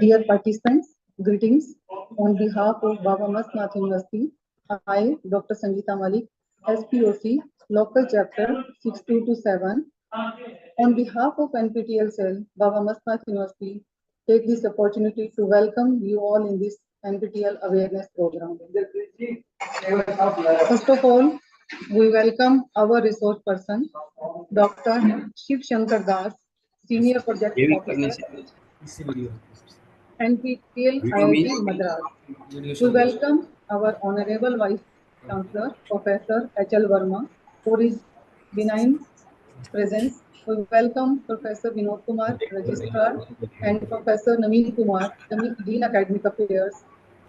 Dear participants, greetings. On behalf of Baba Mastnath University, I, Dr. Sangeeta Malik, SPOC, Local Chapter 6227, on behalf of NPTEL Cell, Baba Mastnath University, take this opportunity to welcome you all in this NPTEL Awareness Program. First of all, we welcome our resource person, Dr. Shiv Shankar Das, Senior Project Officer, NPTEL IIT Madras. We welcome our Honorable Vice Chancellor, Professor H.L. Verma, for his benign presence. We welcome Professor Vinod Kumar, Registrar, and Professor Naveen Kumar, Dean Academic Affairs,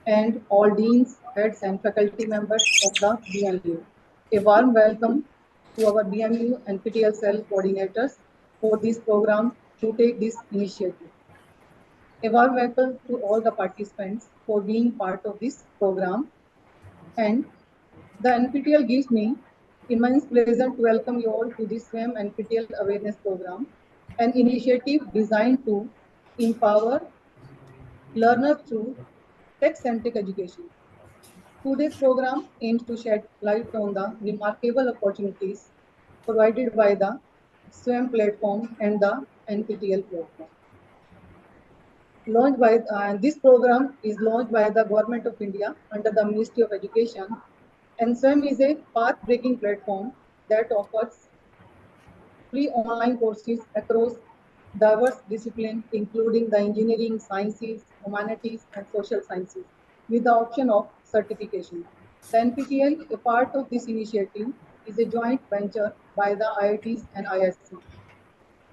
and all deans, heads, and faculty members of the BMU. A warm welcome to our BMU and PTL cell coordinators for this program to take this initiative. A warm welcome to all the participants for being part of this program. And the NPTEL gives me immense pleasure to welcome you all to this SWAYAM NPTEL Awareness Program, an initiative designed to empower learners through tech-centric education. Today's program aims to shed light on the remarkable opportunities provided by the SWAYAM platform and the NPTEL platform. This program is launched by the Government of India under the Ministry of Education, and SWAYAM is a path-breaking platform that offers free online courses across diverse disciplines, including the engineering, sciences, humanities, and social sciences, with the option of certification. The NPTEL, a part of this initiative, is a joint venture by the IITs and ISC,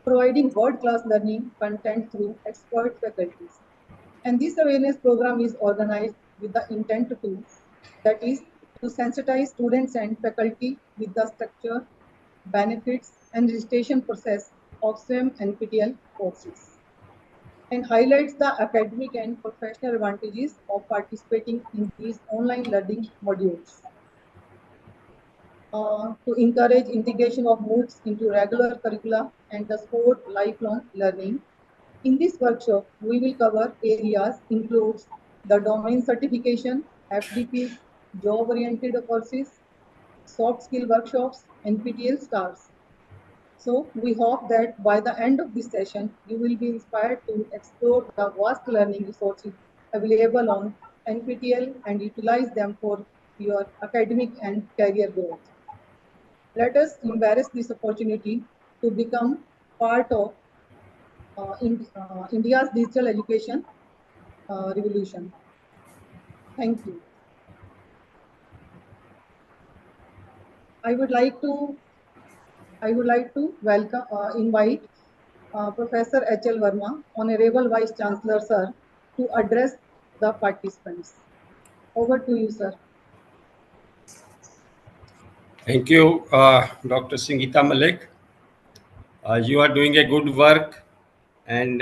providing world-class learning content through expert faculties. And this awareness program is organized with the intent to, that is, to sensitize students and faculty with the structure, benefits, and registration process of SWAYAM NPTEL courses, and highlights the academic and professional advantages of participating in these online learning modules. To encourage integration of MOOCs into regular curricula and the support lifelong learning. In this workshop, we will cover areas includes the domain certification, FDPs, job-oriented courses, soft skill workshops, NPTEL stars. So we hope that by the end of this session, you will be inspired to explore the vast learning resources available on NPTEL and utilize them for your academic and career growth. Let us embrace this opportunity to become part of India's digital education revolution. Thank you. I would like to invite Professor H.L. Verma, Honorable Vice Chancellor, sir, to address the participants. Over to you, sir. Thank you, Dr. Sangeeta Malik. You are doing a good work, and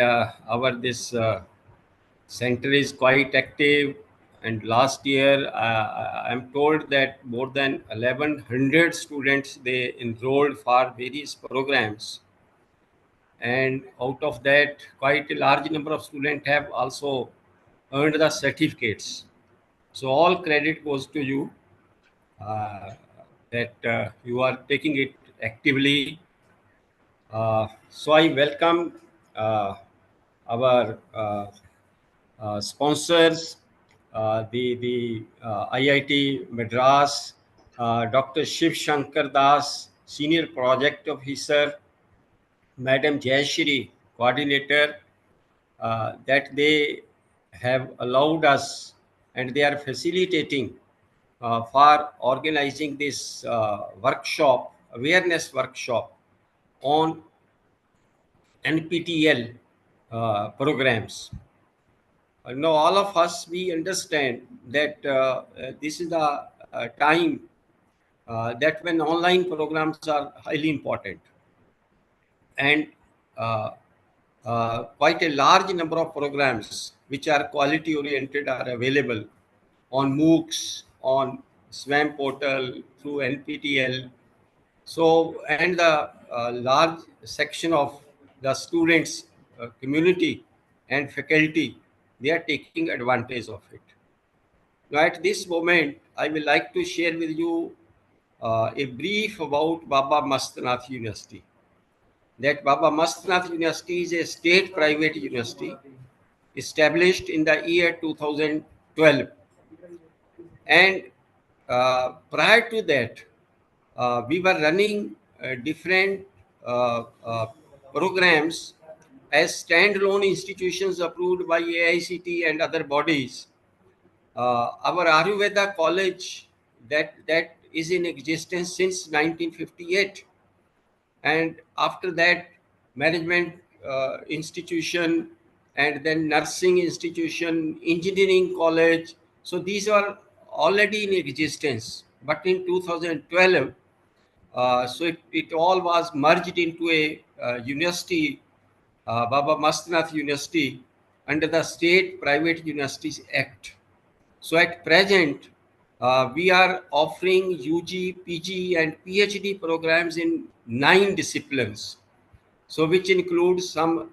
this center is quite active. And last year, I'm told that more than 1,100 students they enrolled for various programs, and out of that, quite a large number of students have also earned the certificates. So all credit goes to you. That you are taking it actively. So I welcome our sponsors, the IIT Madras, Dr. Shiv Shankar Das, Senior Project Officer, Madam Jayashri, Coordinator, that they have allowed us and they are facilitating for organizing this workshop, awareness workshop on NPTEL programs. Now, all of us, we understand that this is the time that when online programs are highly important. And quite a large number of programs which are quality oriented are available on MOOCs, on SWAYAM portal through NPTEL. So, and the large section of the students, community and faculty, they are taking advantage of it. Now, at this moment, I will like to share with you a brief about Baba Mastnath University. That Baba Mastnath University is a state private university established in the year 2012. And prior to that, we were running different uh, programs as standalone institutions approved by AICT and other bodies. Our Ayurveda college that is in existence since 1958, and after that, management institution, and then nursing institution, engineering college. So these are already in existence. But in 2012, so it all was merged into a university, Baba Mastnath University, under the State Private Universities Act. So at present, we are offering UG, PG, and PhD programs in 9 disciplines. So which includes some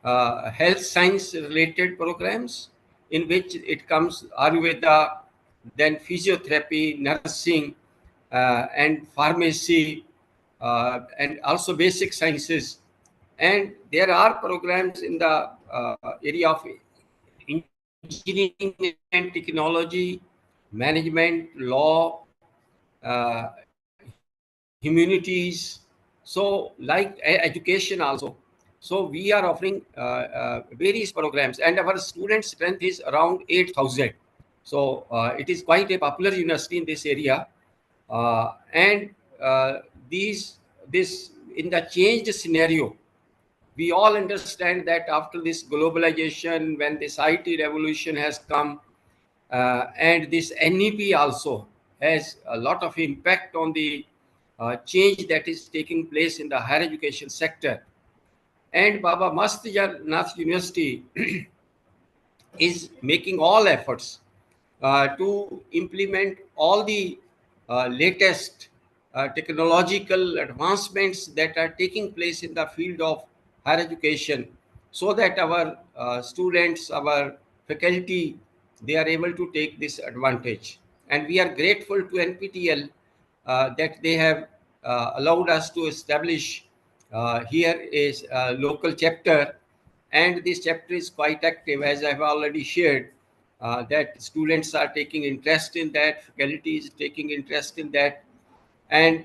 health science related programs, in which it comes Ayurveda, then physiotherapy, nursing, and pharmacy, and also basic sciences. And there are programs in the area of engineering and technology, management, law, humanities, so like education also. So we are offering various programs, and our student strength is around 8,000. So it is quite a popular university in this area. And these this in the changed scenario, we all understand that after this globalization, when this IT revolution has come, and this NEP also has a lot of impact on the change that is taking place in the higher education sector. And Baba Mastnath University is making all efforts to implement all the latest technological advancements that are taking place in the field of higher education, so that our students, our faculty, they are able to take this advantage. And we are grateful to NPTEL that they have allowed us to establish here is a local chapter, and this chapter is quite active, as I have already shared, that students are taking interest in that, faculty is taking interest in that, and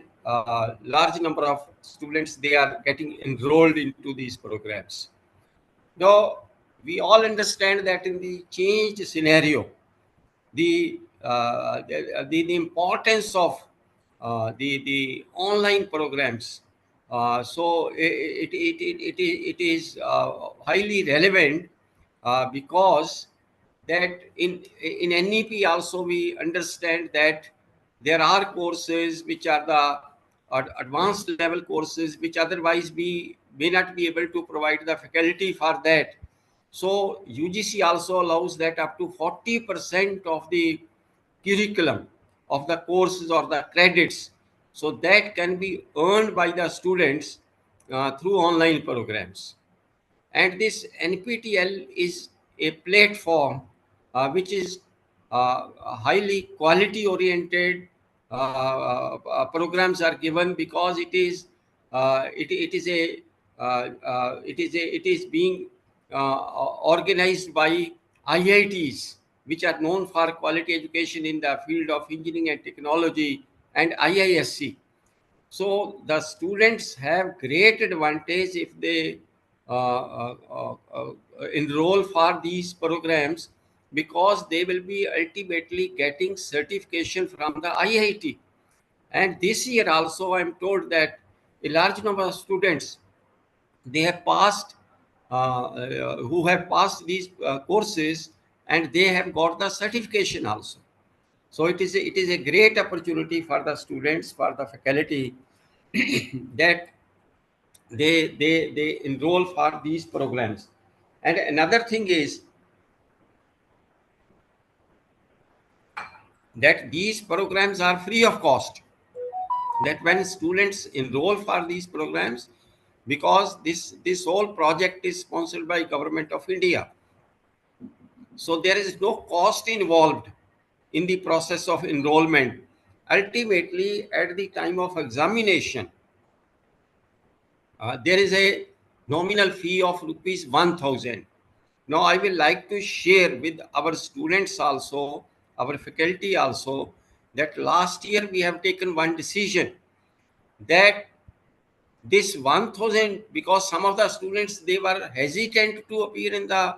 large number of students, they are getting enrolled into these programs. Now, we all understand that in the changed scenario, the importance of the online programs. So it is highly relevant, because that in NEP also we understand that there are courses which are the advanced level courses, which otherwise we may not be able to provide the faculty for that. So UGC also allows that up to 40% of the curriculum of the courses or the credits, so that can be earned by the students through online programs. And this NPTEL is a platform which is highly quality oriented. Programs are given because it is a it is being organized by IITs, which are known for quality education in the field of engineering and technology, and IISc. So the students have great advantage if they enroll for these programs, because they will be ultimately getting certification from the IIT. And this year also, I am told that a large number of students, they have passed, who have passed these courses, and they have got the certification also. So it is a great opportunity for the students, for the faculty, that they enroll for these programs. that these programs are free of cost, that when students enroll for these programs, because this whole project is sponsored by Government of India, so there is no cost involved in the process of enrollment. Ultimately, at the time of examination, there is a nominal fee of rupees 1000. Now, I will like to share with our students also, our faculty also, that last year we have taken one decision that this 1000, because some of the students, they were hesitant to appear in the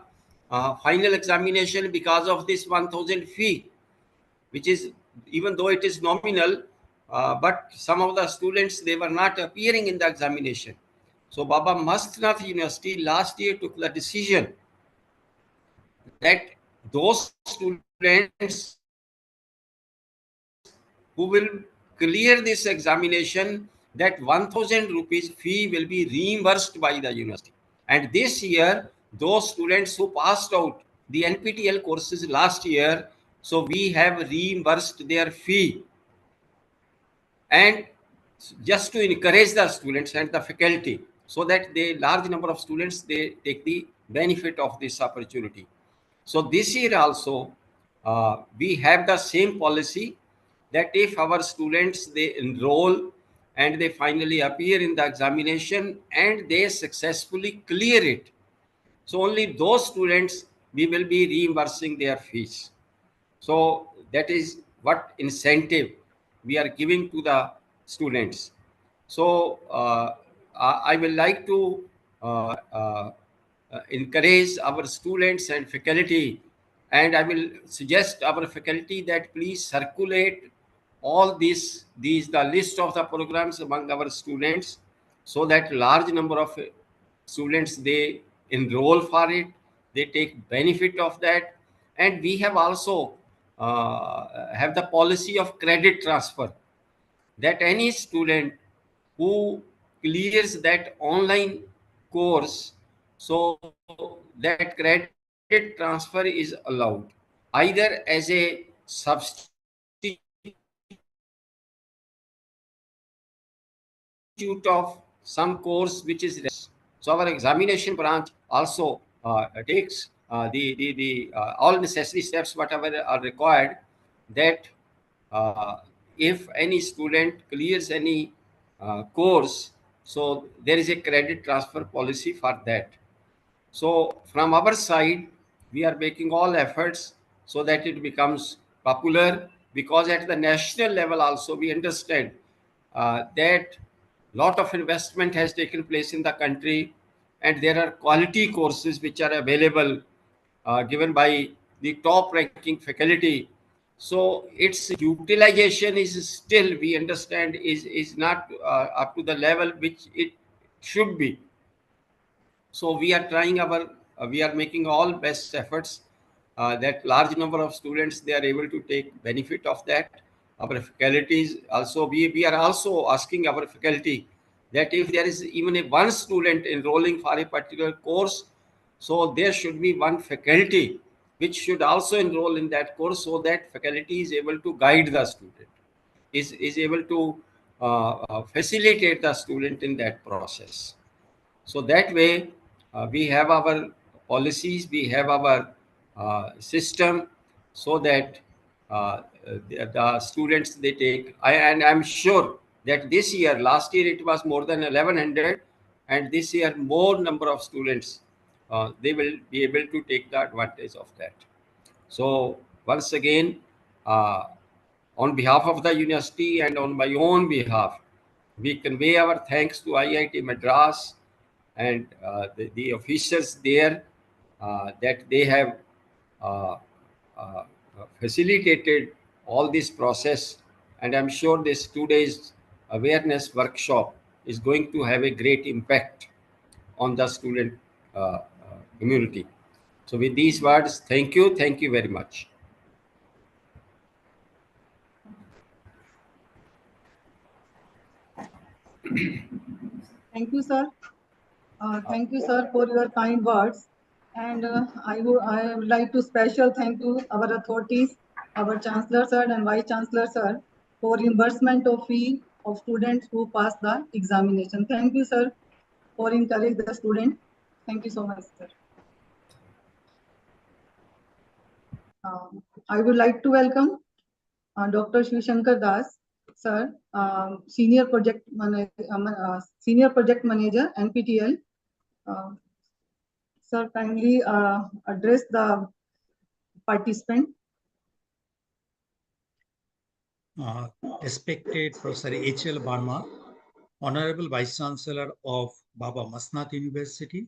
final examination because of this 1000 fee, which is, even though it is nominal, but some of the students, they were not appearing in the examination. So Baba Mastnath University last year took the decision that those students who will clear this examination, that 1000 rupees fee will be reimbursed by the university. And this year, those students who passed out the NPTEL courses last year, so we have reimbursed their fee, and just to encourage the students and the faculty, so that the large number of students, they take the benefit of this opportunity. So this year also, we have the same policy, that if our students, they enroll and they finally appear in the examination and they successfully clear it, so only those students, we will be reimbursing their fees. So that is what incentive we are giving to the students. So I will like to encourage our students and faculty, and I will suggest our faculty that please circulate all these the list of the programs among our students, so that large number of students, they enroll for it, they take benefit of that. And we have also have the policy of credit transfer, that any student who clears that online course, so that credit transfer is allowed, either as a substitute of some course which is required, or as a substitute of some course which is required. So our examination branch also takes the all necessary steps whatever are required, that uh, if any student clears any course, so there is a credit transfer policy for that. So from our side, we are making all efforts so that it becomes popular, because at the national level also we understand that lot of investment has taken place in the country, and there are quality courses which are available, given by the top ranking faculty. So its utilization is still, we understand, is not up to the level which it should be. So we are trying our, we are making all best efforts, that large number of students, they are able to take benefit of that. Our faculties also, we are also asking our faculty that if there is even a one student enrolling for a particular course, so there should be one faculty which should also enroll in that course, so that faculty is able to guide the student, is able to facilitate the student in that process. So that way, we have our policies, we have our system, so that the students, they take. And I'm sure that this year, last year it was more than 1100, and this year more number of students, they will be able to take the advantage of that. So once again, uh, on behalf of the university and on my own behalf, we convey our thanks to IIT Madras and the officials there, that they have uh, uh, facilitated all this process. And I'm sure this 2 days awareness workshop is going to have a great impact on the student community. So with these words, thank you very much. Thank you, sir. Thank you, sir, for your kind words. And I would like to special thank you our authorities our Chancellor Sir and Vice Chancellor Sir for reimbursement of fee of students who pass the examination. Thank you, sir, for encourage the student. Thank you so much, sir. I would like to welcome Dr. Shiv Shankar Das, sir, Senior Project Manager, NPTEL. Sir, kindly address the participant. Respected Professor H.L. Barma, Honorable Vice Chancellor of Baba Mastnath University,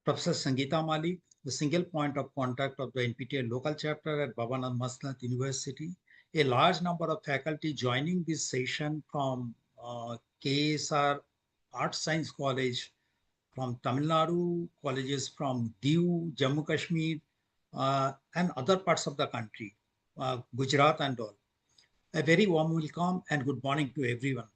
Professor Sangeeta Malik, the single point of contact of the NPTEL local chapter at Baba Mastnath University, a large number of faculty joining this session from KSR Art Science College, from Tamil Nadu, colleges from Diu, Jammu Kashmir, and other parts of the country, Gujarat and all. A very warm welcome and good morning to everyone.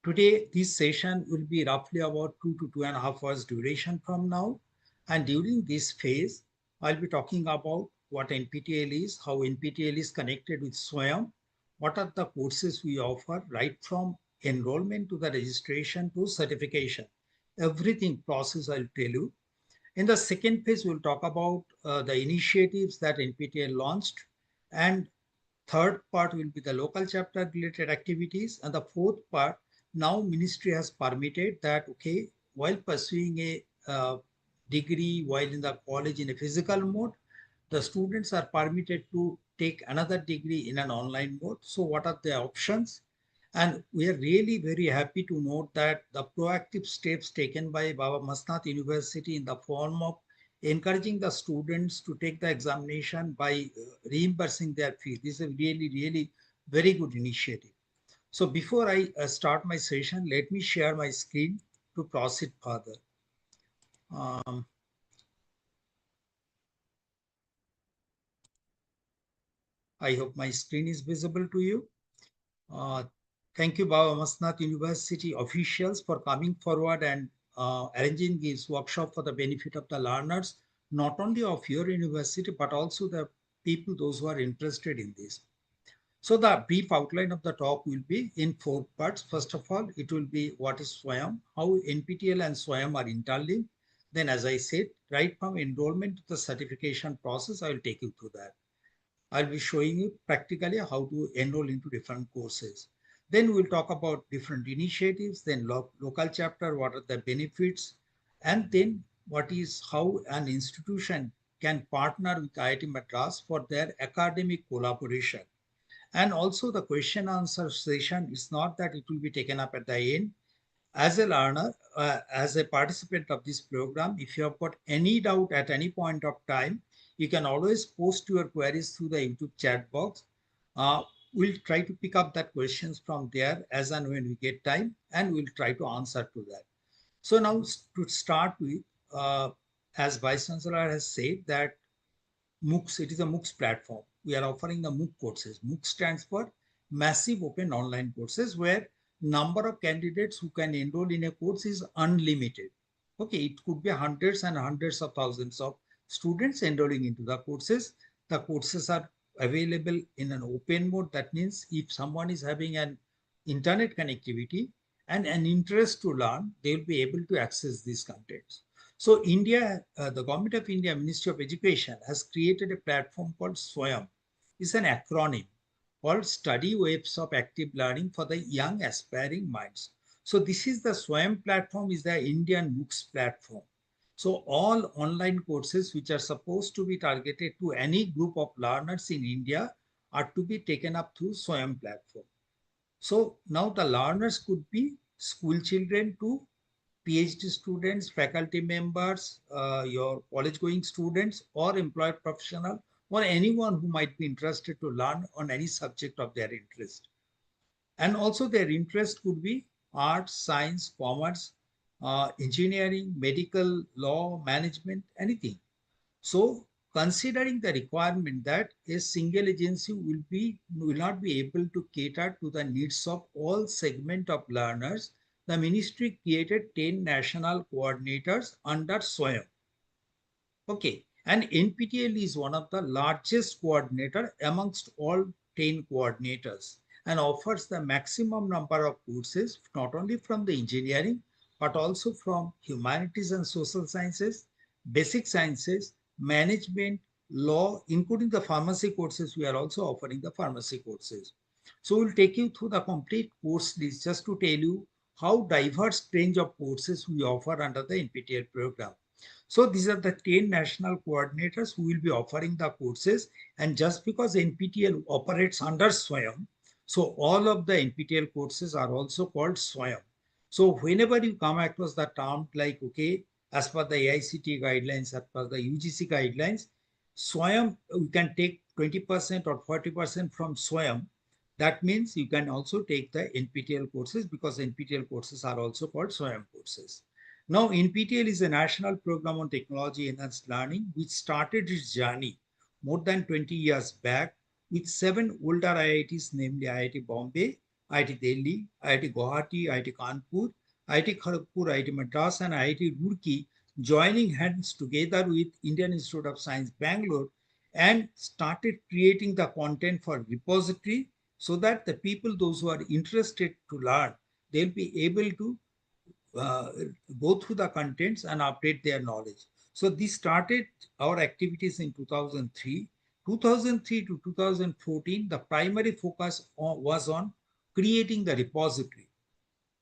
Today, this session will be roughly about 2 to 2.5 hours duration from now. And during this phase, I'll be talking about what NPTEL is, how NPTEL is connected with SWAYAM, what are the courses we offer, right from enrollment to the registration to certification. Everything process I'll tell you. In the second phase, we'll talk about the initiatives that NPTEL launched, and third part will be the local chapter related activities. And the fourth part, now ministry has permitted that, okay, while pursuing a degree while in the college in a physical mode, the students are permitted to take another degree in an online mode. So what are the options? And we are really very happy to note that the proactive steps taken by Baba Mastnath University in the form of encouraging the students to take the examination by reimbursing their fee. This is a really, really very good initiative. So before I start my session, let me share my screen to proceed further. I hope my screen is visible to you. Thank you, Baba Mastnath University officials for coming forward and arranging this workshop for the benefit of the learners, not only of your university, but also the people, those who are interested in this. So the brief outline of the talk will be in 4 parts. First of all, it will be what is SWAYAM, how NPTEL and SWAYAM are interlinked. Then, as I said, right from enrollment to the certification process, I will take you through that. I'll be showing you practically how to enroll into different courses. Then we'll talk about different initiatives, then local chapter, what are the benefits, and then what is how an institution can partner with IIT Madras for their academic collaboration. And also the question answer session is not that it will be taken up at the end. As a learner, as a participant of this program, if you have got any doubt at any point of time, you can always post your queries through the YouTube chat box. We'll try to pick up that questions from there as and when we get time, and we'll try to answer to that. So now to start with, as Vice Chancellor has said that MOOCs, it is a MOOCs platform. We are offering the MOOC courses. MOOC stands for Massive Open Online Courses, where number of candidates who can enroll in a course is unlimited. Okay, it could be hundreds and hundreds of thousands of students enrolling into the courses. The courses are available in an open mode. That means if someone is having an internet connectivity and an interest to learn, they will be able to access these contents. So India, the Government of India, Ministry of Education has created a platform called SWAYAM. It's an acronym called Study Waves of Active Learning for the Young Aspiring Minds. So this is the SWAYAM platform, is the Indian MOOCs platform. So all online courses which are supposed to be targeted to any group of learners in India are to be taken up through SWAYAM platform. So now the learners could be school children to PhD students, faculty members, your college-going students, or employed professional, or anyone who might be interested to learn on any subject of their interest. And also their interest could be arts, science, commerce, engineering, medical, law, management, anything. So considering the requirement that a single agency will not be able to cater to the needs of all segment of learners, the ministry created 10 national coordinators under SWAYAM. Okay, And NPTEL is one of the largest coordinator amongst all 10 coordinators and offers the maximum number of courses, not only from the engineering, but also from humanities and social sciences, basic sciences, management, law, including the pharmacy courses. We are also offering the pharmacy courses. So we'll take you through the complete course list just to tell you how diverse range of courses we offer under the NPTEL program. So these are the 10 national coordinators who will be offering the courses. And just because NPTEL operates under SWAYAM, so all of the NPTEL courses are also called SWAYAM. So whenever you come across the term like, okay, as per the AICTE guidelines, as per the UGC guidelines, SWAYAM, you can take 20% or 40% from SWAYAM. That means you can also take the NPTEL courses because NPTEL courses are also called SWAYAM courses. Now, NPTEL is a national program on technology enhanced learning, which started its journey more than 20 years back with 7 older IITs, namely IIT Bombay, IIT Delhi, IIT Guwahati, IIT Kanpur, IIT Kharagpur, IIT Madras, and IIT Roorkee joining hands together with Indian Institute of Science, Bangalore, and started creating the content for repository so that the people, those who are interested to learn, they'll be able to uh, go through the contents and update their knowledge. So this started our activities in 2003. 2003 to 2014, the primary focus was on creating the repository.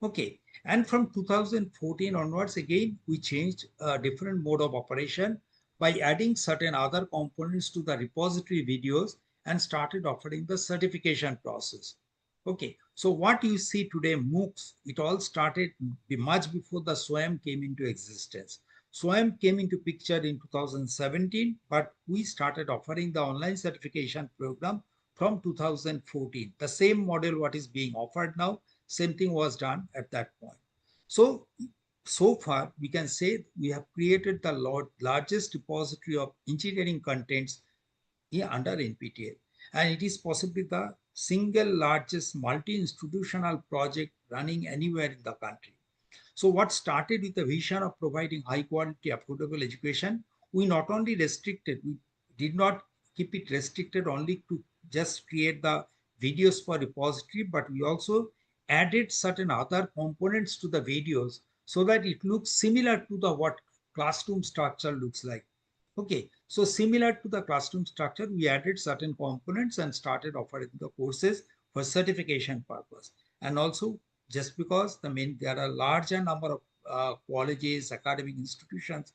Okay, and from 2014 onwards, again, we changed a different mode of operation by adding certain other components to the repository videos and started offering the certification process. Okay, so what you see today, MOOCs, it all started much before the SWAYAM came into existence. SWAYAM came into picture in 2017, but we started offering the online certification program from 2014. The same model what is being offered now, same thing was done at that point. So far, we can say we have created the largest repository of engineering contents under NPTEL. And it is possibly the single largest multi-institutional project running anywhere in the country. So what started with the vision of providing high quality, affordable education, we not only restricted, we did not keep it restricted only to just create the videos for repository, but we also added certain other components to the videos so that it looks similar to the what classroom structure looks like. Okay, so similar to the classroom structure, we added certain components and started offering the courses for certification purpose. And also, just because there are a larger number of colleges, academic institutions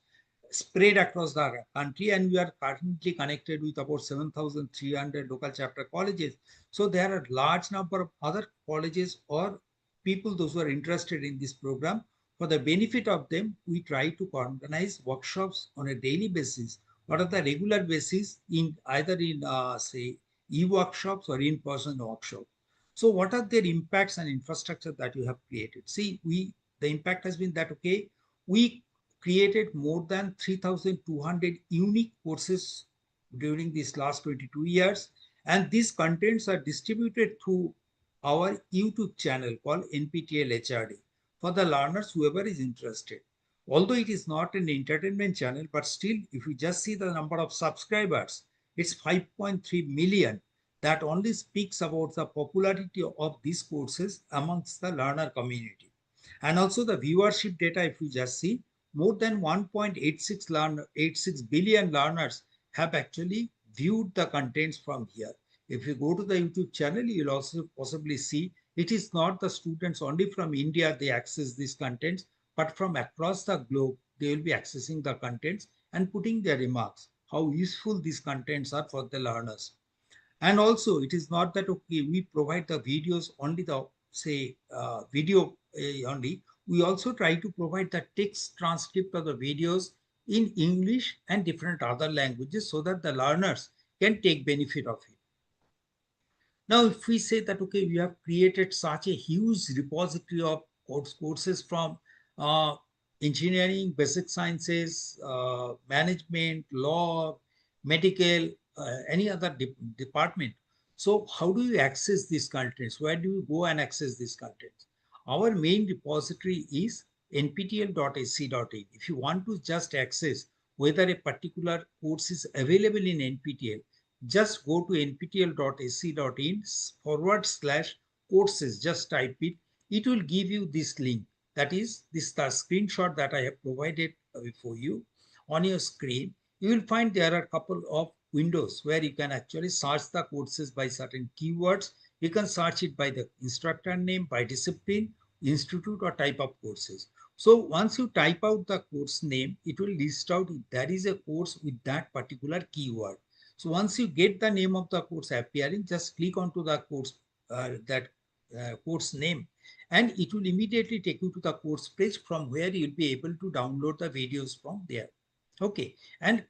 spread across the country, and we are currently connected with about 7,300 local chapter colleges. So there are a large number of other colleges or people, those who are interested in this program. For the benefit of them, we try to organize workshops on a daily basis or on the regular basis in either in say e-workshops or in-person workshops. So what are their impacts and infrastructure that you have created? See, the impact has been that, okay, we created more than 3,200 unique courses during these last 22 years. And these contents are distributed through our YouTube channel called NPTEL HRD for the learners, whoever is interested. Although it is not an entertainment channel, but still, if you just see the number of subscribers, it's 5.3 million. That only speaks about the popularity of these courses amongst the learner community. And also the viewership data, if you just see, more than 1.86 billion learners have actually viewed the contents from here. If you go to the YouTube channel, you'll also possibly see it is not the students only from India they access these contents, but from across the globe, they will be accessing the contents and putting their remarks, how useful these contents are for the learners. And also, it is not that, okay, we provide the videos only the, say, video only. We also try to provide the text transcript of the videos in English and different other languages so that the learners can take benefit of it. Now, if we say that, okay, we have created such a huge repository of courses from uh, engineering, basic sciences, management, law, medical, any other department. So how do you access these contents? Where do you go and access these contents? Our main repository is nptl.ac.in. If you want to just access whether a particular course is available in NPTEL, just go to nptel.ac.in/courses. Just type it. It will give you this link. That is this the screenshot that I have provided for you on your screen. You will find there are a couple of windows where you can actually search the courses by certain keywords. You can search it by the instructor name, by discipline, institute, or type of courses. So once you type out the course name, it will list out if there is a course with that particular keyword. So once you get the name of the course appearing, just click onto the course, course name, and it will immediately take you to the course page from where you'll be able to download the videos from there. Okay, and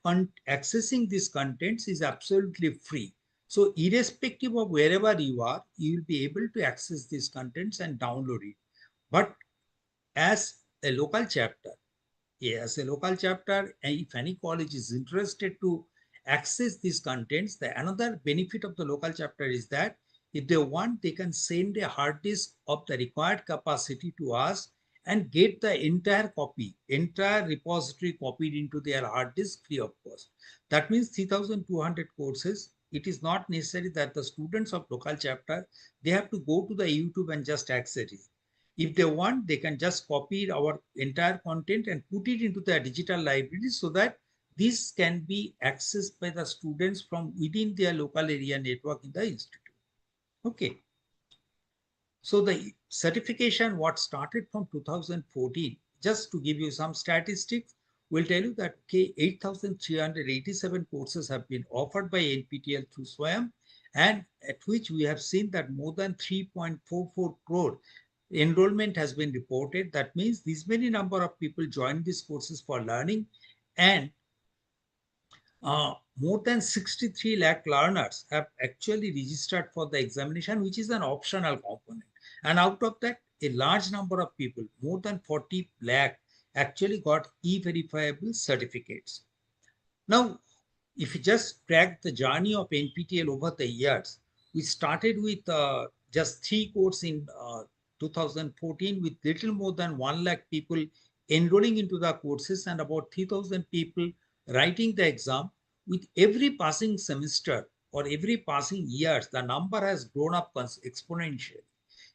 accessing these contents is absolutely free. So irrespective of wherever you are, you will be able to access these contents and download it. But as a local chapter, if any college is interested to access these contents, the another benefit of the local chapter is that if they want, they can send a hard disk of the required capacity to us and get the entire repository copied into their hard disk free of cost. That means 3,200 courses. It is not necessary that the students of local chapter, they have to go to the YouTube and just access it. If they want, they can just copy our entire content and put it into their digital library so that this can be accessed by the students from within their local area network in the institute. Okay. So the certification, what started from 2014, just to give you some statistics, will tell you that 8,387 courses have been offered by NPTEL through SWAYAM, and at which we have seen that more than 3.44 crore enrollment has been reported. That means this many number of people joined these courses for learning, and more than 63 lakh learners have actually registered for the examination, which is an optional component. And out of that, a large number of people, more than 40 lakh, actually got e-verifiable certificates. Now, if you just track the journey of NPTEL over the years, we started with just 3 courses in 2014 with little more than 1 lakh people enrolling into the courses and about 3,000 people writing the exam. With every passing semester or every passing years, the number has grown up exponentially.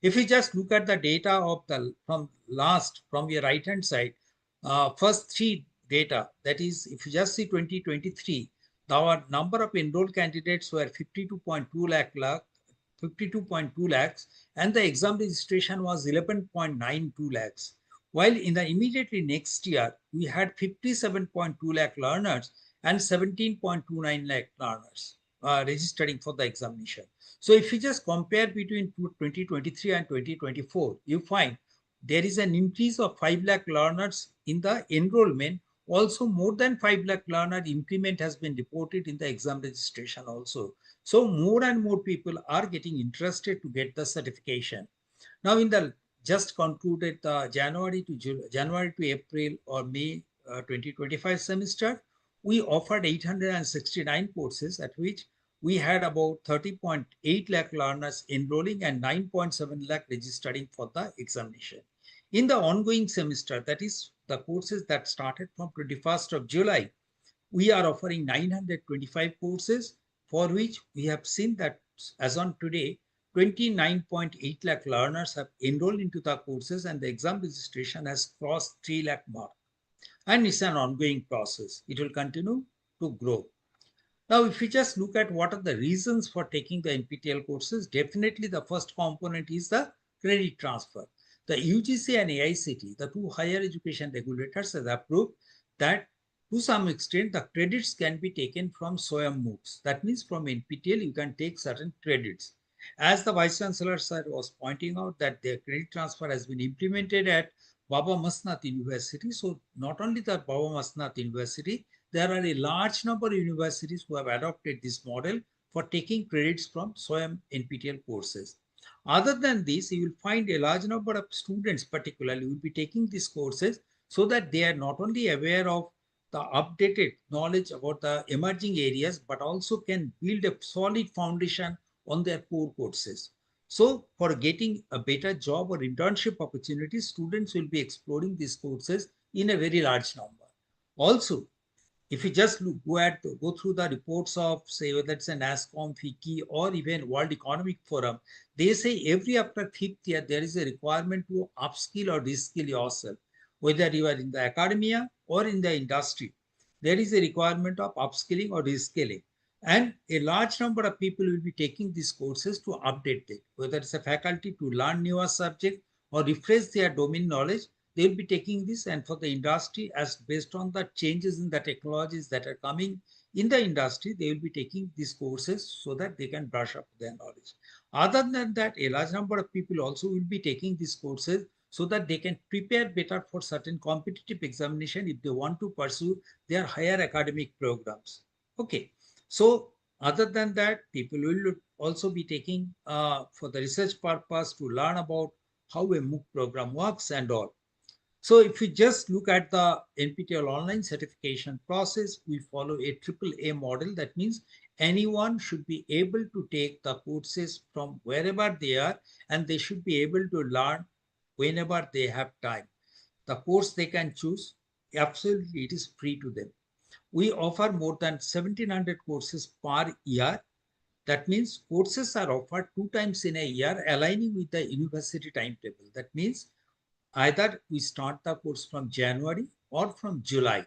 If you just look at the data of from your right hand side, first 3 data, that is, if you just see 2023, our number of enrolled candidates were 52.2 lakhs, and the exam registration was 11.92 lakhs. While in the immediately next year, we had 57.2 lakh learners and 17.29 lakh learners registering for the examination. So if you just compare between 2023 and 2024, you find there is an increase of 5 lakh learners in the enrollment. Also, more than 5 lakh learner increment has been reported in the exam registration also. So more and more people are getting interested to get the certification. Now, in the just concluded January to April or May 2025 semester, we offered 869 courses, at which we had about 30.8 lakh learners enrolling and 9.7 lakh registering for the examination. In the ongoing semester, that is the courses that started from 21st of July, we are offering 925 courses, for which we have seen that as on today, 29.8 lakh learners have enrolled into the courses and the exam registration has crossed 3 lakh mark. And it's an ongoing process. It will continue to grow. Now, if we just look at what are the reasons for taking the NPTEL courses, definitely the first component is the credit transfer. The UGC and AICTE, the 2 higher education regulators, have approved that to some extent the credits can be taken from SWAYAM MOOCs. That means from NPTEL you can take certain credits. As the Vice Chancellor sir was pointing out that the credit transfer has been implemented at Baba Mastnath University. So not only the Baba Mastnath University, there are a large number of universities who have adopted this model for taking credits from SWAYAM NPTEL courses. Other than this, you will find a large number of students particularly will be taking these courses so that they are not only aware of the updated knowledge about the emerging areas, but also can build a solid foundation on their core courses. So for getting a better job or internship opportunities, students will be exploring these courses in a very large number. Also, If you just go through the reports of, say, whether it's an NASCOM, FICCI, or even World Economic Forum, they say every after fifth year, there is a requirement to upskill or reskill yourself, whether you are in the academia or in the industry. There is a requirement of upskilling or reskilling. And a large number of people will be taking these courses to update it, whether it's a faculty to learn newer subject or refresh their domain knowledge. They'll be taking this, and for the industry, as based on the changes in the technologies that are coming in the industry, they will be taking these courses so that they can brush up their knowledge. Other than that, a large number of people also will be taking these courses so that they can prepare better for certain competitive examination if they want to pursue their higher academic programs. Okay, so other than that, people will also be taking for the research purpose to learn about how a MOOC program works and all. So if you just look at the NPTEL online certification process, we follow a AAA model. That means anyone should be able to take the courses from wherever they are, and they should be able to learn whenever they have time. The course they can choose, absolutely, it is free to them. We offer more than 1,700 courses per year. That means courses are offered 2 times in a year, aligning with the university timetable. That means either we start the course from January or from July.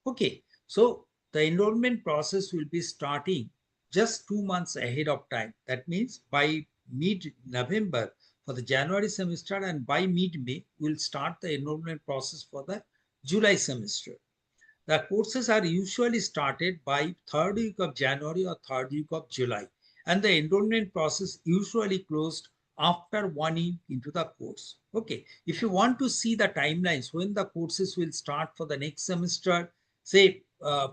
Okay, so the enrollment process will be starting just 2 months ahead of time. That means by mid-November for the January semester, and by mid-May, we'll start the enrollment process for the July semester. The courses are usually started by 3rd week of January or 3rd week of July, and the enrollment process usually closed after 1 week into the course. Okay, if you want to see the timelines when the courses will start for the next semester, say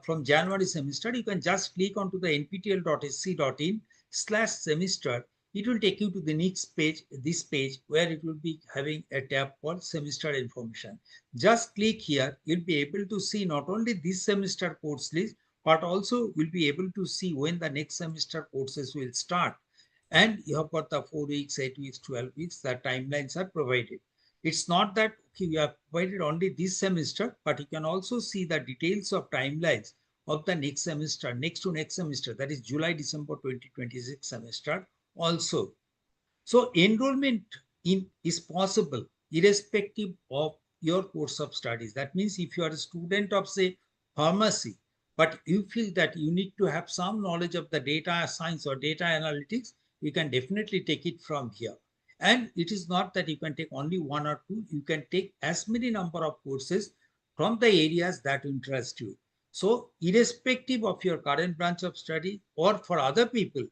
from January semester, you can just click onto the nptel.sc.in/semester. It will take you to the next page, this page, where it will be having a tab called semester information. Just click here, you'll be able to see not only this semester course list, but also will be able to see when the next semester courses will start. And you have got the 4 weeks, 8 weeks, 12 weeks, the timelines are provided. It's not that okay, we have provided only this semester, but you can also see the details of timelines of the next semester, next to next semester, that is July, December 2026 semester also. So enrollment is possible irrespective of your course of studies. That means if you are a student of, say, pharmacy, but you feel that you need to have some knowledge of the data science or data analytics, you can definitely take it from here. And it is not that you can take only 1 or 2, you can take as many number of courses from the areas that interest you. So irrespective of your current branch of study, or for other people,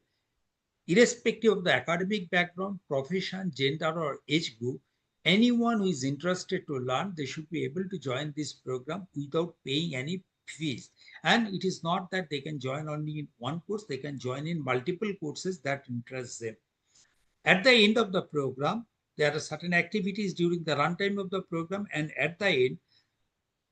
irrespective of the academic background, profession, gender, or age group, anyone who is interested to learn, they should be able to join this program without paying any fees. And it is not that they can join only in one course, they can join in multiple courses that interest them. At the end of the program, there are certain activities during the runtime of the program, and at the end,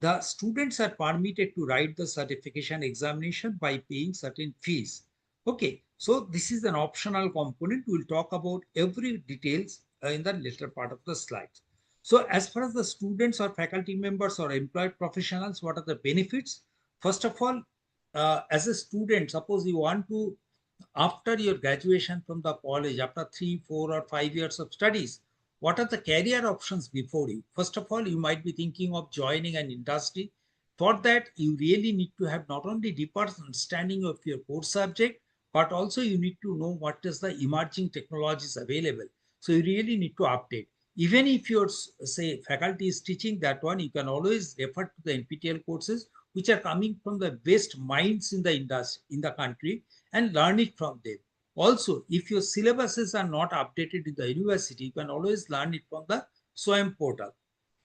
the students are permitted to write the certification examination by paying certain fees. Okay, so this is an optional component. We'll talk about every details in the later part of the slides. So as far as the students or faculty members or employed professionals, what are the benefits? First of all, as a student, suppose you want to, after your graduation from the college, after 3, 4, or 5 years of studies, what are the career options before you? First of all, you might be thinking of joining an industry. For that, you really need to have not only deeper understanding of your core subject, but also you need to know what is the emerging technologies available. So you really need to update. Even if your, say, faculty is teaching that one, you can always refer to the NPTEL courses, which are coming from the best minds in the industry, in the country, and learn it from them. Also, if your syllabuses are not updated in the university, you can always learn it from the SWAYAM portal.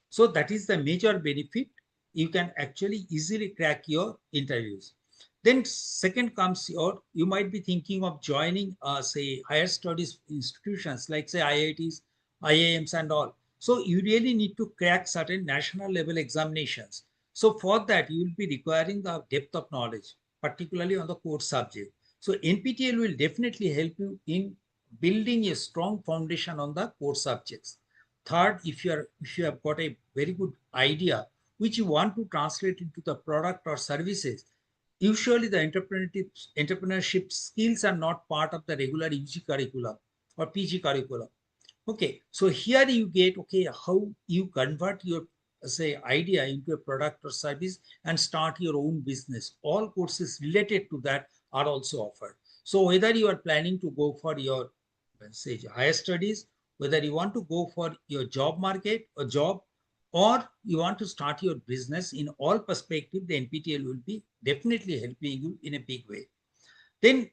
So that is the major benefit. You can actually easily crack your interviews. Then second comes you might be thinking of joining, say, higher studies institutions like, say, IITs, IIMs and all. So you really need to crack certain national level examinations. So for that, you will be requiring the depth of knowledge, particularly on the core subject. So NPTEL will definitely help you in building a strong foundation on the core subjects. Third, if you have got a very good idea which you want to translate into the product or services, Usually the entrepreneurship skills are not part of the regular UG curriculum or PG curriculum. Okay, so here you get, okay, how you convert your, say, idea into a product or service and start your own business. All courses related to that are also offered. So whether you are planning to go for your, say, higher studies, whether you want to go for your job market or job, or you want to start your business, in all perspective, the NPTEL will be definitely helping you in a big way. Then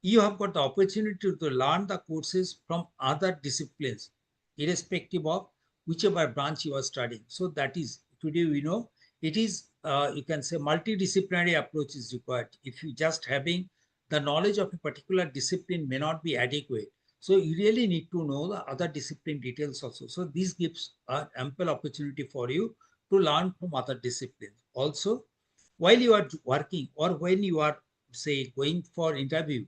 you have got the opportunity to learn the courses from other disciplines, irrespective of whichever branch you are studying. So that is, today we know it is, you can say, multidisciplinary approach is required. If you just having the knowledge of a particular discipline may not be adequate. So you really need to know the other discipline details also. So this gives an ample opportunity for you to learn from other disciplines. Also, while you are working or when you are, say, going for interview,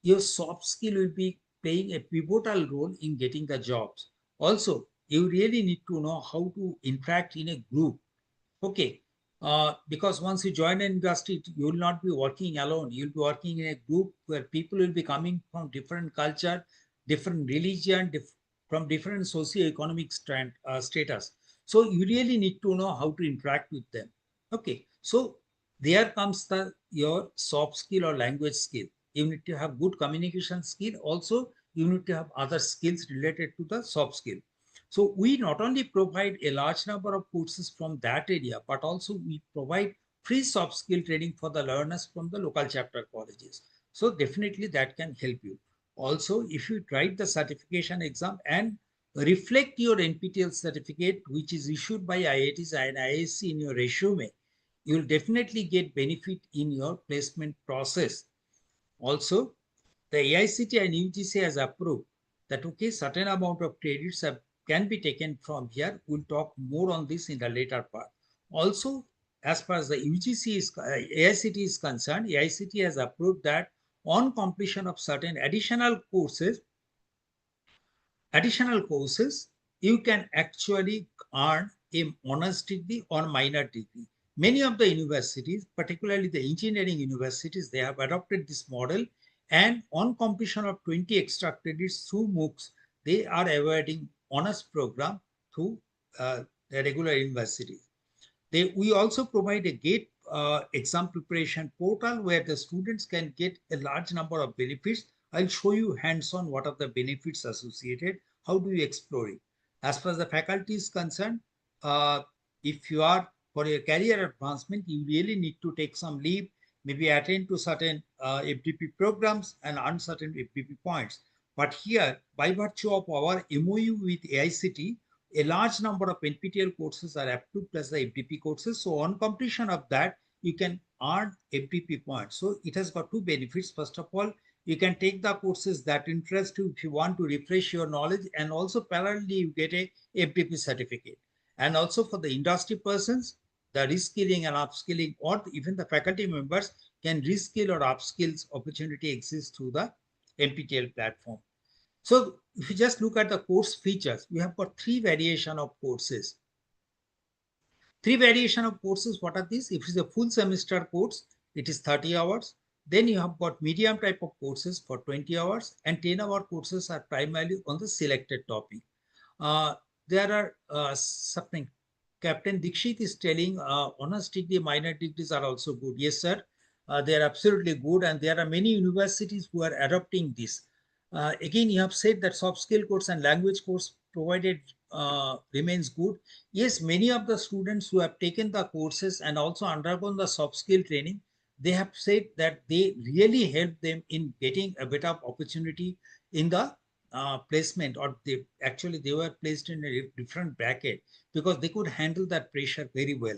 your soft skill will be playing a pivotal role in getting the jobs. Also, you really need to know how to interact in a group. Okay. Because once you join an industry, you will not be working alone. You'll be working in a group where people will be coming from different culture, different religion, from different socio-economic status. So you really need to know how to interact with them. Okay. So there comes your soft skill or language skill. You need to have good communication skill. Also, you need to have other skills related to the soft skill. So we not only provide a large number of courses from that area, but also we provide free soft skill training for the learners from the local chapter colleges. So definitely that can help you. Also, if you write the certification exam and reflect your NPTEL certificate, which is issued by IITs and IISc in your resume, you'll definitely get benefit in your placement process. Also, the AICT and UGC has approved that, okay, certain amount of credits can be taken from here. We'll talk more on this in the later part. Also, as far as the UGC is, AICT is concerned, AICT has approved that on completion of certain additional courses, you can actually earn a honors degree or minor degree. Many of the universities, particularly the engineering universities, they have adopted this model, and on completion of 20 extra credits through MOOCs, they are awarding honors program through the regular universities. We also provide a GATE exam preparation portal where the students can get a large number of benefits. I'll show you hands-on what are the benefits associated. How do you explore it? As far as the faculty is concerned, if you are for your career advancement, you really need to take some leave, maybe attend to certain FDP programs and earn certain FDP points. But here, by virtue of our MOU with AICT, a large number of NPTEL courses are approved plus the FDP courses. So on completion of that, you can earn FDP points. So it has got two benefits. First of all, you can take the courses that interest you if you want to refresh your knowledge, and also parallelly you get a FDP certificate. And also for the industry persons, the reskilling and upskilling, or even the faculty members can reskill or upskills opportunity exists through the NPTEL platform. So if you just look at the course features, we have got three variation of courses. Three variation of courses, what are these? If it's a full semester course, it is 30 hours. Then you have got medium type of courses for 20 hours, and 10-hour courses are primarily on the selected topic. There are something Captain Dikshit is telling, honors degree, minor degrees are also good. Yes, sir. They are absolutely good, and there are many universities who are adopting this. Again, you have said that soft skill course and language course provided remains good. Yes, many of the students who have taken the courses and also undergone the soft skill training, they have said that they really help them in getting a better opportunity in the placement, or they were placed in a different bracket because they could handle that pressure very well.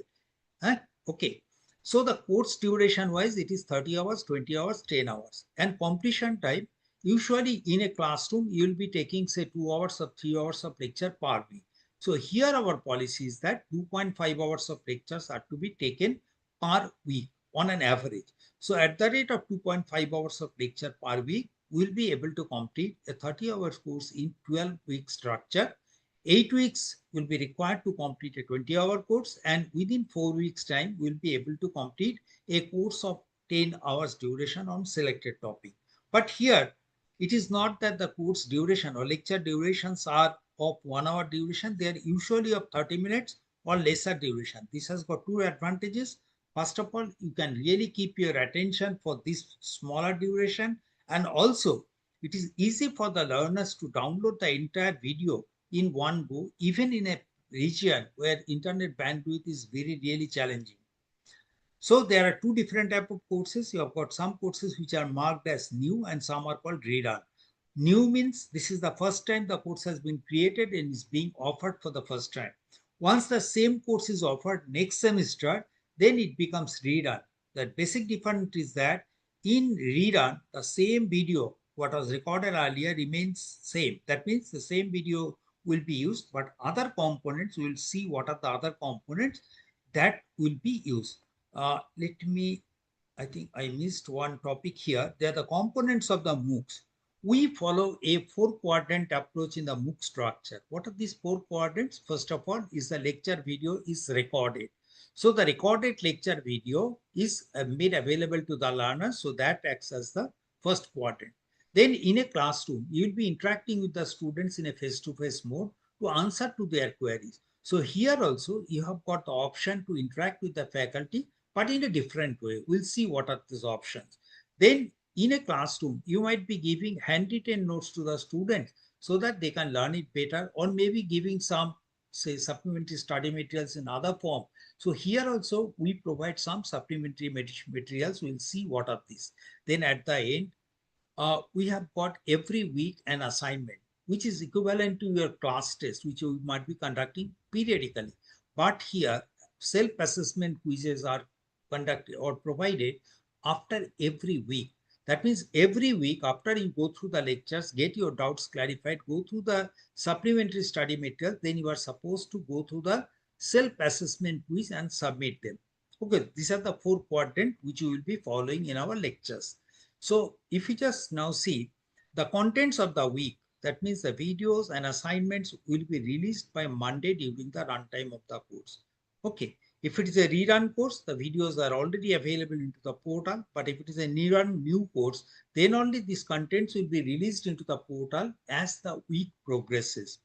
Okay. So the course duration wise, it is 30 hours, 20 hours, 10 hours. And completion time, usually in a classroom, you will be taking say 2 hours or 3 hours of lecture per week. So here our policy is that 2.5 hours of lectures are to be taken per week on an average. So at the rate of 2.5 hours of lecture per week, we'll be able to complete a 30-hour course in 12-week structure. 8 weeks will be required to complete a 20-hour course, and within 4 weeks time, we'll be able to complete a course of 10 hours duration on selected topic. But here, it is not that the course duration or lecture durations are of 1 hour duration. They are usually of 30 minutes or lesser duration. This has got two advantages. First of all, you can really keep your attention for this smaller duration, and also it is easy for the learners to download the entire video in one go, even in a region where internet bandwidth is really challenging. So there are two different type of courses. You have got some courses which are marked as new and some are called redone. New means this is the first time the course has been created and is being offered for the first time. Once the same course is offered next semester, then it becomes redone. The basic difference is that in redone, the same video, what was recorded earlier, remains same. That means the same video will be used, but other components, we will see what are the other components that will be used. I think I missed one topic here. They are the components of the MOOCs. We follow a 4-quadrant approach in the MOOC structure. What are these 4 quadrants? First of all, is the lecture video is recorded. So the recorded lecture video is made available to the learner. So that acts as the first quadrant. Then in a classroom, you will be interacting with the students in a face-to-face mode to answer to their queries. So here also, you have got the option to interact with the faculty, but in a different way. We'll see what are these options. Then in a classroom, you might be giving handwritten notes to the students so that they can learn it better, or maybe giving some, say, supplementary study materials in other form. So here also, we provide some supplementary materials. We'll see what are these. Then at the end, we have got every week an assignment, which is equivalent to your class test, which you might be conducting periodically. But here, self-assessment quizzes are conducted or provided after every week. That means every week after you go through the lectures, get your doubts clarified, go through the supplementary study material, then you are supposed to go through the self-assessment quiz and submit them. Okay, these are the 4 quadrants which you will be following in our lectures. So if you just now see the contents of the week, that means the videos and assignments will be released by Monday during the runtime of the course. Okay. If it is a rerun course, the videos are already available into the portal. But if it is a new course, then only these contents will be released into the portal as the week progresses.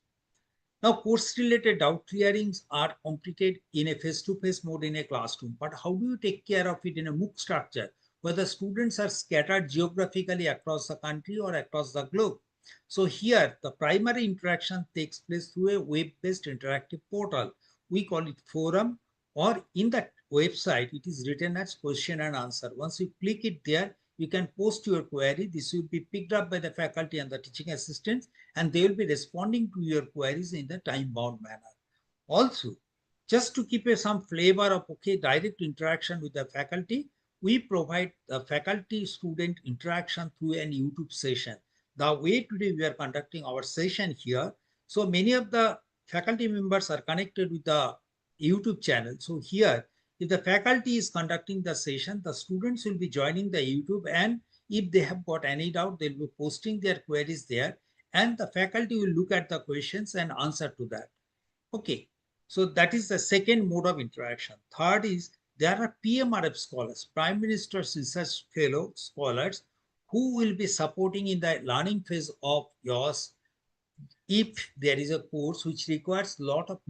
Now, course-related doubt clearings are completed in a face-to-face mode in a classroom. But how do you take care of it in a MOOC structure, where the students are scattered geographically across the country or across the globe? So here, the primary interaction takes place through a web-based interactive portal. We call it forum, or in that website, it is written as question and answer. Once you click it there, you can post your query. This will be picked up by the faculty and the teaching assistants, and they will be responding to your queries in the time-bound manner. Also, just to keep some flavor of direct interaction with the faculty, we provide the faculty-student interaction through an YouTube session. The way today we are conducting our session here, so many of the faculty members are connected with the YouTube channel. So here, if the faculty is conducting the session, the students will be joining the YouTube, and if they have got any doubt, they'll be posting their queries there, and the faculty will look at the questions and answer to that. Okay, so that is the second mode of interaction. Third is there are PMRF scholars, Prime Minister's Research Fellow scholars, who will be supporting in the learning phase of yours. If there is a course which requires a lot of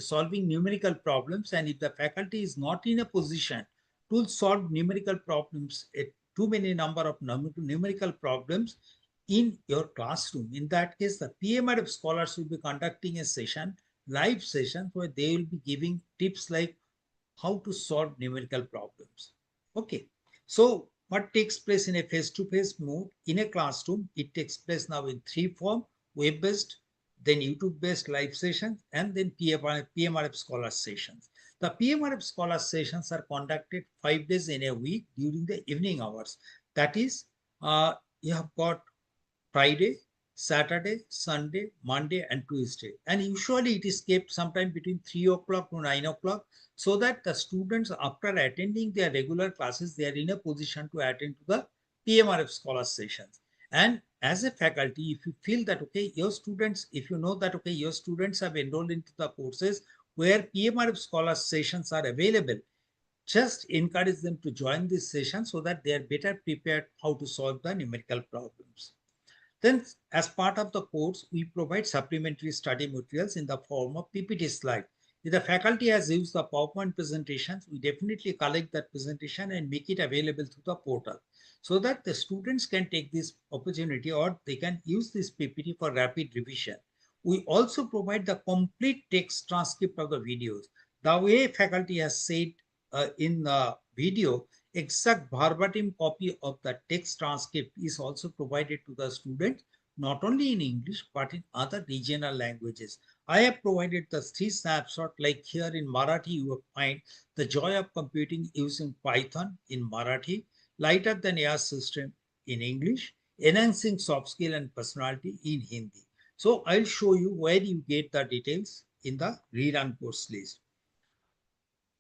solving numerical problems, and if the faculty is not in a position to solve numerical problems, too many number of numerical problems in your classroom, in that case, the PMRF scholars will be conducting a session, live session, where they will be giving tips like how to solve numerical problems. Okay, so what takes place in a face-to-face mode in a classroom, it takes place now in 3 forms: web-based, then YouTube-based live sessions, and then PMRF scholar sessions. The PMRF scholar sessions are conducted 5 days in a week during the evening hours. That is, you have got Friday, Saturday, Sunday, Monday, and Tuesday. And usually it is kept sometime between 3 o'clock to 9 o'clock, so that the students, after attending their regular classes, they are in a position to attend to the PMRF scholar sessions. And as a faculty, if you feel that, okay, your students, if you know that, okay, your students have enrolled into the courses where PMRF scholar sessions are available, just encourage them to join this session so that they are better prepared how to solve the numerical problems. Then, as part of the course, we provide supplementary study materials in the form of PPT slide. If the faculty has used the PowerPoint presentations, we definitely collect that presentation and make it available through the portal so that the students can take this opportunity or they can use this PPT for rapid revision. We also provide the complete text transcript of the videos. The way faculty has said in the video, exact verbatim copy of the text transcript is also provided to the students, not only in English, but in other regional languages. I have provided the 3 snapshots, like here in Marathi, you will find the joy of computing using Python in Marathi, lighter than air system in English, enhancing soft skill and personality in Hindi. So I'll show you where you get the details in the rerun course list.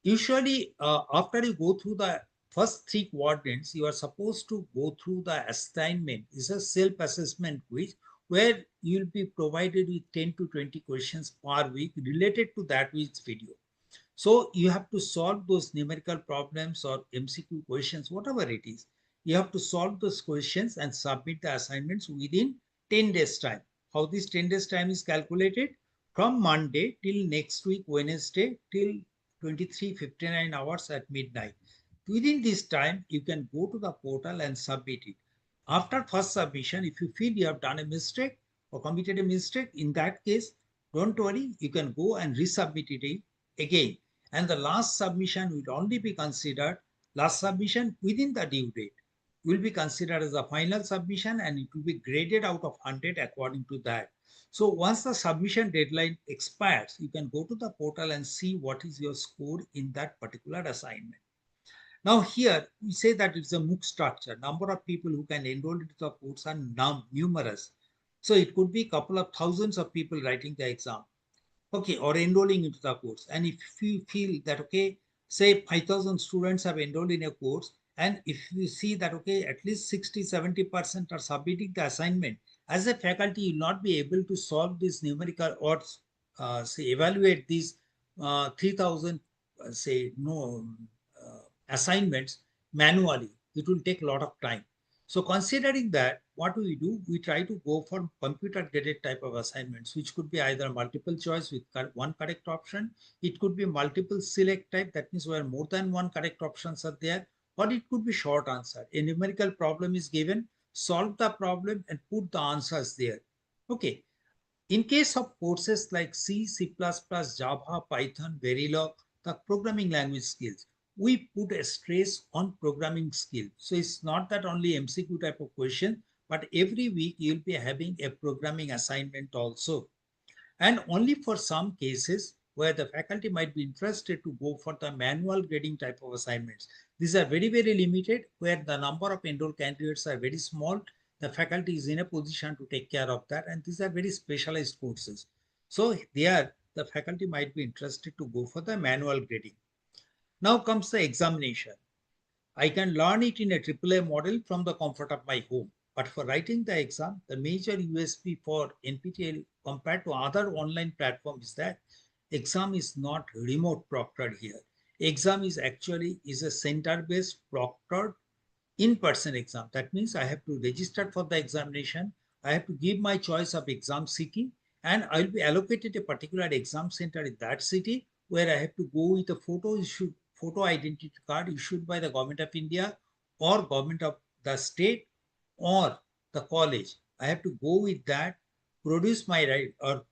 Usually, after you go through the first 3 quadrants, you are supposed to go through the assignment. It's a self-assessment quiz where you'll be provided with 10 to 20 questions per week related to that week's video. So you have to solve those numerical problems or MCQ questions, whatever it is. You have to solve those questions and submit the assignments within 10 days time. How this 10 days time is calculated? From Monday till next week, Wednesday, till 23:59 hours at midnight. Within this time, you can go to the portal and submit it. After first submission, if you feel you have done a mistake or committed a mistake, in that case, don't worry, you can go and resubmit it again. And the last submission will only be considered, last submission within the due date will be considered as a final submission, and it will be graded out of 100 according to that. So once the submission deadline expires, you can go to the portal and see what is your score in that particular assignment. Now here we say that it's a MOOC structure. Number of people who can enroll into the course are numerous. So it could be a couple of thousands of people writing the exam, okay, or enrolling into the course. And if you feel that, okay, say 5,000 students have enrolled in a course, and if you see that, okay, at least 60-70% are submitting the assignment, as a faculty, you will not be able to solve this numerical or say evaluate these 3,000 say no assignments manually. It will take a lot of time. So considering that, what do? We try to go for computer graded type of assignments, which could be either multiple choice with one correct option. It could be multiple select type. That means where more than one correct options are there, or it could be short answer. A numerical problem is given, solve the problem and put the answers there. Okay. In case of courses like C, C++, Java, Python, Verilog, the programming language skills, we put a stress on programming skill. So it's not that only MCQ type of question, but every week you'll be having a programming assignment also. And only for some cases where the faculty might be interested to go for the manual grading type of assignments. These are very, very limited, where the number of enrolled candidates are very small. The faculty is in a position to take care of that. And these are very specialized courses. So there, the faculty might be interested to go for the manual grading. Now comes the examination. I can learn it in a AAA model from the comfort of my home. But for writing the exam, the major USP for NPTEL compared to other online platforms is that exam is not remote proctored here. Exam is actually a center-based proctored in-person exam. That means I have to register for the examination. I have to give my choice of exam city, and I will be allocated a particular exam center in that city where I have to go with a photo identity card issued by the government of India or government of the state or the college. I have to go with that, produce my right or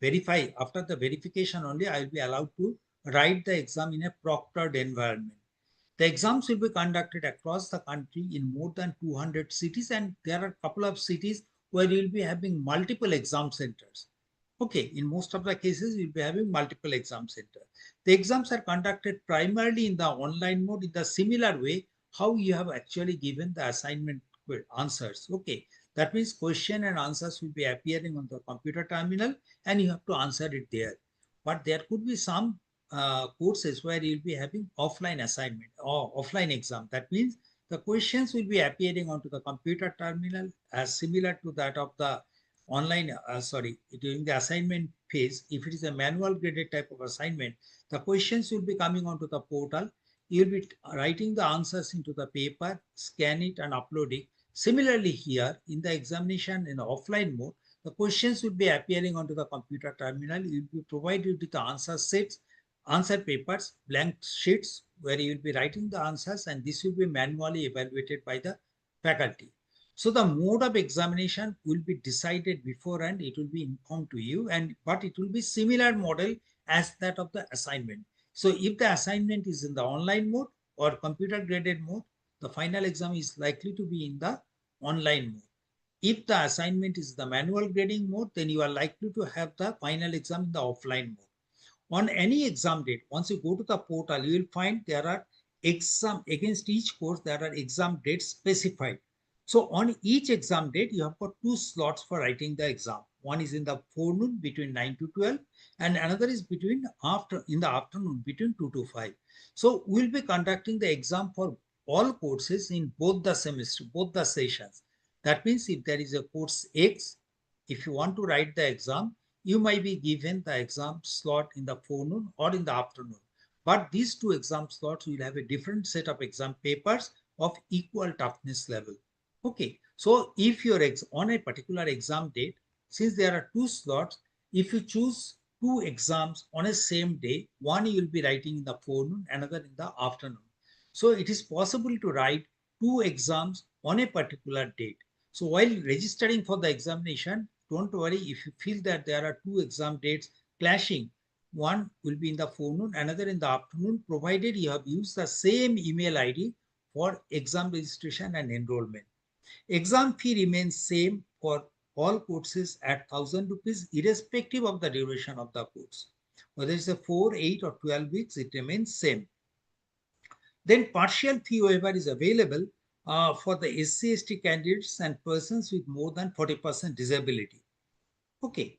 verify. After the verification only, I will be allowed to write the exam in a proctored environment. The exams will be conducted across the country in more than 200 cities, and there are a couple of cities where you will be having multiple exam centers. Okay, in most of the cases, you'll be having multiple exam centers. The exams are conducted primarily in the online mode in the similar way how you have actually given the assignment answers. Okay, that means question and answers will be appearing on the computer terminal and you have to answer it there. But there could be some courses where you'll be having offline assignment or offline exam. That means the questions will be appearing onto the computer terminal as similar to that of the online, during the assignment phase. If it is a manual graded type of assignment, the questions will be coming onto the portal. you'll be writing the answers into the paper, scan it and upload it. Similarly here in the examination in the offline mode, the questions will be appearing onto the computer terminal. You'll be provided with the answer sets, answer papers, blank sheets where you will be writing the answers, and this will be manually evaluated by the faculty. So the mode of examination will be decided beforehand. It will be informed to you, but it will be similar model as that of the assignment. So if the assignment is in the online mode or computer graded mode, the final exam is likely to be in the online mode. If the assignment is the manual grading mode, then you are likely to have the final exam in the offline mode. On any exam date, once you go to the portal, you will find there are exam against each course, there are exam dates specified. So on each exam date, you have got 2 slots for writing the exam. One is in the forenoon between 9 to 12, and another is in the afternoon between 2 to 5. So we'll be conducting the exam for all courses in both the semester, both the sessions. That means if there is a course X, if you want to write the exam, you might be given the exam slot in the forenoon or in the afternoon. But these 2 exam slots will have a different set of exam papers of equal toughness level. Okay, so if you're on a particular exam date, since there are 2 slots, if you choose 2 exams on a same day, one you will be writing in the forenoon, another in the afternoon. So it is possible to write 2 exams on a particular date. So while registering for the examination, don't worry if you feel that there are 2 exam dates clashing. One will be in the forenoon, another in the afternoon, provided you have used the same email ID for exam registration and enrollment. Exam fee remains same for all courses at 1,000 rupees, irrespective of the duration of the course. Whether it's a 4, 8 or 12 weeks, it remains same. Then partial fee waiver is available for the SC/ST candidates and persons with more than 40% disability. Okay.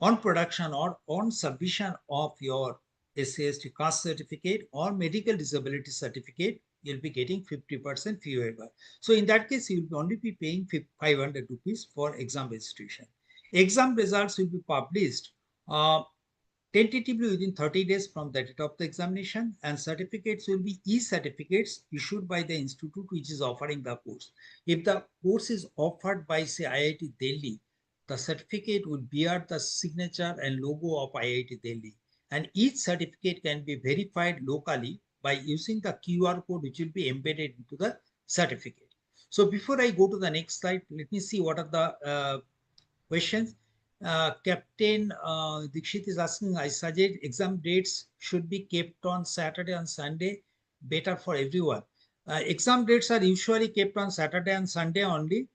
On production or on submission of your SC/ST caste certificate or medical disability certificate, you'll be getting 50% fee waiver. So in that case, you'll only be paying 500 rupees for exam registration. Exam results will be published tentatively within 30 days from the date of the examination, and certificates will be e-certificates issued by the institute which is offering the course. If the course is offered by, say, IIT Delhi, the certificate will bear the signature and logo of IIT Delhi, and each certificate can be verified locally by using the QR code which will be embedded into the certificate. So before I go to the next slide, let me see what are the questions. Captain Dikshit is asking, I suggest exam dates should be kept on Saturday and Sunday, better for everyone. Exam dates are usually kept on Saturday and Sunday only.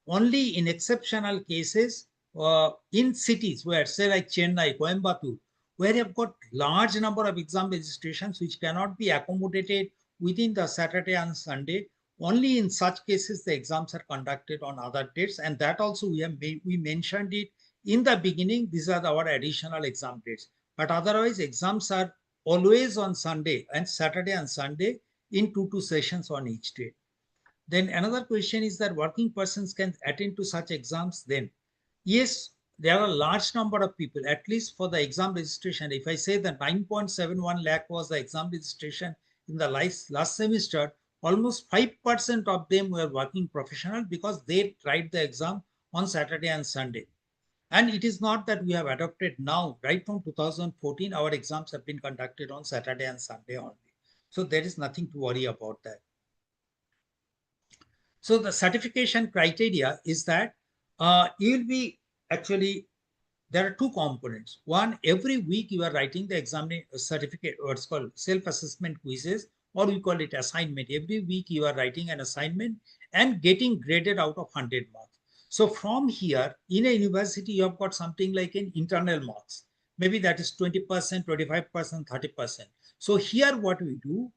Only in exceptional cases, in cities where, say like Chennai, Coimbatore, where you have got large number of exam registrations which cannot be accommodated within the Saturday and Sunday, only in such cases the exams are conducted on other dates, and that also we mentioned it in the beginning. These are our additional exam dates, but otherwise exams are always on Sunday and Saturday and Sunday in 2 sessions on each day. Then another question is that working persons can attend to such exams then. Yes, there are a large number of people, at least for the exam registration. If I say that 9.71 lakh was the exam registration in the last semester, almost 5% of them were working professional because they tried the exam on Saturday and Sunday. And it is not that we have adopted now, right from 2014, our exams have been conducted on Saturday and Sunday only. So there is nothing to worry about that. So the certification criteria is that you will be actually, there are 2 components. One, every week you are writing the exam certificate, what's called self-assessment quizzes, or we call it assignment. Every week you are writing an assignment and getting graded out of 100 marks. So from here, in a university, you have got something like an internal marks. Maybe that is 20%, 25%, 30%. So here what we do,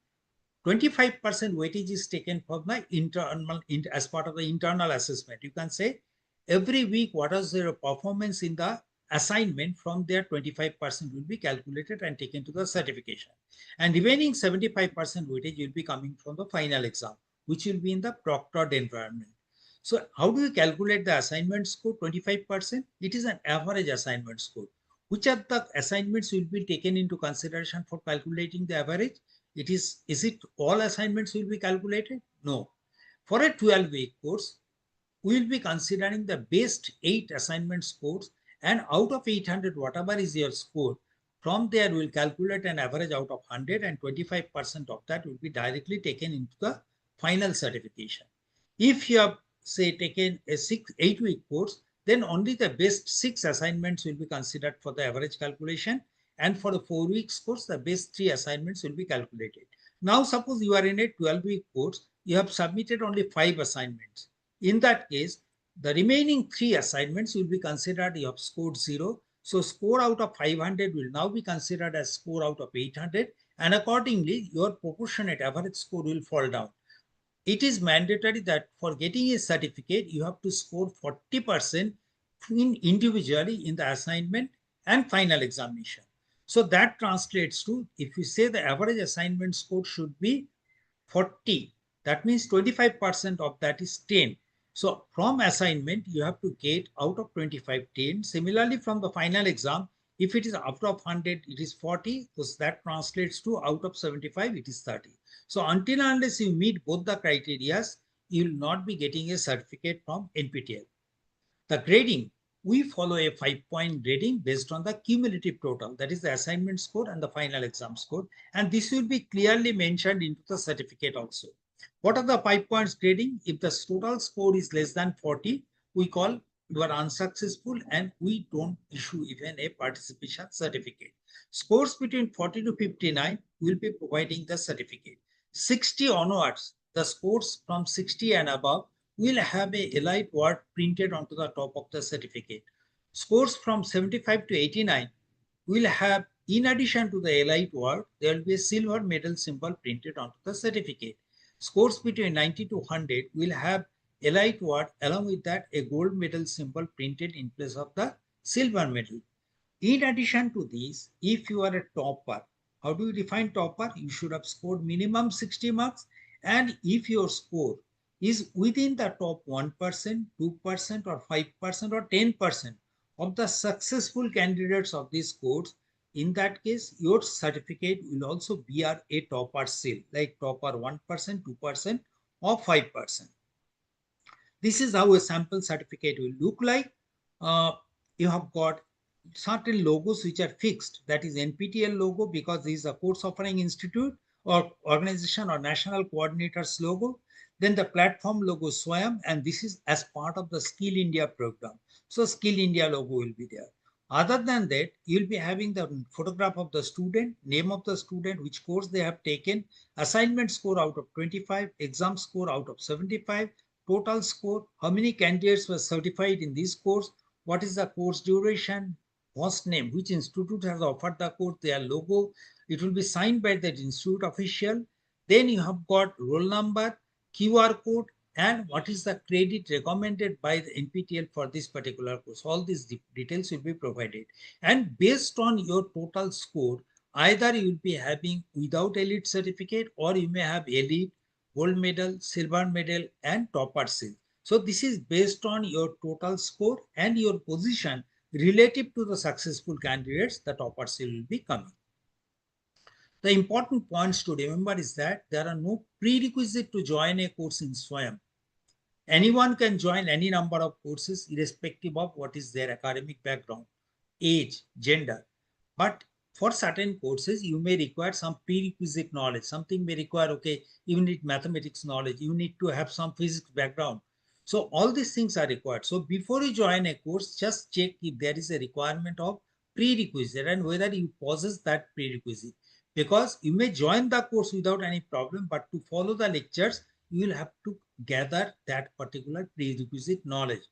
25% weightage is taken from the internal, as part of the internal assessment. You can say every week what is their performance in the assignment, from their 25% will be calculated and taken to the certification. And remaining 75% weightage will be coming from the final exam, which will be in the proctored environment. So how do you calculate the assignment score? 25%, it is an average assignment score. Which are the assignments will be taken into consideration for calculating the average? Is it all assignments will be calculated? No. For a 12-week course, we will be considering the best 8 assignment scores, and out of 800, whatever is your score, from there we'll calculate an average out of 100, and 25% of that will be directly taken into the final certification. If you have, say, taken a 8-week course, then only the best 6 assignments will be considered for the average calculation, and for the 4 weeks course, the best 3 assignments will be calculated. Now, suppose you are in a 12-week course, you have submitted only 5 assignments. In that case, the remaining 3 assignments will be considered you have scored 0. So score out of 500 will now be considered as score out of 800, and accordingly, your proportionate average score will fall down. It is mandatory that for getting a certificate, you have to score 40% individually in the assignment and final examination. So that translates to, if you say the average assignment score should be 40, that means 25% of that is 10. So from assignment, you have to get out of 25, 10. Similarly, from the final exam, if it is out of 100, it is 40. So that translates to out of 75, it is 30. So until unless you meet both the criteria, you will not be getting a certificate from NPTEL. The grading, we follow a 5-point grading based on the cumulative total, that is the assignment score and the final exam score. And this will be clearly mentioned into the certificate also. What are the 5 points grading? If the total score is less than 40, we call you are unsuccessful and we don't issue even a participation certificate. Scores between 40 to 59 will be providing the certificate. 60 onwards, the scores from 60 and above will have a elite word printed onto the top of the certificate. Scores from 75 to 89 will have, in addition to the elite word, there will be a silver medal symbol printed onto the certificate. Scores between 90 to 100 will have elite word, along with that a gold medal symbol printed in place of the silver medal. In addition to these, if you are a topper, how do you define topper? You should have scored minimum 60 marks, and if your score is within the top 1%, 2%, or 5%, or 10% of the successful candidates of this course, in that case, your certificate will also bear a topper seal, like topper 1%, 2%, or 5%. This is how a sample certificate will look like. You have got certain logos which are fixed, that is NPTEL logo, because this is a course offering institute or organization or national coordinators logo. Then the platform logo SWAYAM, and this is as part of the Skill India program. So Skill India logo will be there. Other than that, you'll be having the photograph of the student, name of the student, which course they have taken, assignment score out of 25, exam score out of 75, total score, how many candidates were certified in this course, what is the course duration, host name, which institute has offered the course, their logo. It will be signed by the institute official. Then you have got roll number, QR code, and what is the credit recommended by the NPTEL for this particular course. All these details will be provided. And based on your total score, either you will be having without elite certificate, or you may have elite, gold medal, silver medal, and topper seal. So this is based on your total score and your position relative to the successful candidates, the topper seal will be coming. The important points to remember is that there are no prerequisites to join a course in SWAYAM. Anyone can join any number of courses irrespective of what is their academic background, age, gender. But for certain courses, you may require some prerequisite knowledge. Something may require, okay, you need mathematics knowledge. You need to have some physics background. So all these things are required. So before you join a course, just check if there is a requirement of prerequisite and whether you possess that prerequisite. Because you may join the course without any problem, but to follow the lectures, you will have to gather that particular prerequisite knowledge.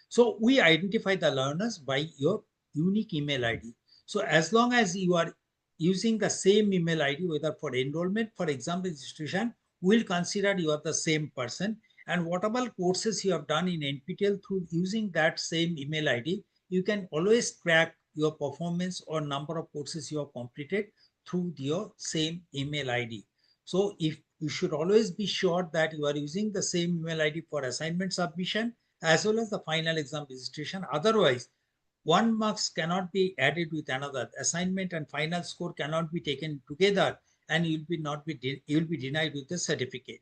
So we identify the learners by your unique email ID. So as long as you are using the same email ID, whether for enrollment, for exam registration, we'll consider you are the same person. And whatever courses you have done in NPTEL through using that same email ID, you can always track your performance or number of courses you have completed through your same email ID. So if you should always be sure that you are using the same email ID for assignment submission as well as the final exam registration. Otherwise, one marks cannot be added with another. Assignment and final score cannot be taken together, and you will be denied with the certificate.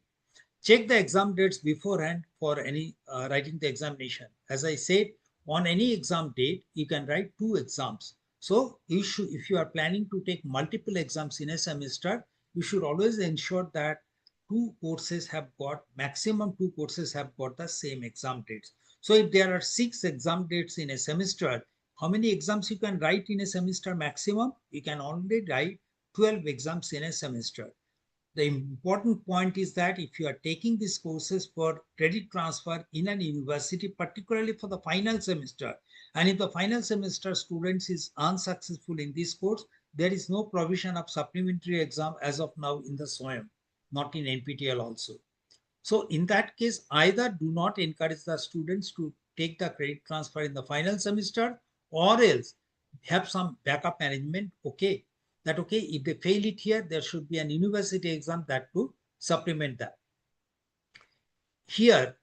Check the exam dates beforehand for any writing the examination. As I said, on any exam date, you can write 2 exams. So if you are planning to take multiple exams in a semester, you should always ensure that maximum 2 courses have got the same exam dates. So if there are 6 exam dates in a semester, how many exams you can write in a semester maximum? You can only write 12 exams in a semester. The important point is that if you are taking these courses for credit transfer in an university, particularly for the final semester, and if the final semester students is unsuccessful in this course, there is no provision of supplementary exam as of now in the SWAYAM, not in NPTEL also. So in that case, either do not encourage the students to take the credit transfer in the final semester, or else have some backup arrangement. Okay, if they fail it here, there should be an university exam that to supplement that. Here,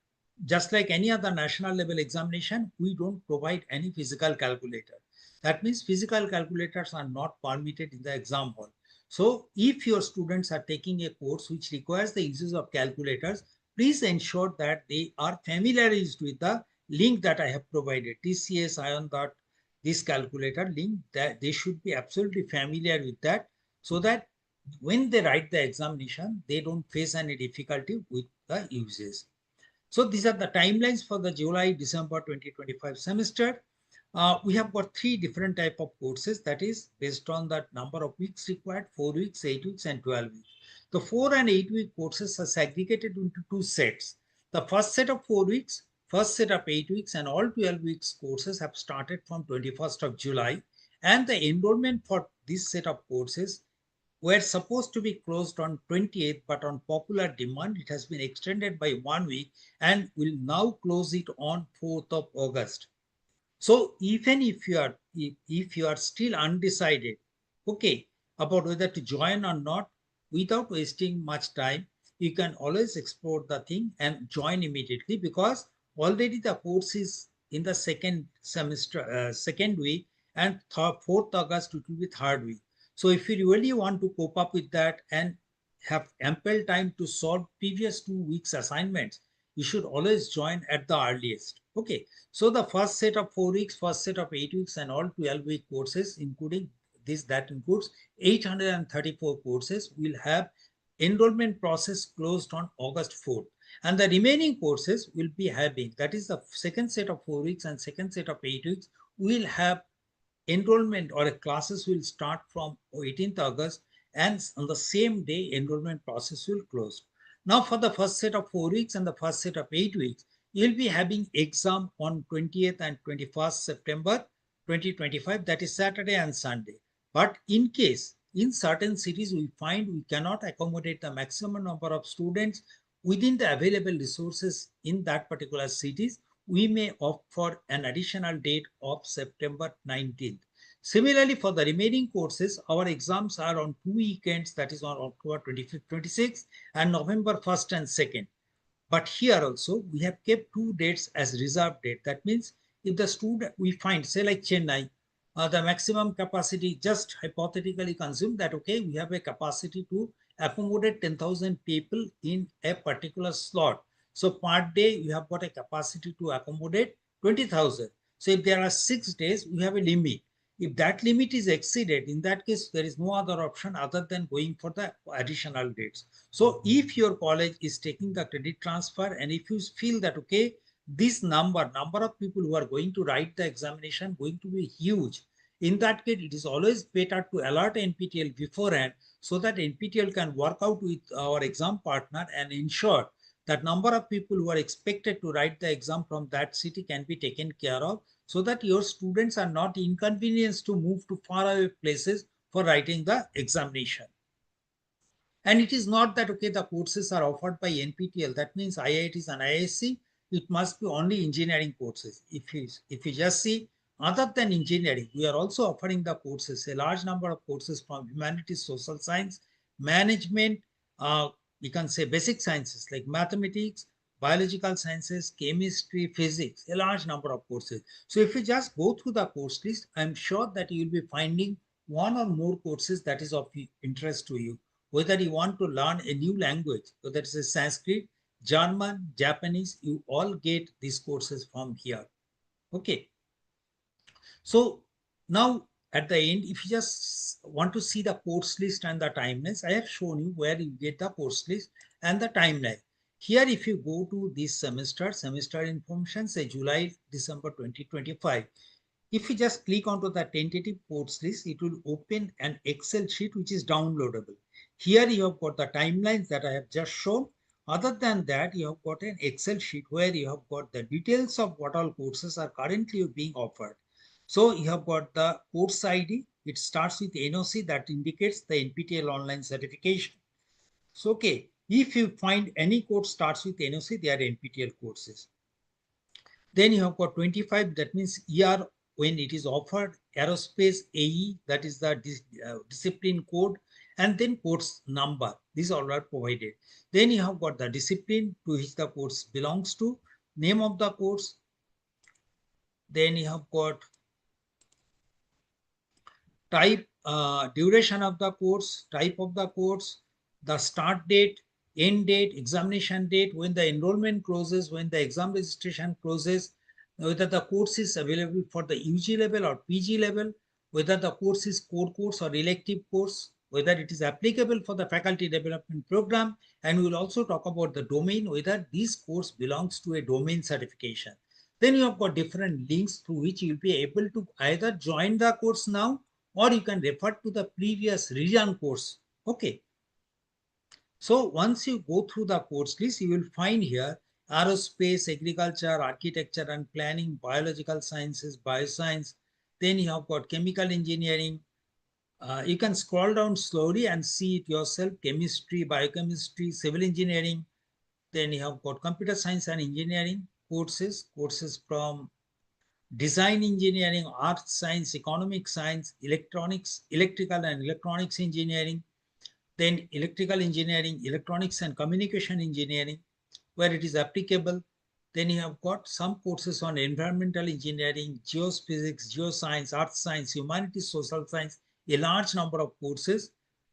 just like any other national level examination, we don't provide any physical calculator. That means physical calculators are not permitted in the exam hall. So if your students are taking a course which requires the use of calculators, please ensure that they are familiarized with the link that I have provided, TCS Ion. This calculator link, that they should be absolutely familiar with that, so that when they write the examination, they don't face any difficulty with the uses. So these are the timelines for the July-December 2025 semester. We have got 3 different type of courses, that is based on the number of weeks required: 4 weeks, 8 weeks, and 12 weeks. The 4 and 8 week courses are segregated into 2 sets. The first set of 4 weeks, first set of 8 weeks, and all 12 weeks courses have started from 21st of July. And the enrollment for this set of courses were supposed to be closed on 28th, but on popular demand, it has been extended by 1 week and will now close it on 4th of August. So even if you are still undecided, okay, about whether to join or not, without wasting much time, you can always explore the thing and join immediately, because already the course is in the second semester, second week, and 4th August it will be 3rd week. So if you really want to cope up with that and have ample time to solve previous 2 weeks assignments, you should always join at the earliest. Okay, so the first set of 4 weeks, first set of 8 weeks, and all 12-week courses, including this, that includes 834 courses, will have enrollment process closed on August 4th. And the remaining courses will be having, that is the second set of 4 weeks and second set of 8 weeks, will have enrollment, or classes will start from 18th August, and on the same day enrollment process will close. Now for the first set of 4 weeks and the first set of 8 weeks, you'll be having exam on 20th and 21st September 2025, that is Saturday and Sunday. But in case in certain cities we find we cannot accommodate the maximum number of students within the available resources in that particular cities, we may opt for an additional date of September 19th. Similarly, for the remaining courses, our exams are on 2 weekends, that is on October 25th, 26th, and November 1st and 2nd. But here also, we have kept 2 dates as reserved date. That means if the student, we find, say like Chennai, the maximum capacity, just hypothetically consume that, okay, we have a capacity to accommodate 10,000 people in a particular slot. So per day, we have got a capacity to accommodate 20,000. So if there are 6 days, we have a limit. If that limit is exceeded, in that case, there is no other option other than going for the additional dates. So if your college is taking the credit transfer, and if you feel that, okay, this number of people who are going to write the examination going to be huge, in that case, it is always better to alert NPTEL beforehand, so that NPTEL can work out with our exam partner and ensure that number of people who are expected to write the exam from that city can be taken care of, so that your students are not inconvenienced to move to faraway places for writing the examination. And it is not that, okay, the courses are offered by NPTEL, that means IITs and IISc, it must be only engineering courses. If you just see, other than engineering, we are also offering the courses, a large number of courses from humanities, social science, management, you can say basic sciences like mathematics, biological sciences, chemistry, physics, a large number of courses. So if you just go through the course list, I'm sure that you will be finding 1 or more courses that is of interest to you. whether you want to learn a new language, whether it's a Sanskrit, German, Japanese, you all get these courses from here. Okay. So now at the end, if you just want to see the course list and the timelines, I have shown you where you get the course list and the timeline. Here, if you go to this semester information, say July, December 2025, if you just click onto the tentative course list, it will open an Excel sheet which is downloadable. Here you have got the timelines that I have just shown. Other than that, you have got an Excel sheet where you have got the details of what all courses are currently being offered. So you have got the course ID. It starts with NOC that indicates the NPTEL online certification. So, okay, if you find any course starts with NOC, they are NPTEL courses. Then you have got 25, that means year when it is offered, aerospace AE, that is the discipline code, and then course number. These all are provided. Then you have got the discipline to which the course belongs to, name of the course. Then you have got type, duration of the course, type of the course, the start date, end date, examination date, when the enrollment closes, when the exam registration closes, whether the course is available for the UG level or PG level, whether the course is core course or elective course, whether it is applicable for the faculty development program, and we will also talk about the domain, whether this course belongs to a domain certification. Then you have got different links through which you will be able to either join the course now, or you can refer to the previous region course. Okay. So once you go through the course list, you will find here aerospace, agriculture, architecture and planning, biological sciences, bioscience. Then you have got chemical engineering. You can scroll down slowly and see it yourself. Chemistry, biochemistry, civil engineering. Then you have got computer science and engineering courses from design engineering, arts science, economic science, electronics, electrical and electronics engineering, then electrical engineering, electronics and communication engineering, where it is applicable. Then you have got some courses on environmental engineering, geophysics, geoscience, earth science, humanities, social science, a large number of courses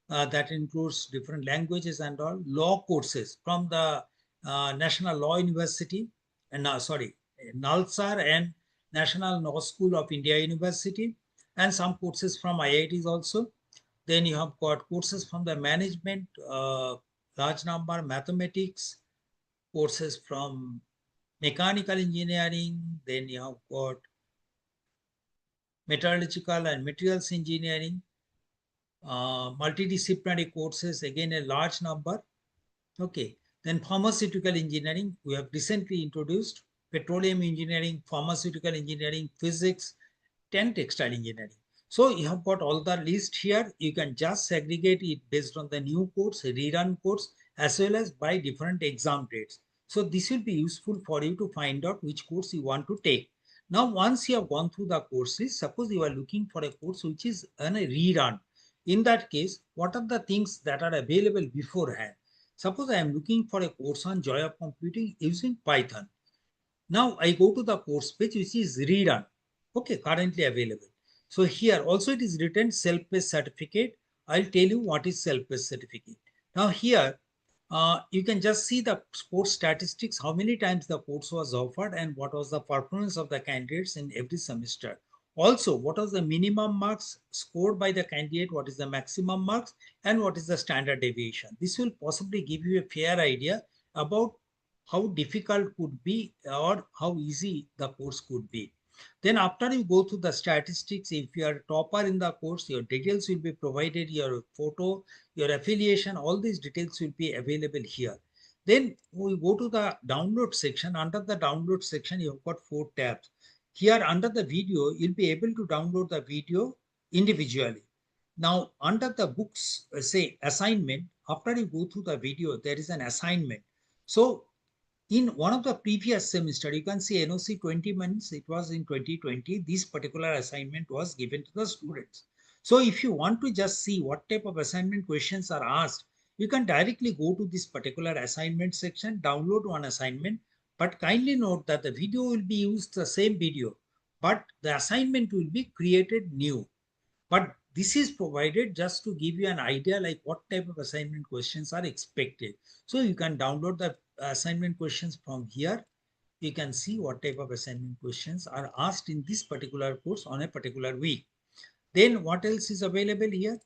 that includes different languages and all. Law courses from the National Law University, and NALSAR and National Law School of India University, and some courses from IITs also. Then you have got courses from the management, large number, mathematics, courses from mechanical engineering. Then you have got metallurgical and materials engineering, multidisciplinary courses, again a large number. Okay. Then pharmaceutical engineering, we have recently introduced petroleum engineering, pharmaceutical engineering, physics, and textile engineering. So you have got all the list here. You can just segregate it based on the new course, rerun course, as well as by different exam dates. So this will be useful for you to find out which course you want to take. Now, once you have gone through the courses, suppose you are looking for a course which is a rerun. In that case, what are the things that are available beforehand? Suppose I am looking for a course on joy of computing using Python. Now I go to the course page, which is rerun. Okay, currently available. So here also it is written self-paced certificate. I'll tell you what is self-paced certificate. Now here, you can just see the course statistics, how many times the course was offered and what was the performance of the candidates in every semester. Also, what was the minimum marks scored by the candidate, what is the maximum marks, and what is the standard deviation. This will possibly give you a fair idea about how difficult could be or how easy the course could be. Then after you go through the statistics, if you are topper in the course, your details will be provided, your photo, your affiliation, all these details will be available here. Then we go to the download section. Under the download section, you have got 4 tabs. Here under the video, you'll be able to download the video individually. Now under the books, say assignment, after you go through the video, there is an assignment. So in one of the previous semester, you can see NOC 20 months, it was in 2020, this particular assignment was given to the students. So if you want to just see what type of assignment questions are asked, you can directly go to this particular assignment section, download one assignment, but kindly note that the video will be used the same video, but the assignment will be created new. But this is provided just to give you an idea like what type of assignment questions are expected. So you can download the assignment questions from here. You can see what type of assignment questions are asked in this particular course on a particular week. Then what else is available here?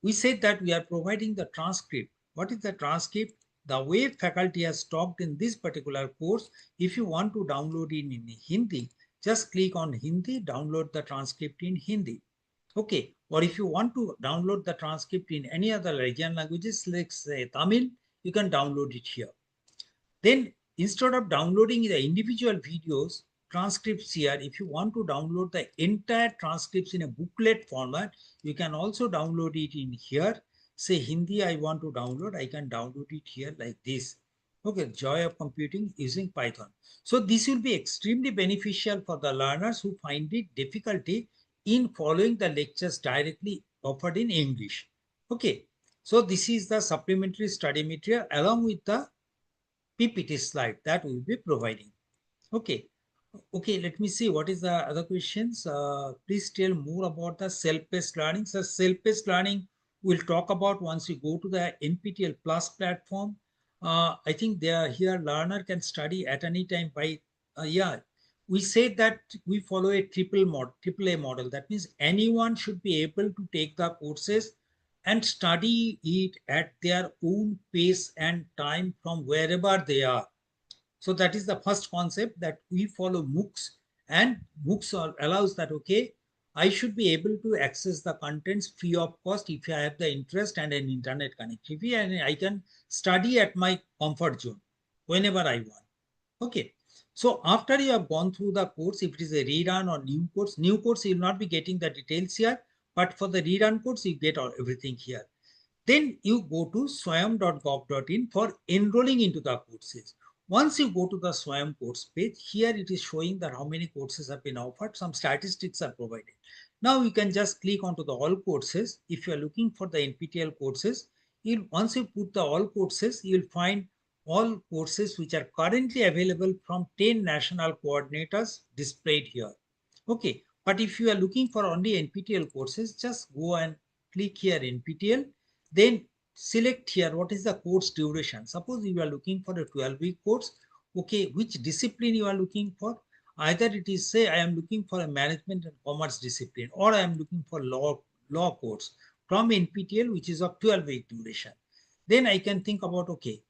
We said that we are providing the transcript. What is the transcript? The way faculty has talked in this particular course, if you want to download it in Hindi, just click on Hindi, download the transcript in Hindi. Okay, or if you want to download the transcript in any other regional languages, like say Tamil, you can download it here. Then instead of downloading the individual videos, transcripts here, if you want to download the entire transcripts in a booklet format, you can also download it in here. Say Hindi, I want to download, I can download it here like this. Okay, joy of computing using Python. So this will be extremely beneficial for the learners who find it difficulty in following the lectures directly offered in English. Okay, so this is the supplementary study material along with the PPT slide that we will be providing. Okay. Okay, let me see what is the other questions. Please tell more about the self-paced learning. So self-paced learning we'll talk about once you go to the NPTEL Plus platform. I think here learner can study at any time by, yeah, we said that we follow a triple A model. That means anyone should be able to take the courses and study it at their own pace and time from wherever they are. So that is the first concept, that we follow MOOCs, and MOOCs allows that, okay, I should be able to access the contents free of cost if I have the interest and an internet connectivity, and I can study at my comfort zone whenever I want. Okay. So after you have gone through the course, if it is a rerun or new course, you will not be getting the details here, but for the rerun course, you get everything here. Then you go to swayam.gov.in for enrolling into the courses. Once you go to the SWAYAM course page, here it is showing that how many courses have been offered. Some statistics are provided. Now you can just click onto the all courses. If you are looking for the NPTEL courses, once you put the all courses, you will find all courses which are currently available from 10 national coordinators displayed here. Okay, but if you are looking for only NPTEL courses, just go and click here NPTEL, then select here what is the course duration. Suppose you are looking for a 12-week course, okay, which discipline you are looking for. Either it is, say, I am looking for a management and commerce discipline, or I am looking for law course from NPTEL, which is of 12-week duration. Then I can think about, okay,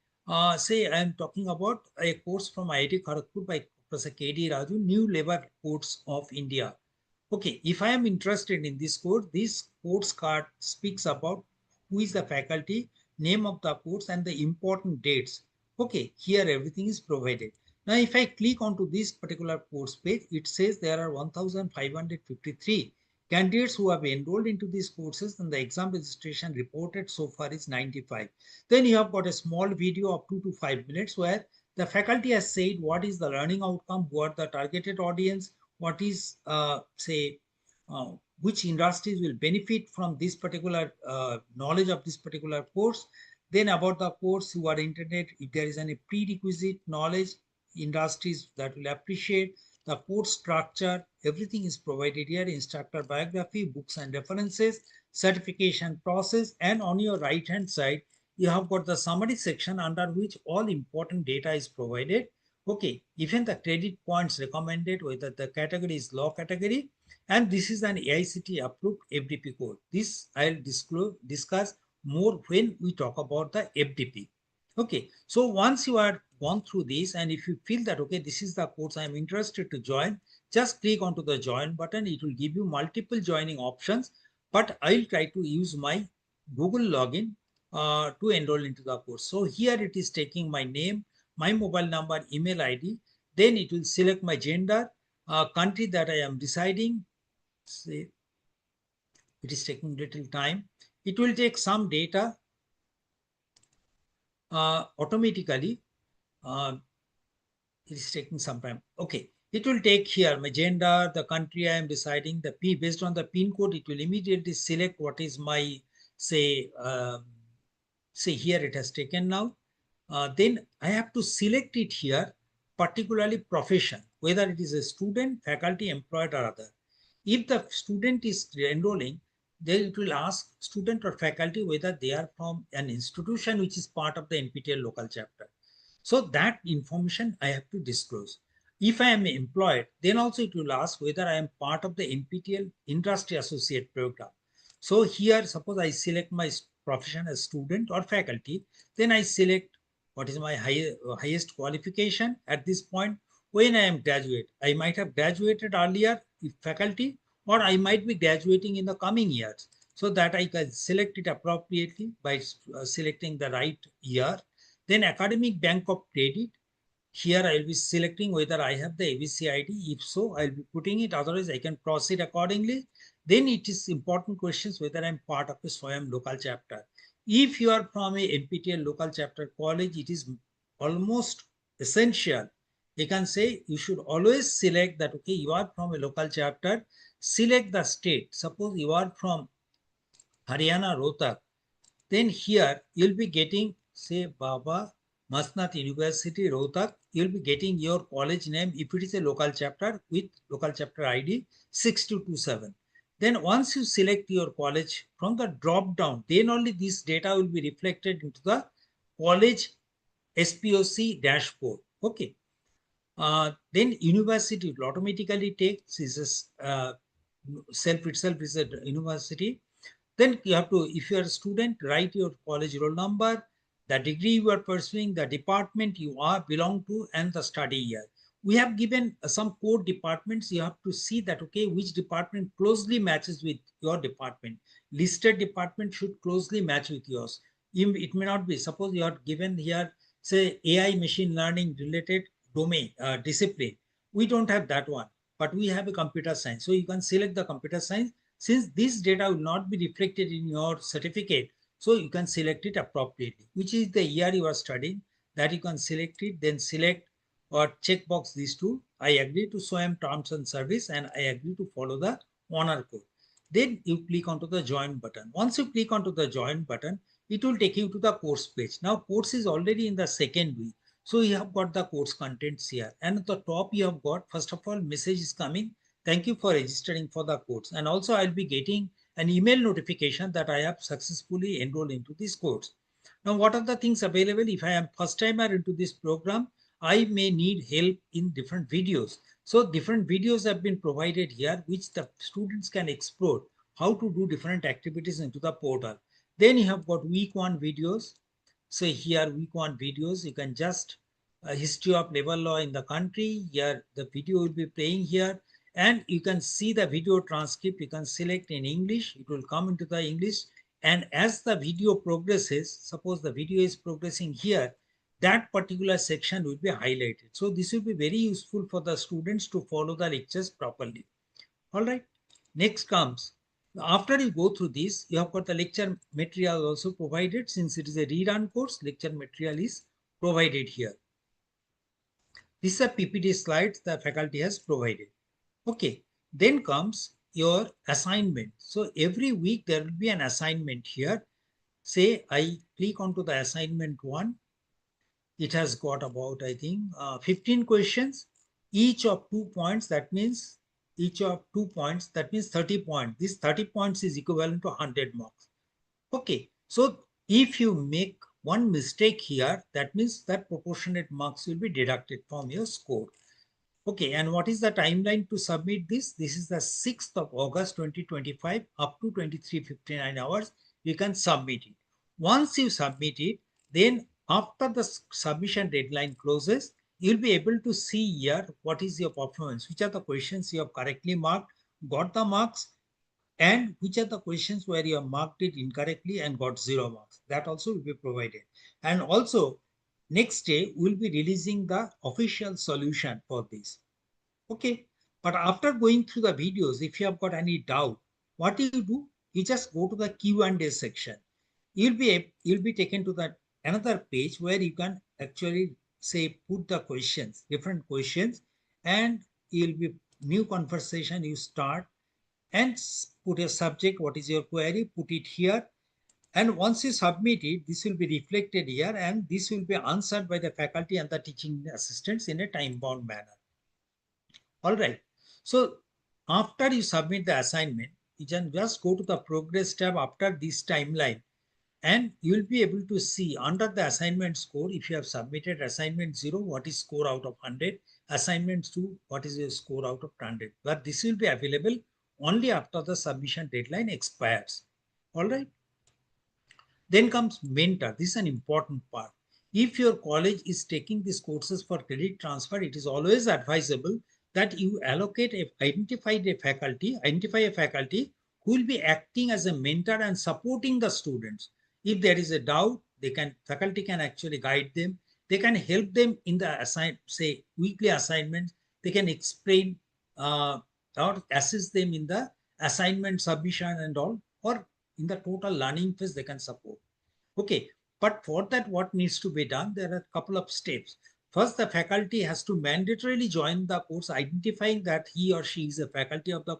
say I am talking about a course from IIT Kharagpur by Professor K.D. Raju, New Labor Codes of India. Okay, if I am interested in this course card speaks about who is the faculty, name of the course, and the important dates. Okay, here everything is provided. Now, if I click onto this particular course page, it says there are 1,553 candidates who have enrolled into these courses, and the exam registration reported so far is 95. Then you have got a small video of 2 to 5 minutes where the faculty has said what is the learning outcome, who are the targeted audience, what is, which industries will benefit from this particular knowledge of this particular course. Then about the course, who are interested, if there is any prerequisite knowledge, industries that will appreciate, the course structure, everything is provided here, instructor biography, books and references, certification process, and on your right hand side, you have got the summary section under which all important data is provided. Okay, even the credit points recommended, whether the category is law category, and this is an AICTE approved FDP code. This I'll discuss more when we talk about the FDP. Okay, so once you are gone through this, and if you feel that, okay, this is the course I'm interested to join, just click onto the join button. It will give you multiple joining options, but I'll try to use my Google login to enroll into the course. So here it is taking my name, my mobile number, email ID. Then it will select my gender, country that I am residing. Say it is taking little time. It will take some data automatically. It is taking some time. Okay, it will take here my gender, the country I am residing, the P, based on the PIN code, it will immediately select what is my, say here it has taken now. Then I have to select it here, particularly profession, whether it is a student, faculty, employed, or other. If the student is enrolling, then it will ask student or faculty whether they are from an institution which is part of the NPTEL local chapter. So that information I have to disclose. If I am employed, then also it will ask whether I am part of the NPTEL Industry Associate Program. So here, suppose I select my profession as student or faculty, then I select what is my highest qualification at this point. When I am graduate, I might have graduated earlier if faculty, or I might be graduating in the coming years. So that I can select it appropriately by selecting the right year. Then academic bank of credit. Here I will be selecting whether I have the ABC ID. If so, I will be putting it. Otherwise, I can proceed accordingly. Then it is important questions whether I am part of a SWAYAM local chapter. If you are from a NPTEL local chapter college, it is almost essential. You can say you should always select that, okay, you are from a local chapter, select the state. Suppose you are from Haryana, Rohtak, then here you'll be getting, say, Baba Mastnath University, Rohtak. You'll be getting your college name if it is a local chapter with local chapter ID 6227. Then once you select your college from the drop down, then only this data will be reflected into the college SPOC dashboard. Okay. Then university will automatically takes is self itself is a university. Then you have to, if you are a student, write your college roll number, the degree you are pursuing, the department you are belong to, and the study year. We have given some core departments. You have to see that, okay, which department closely matches with your department. Listed department should closely match with yours. It may not be. Suppose you are given here, say, AI machine learning related domain, discipline. We don't have that one, but we have a computer science. So you can select the computer science. Since this data will not be reflected in your certificate, so you can select it appropriately, which is the year you are studying, that you can select it, then select or check box these two. I agree to SWAYAM terms and service, and I agree to follow the honor code. Then you click onto the join button. Once you click onto the join button, it will take you to the course page. Now course is already in the second week. So you have got the course contents here. And at the top you have got, first of all, message is coming. Thank you for registering for the course. And also I'll be getting an email notification that I have successfully enrolled into this course. Now, what are the things available? If I am first timer into this program, I may need help in different videos. So different videos have been provided here, which the students can explore how to do different activities into the portal. Then you have got week one videos. So here week one videos, you can just history of labor law in the country. Here the video will be playing here. And you can see the video transcript. You can select in English. It will come into the English. And as the video progresses, suppose the video is progressing here, that particular section will be highlighted. So this will be very useful for the students to follow the lectures properly. All right. Next comes, after you go through this, you have got the lecture material also provided. Since it is a rerun course, lecture material is provided here. This is a PPT slides the faculty has provided. Okay, then comes your assignment. So every week there will be an assignment here. Say I click onto the assignment one. It has got about, I think, 15 questions, each of 2 points. That means each of 2 points, that means 30 points. This 30 points is equivalent to 100 marks. Okay, so if you make one mistake here, that means that proportionate marks will be deducted from your score. Okay, and what is the timeline to submit this? This is the 6th of August 2025 up to 23:59 hours. You can submit it. Once you submit it, then after the submission deadline closes, you'll be able to see here what is your performance, which are the questions you have correctly marked, got the marks, and which are the questions where you have marked it incorrectly and got 0 marks. That also will be provided. And also, next day, we'll be releasing the official solution for this. Okay. But after going through the videos, if you have got any doubt, what you do, you just go to the Q&A section. You'll be taken to that another page where you can actually say put the questions, different questions, and you'll be new conversation you start and put a subject, what is your query, put it here. And once you submit it, this will be reflected here and this will be answered by the faculty and the teaching assistants in a time-bound manner. All right. So after you submit the assignment, you can just go to the progress tab after this timeline, and you will be able to see under the assignment score, if you have submitted assignment 0, what is score out of 100, assignment 2, what is your score out of 100. But this will be available only after the submission deadline expires. All right. Then comes mentor. This is an important part. If your college is taking these courses for credit transfer, it is always advisable that you identify a faculty who will be acting as a mentor and supporting the students. If there is a doubt, faculty can actually guide them. They can help them in the weekly assignments. They can explain or assist them in the assignment submission and all, or in the total learning phase they can support. Okay, but for that, what needs to be done? There are a couple of steps. First, the faculty has to mandatorily join the course, identifying that he or she is a faculty of the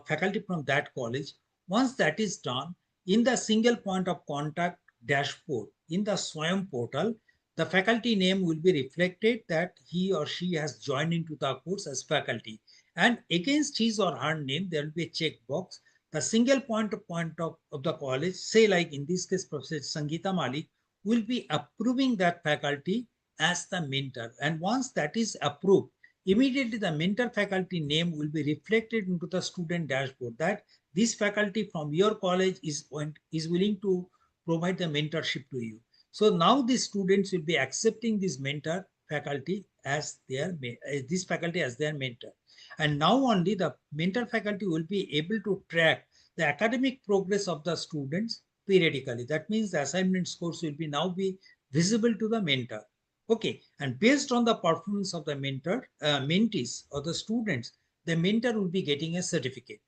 faculty from that college. Once that is done, in the single point of contact dashboard in the SWAYAM portal, the faculty name will be reflected that he or she has joined into the course as faculty, and against his or her name there will be a checkbox. The single point of the college, say like in this case, Professor Sangeeta Malik, will be approving that faculty as the mentor. And once that is approved, immediately the mentor faculty name will be reflected into the student dashboard that this faculty from your college is willing to provide the mentorship to you. So now the students will be accepting this mentor faculty as this faculty as their mentor. And now only the mentor faculty will be able to track the academic progress of the students periodically. That means the assignment scores will now be visible to the mentor. Okay, and based on the performance of the mentees or the students, the mentor will be getting a certificate.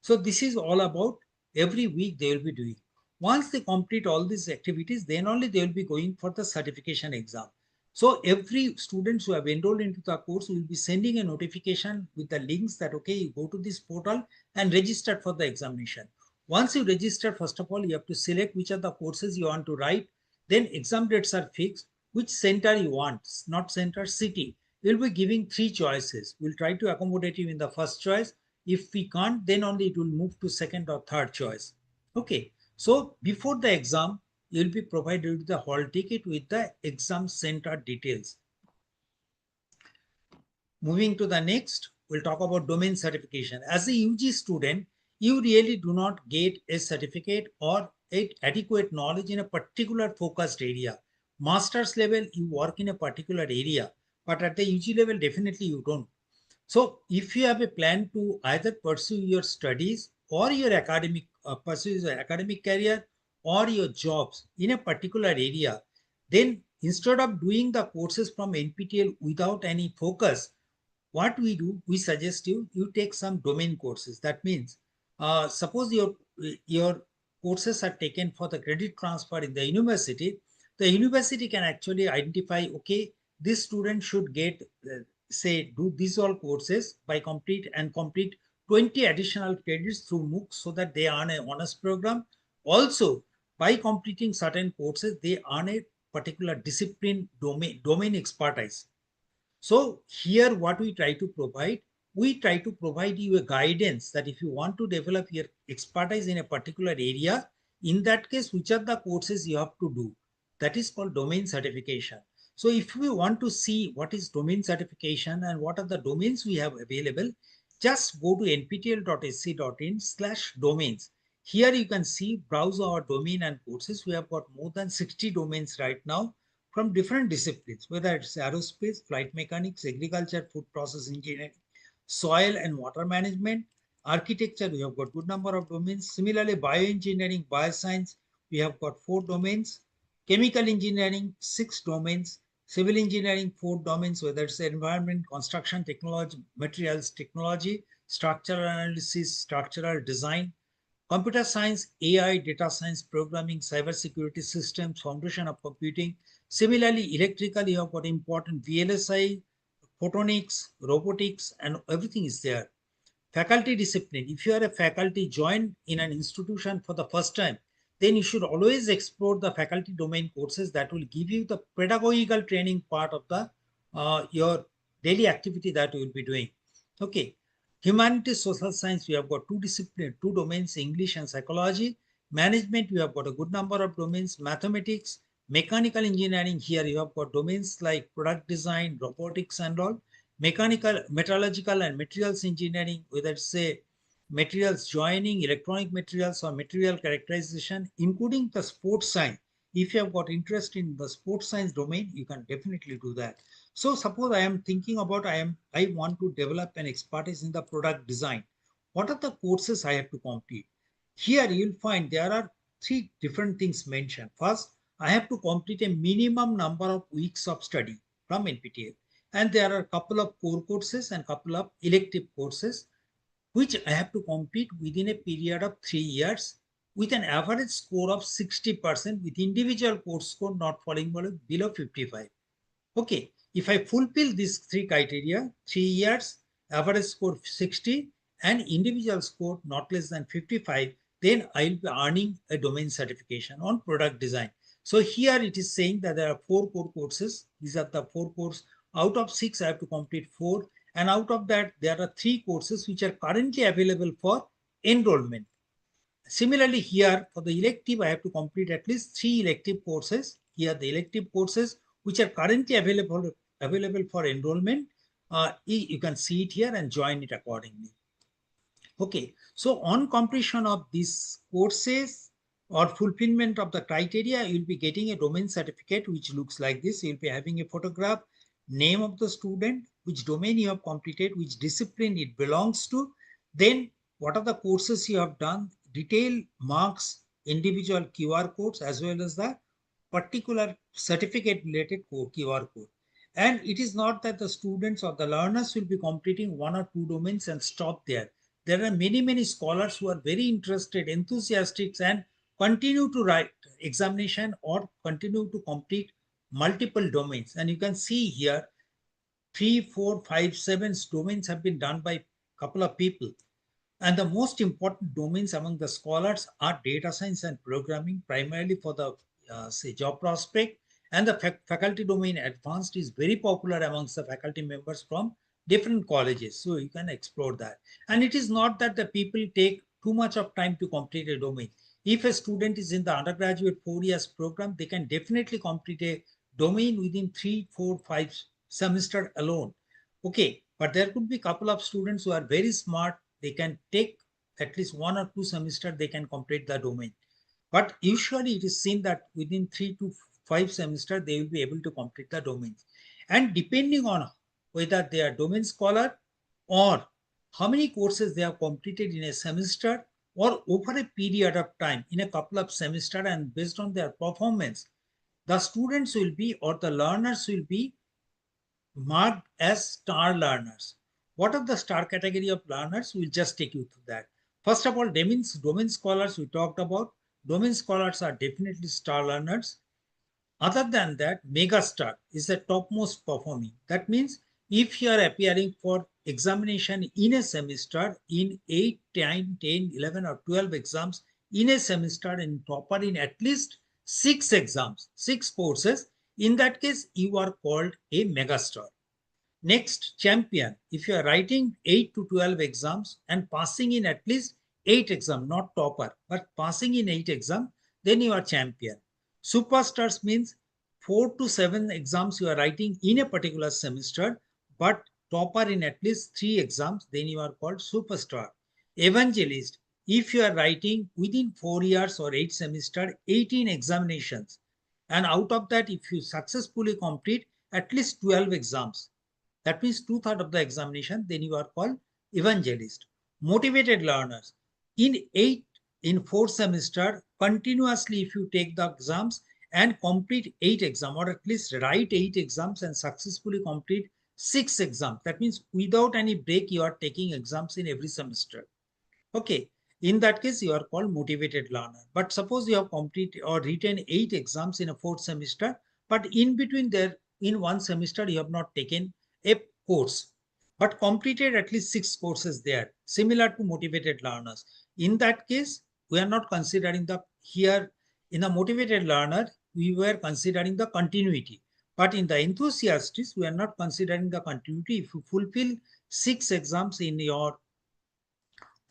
So this is all about every week they will be doing. Once they complete all these activities, then only they will be going for the certification exam. So every students who have enrolled into the course will be sending a notification with the links that, okay, you go to this portal and register for the examination. Once you register, first of all, you have to select which are the courses you want to write. Then exam dates are fixed, which center you want, not center, city. We'll be giving 3 choices. We'll try to accommodate you in the first choice. If we can't, then only it will move to second or third choice. Okay. So before the exam, you'll be provided with the hall ticket with the exam center details. Moving to the next, we'll talk about domain certification. As a UG student, you really do not get a certificate or adequate knowledge in a particular focused area. Master's level, you work in a particular area, but at the UG level, definitely you don't. So if you have a plan to either pursue your studies or your pursue your academic career or your jobs in a particular area, then instead of doing the courses from NPTEL without any focus, what we do, we suggest you take some domain courses. That means, suppose your courses are taken for the credit transfer in the university can actually identify, okay, this student should get, do these all courses by complete 20 additional credits through MOOCs so that they earn an honors program. Also, by completing certain courses, they earn a particular discipline domain expertise. So here what we try to provide you a guidance that if you want to develop your expertise in a particular area, in that case, which are the courses you have to do. That is called domain certification. So if we want to see what is domain certification and what are the domains we have available, just go to nptel.sc.in/domains. Here you can see, browse our domain and courses. We have got more than 60 domains right now from different disciplines, whether it's aerospace, flight mechanics, agriculture, food process engineering, soil and water management, architecture, we have got good number of domains. Similarly, bioengineering, bioscience, we have got 4 domains. Chemical engineering, 6 domains. Civil engineering, 4 domains, whether it's environment, construction technology, materials technology, structural analysis, structural design. Computer science, AI, data science, programming, cybersecurity systems, foundation of computing. Similarly, electrical, you have got important VLSI, photonics, robotics, and everything is there. Faculty discipline. If you are a faculty joined in an institution for the first time, then you should always explore the faculty domain courses that will give you the pedagogical training part of the your daily activity that you will be doing. Okay. Humanities, social science, we have got two disciplines, two domains, English and psychology. Management, we have got a good number of domains, mathematics, mechanical engineering. Here you have got domains like product design, robotics and all. Mechanical, metallurgical and materials engineering, whether it's say materials joining, electronic materials or material characterization, including the sports science. If you have got interest in the sports science domain, you can definitely do that. So suppose I am thinking about I want to develop an expertise in the product design. What are the courses I have to complete? Here you'll find there are three different things mentioned. First, I have to complete a minimum number of weeks of study from NPTEL. And there are a couple of core courses and couple of elective courses which I have to complete within a period of 3 years with an average score of 60% with individual course score not falling below 55. Okay, if I fulfill these three criteria, 3 years, average score 60 and individual score not less than 55, then I'll be earning a domain certification on product design. So here it is saying that there are 4 core courses. These are the 4 courses. Out of 6, I have to complete 4. And out of that, there are 3 courses which are currently available for enrollment. Similarly, here for the elective, I have to complete at least 3 elective courses. Here the elective courses which are currently available for enrollment. You can see it here and join it accordingly. Okay, so on completion of these courses or fulfillment of the criteria, you'll be getting a domain certificate which looks like this. You'll be having a photograph, name of the student, which domain you have completed, which discipline it belongs to, then what are the courses you have done, detail marks, individual QR codes, as well as the particular certificate related QR code. And it is not that the students or the learners will be completing 1 or 2 domains and stop there. There are many scholars who are very interested, enthusiastic, and continue to write examination or continue to complete multiple domains. And you can see here 3, 4, 5, 7 domains have been done by a couple of people. And the most important domains among the scholars are data science and programming, primarily for the say job prospect. And the faculty domain advanced is very popular amongst the faculty members from different colleges. So you can explore that. And it is not that the people take too much of time to complete a domain. If a student is in the undergraduate 4 years program, they can definitely complete a domain within 3, 4, 5 semesters alone. Okay, but there could be a couple of students who are very smart. They can take at least 1 or 2 semesters, they can complete the domain. But usually it is seen that within 3 to 5 semesters, they will be able to complete the domains. And depending on whether they are domain scholar or how many courses they have completed in a semester or over a period of time in a couple of semesters, and based on their performance, the students will be or the learners will be marked as star learners. What are the star category of learners? We'll just take you through that. First of all, domain scholars we talked about. Domain scholars are definitely star learners. Other than that, megastar is the topmost performing. That means if you are appearing for examination in a semester in 8, 9, 10, 11 or 12 exams in a semester and topper in at least 6 exams, 6 courses, in that case, you are called a megastar. Next, champion. If you are writing 8 to 12 exams and passing in at least 8 exams, not topper, but passing in 8 exams, then you are champion. Superstars means 4 to 7 exams you are writing in a particular semester, but topper in at least 3 exams, then you are called superstar. Evangelist. If you are writing within 4 years or 8 semesters, 18 examinations, and out of that, if you successfully complete at least 12 exams, that means 2/3 of the examination, then you are called evangelist. Motivated learners. In 4 semester, continuously if you take the exams and complete 8 exams, or at least write 8 exams and successfully complete 6 exams. That means without any break, you are taking exams in every semester. Okay. In that case, you are called motivated learner. But suppose you have completed or written 8 exams in a 4th semester, but in between there, in 1 semester, you have not taken a course, but completed at least 6 courses there, similar to motivated learners. In that case, we are not considering the here in a motivated learner, we were considering the continuity. But in the enthusiasts, we are not considering the continuity. If you fulfill 6 exams in your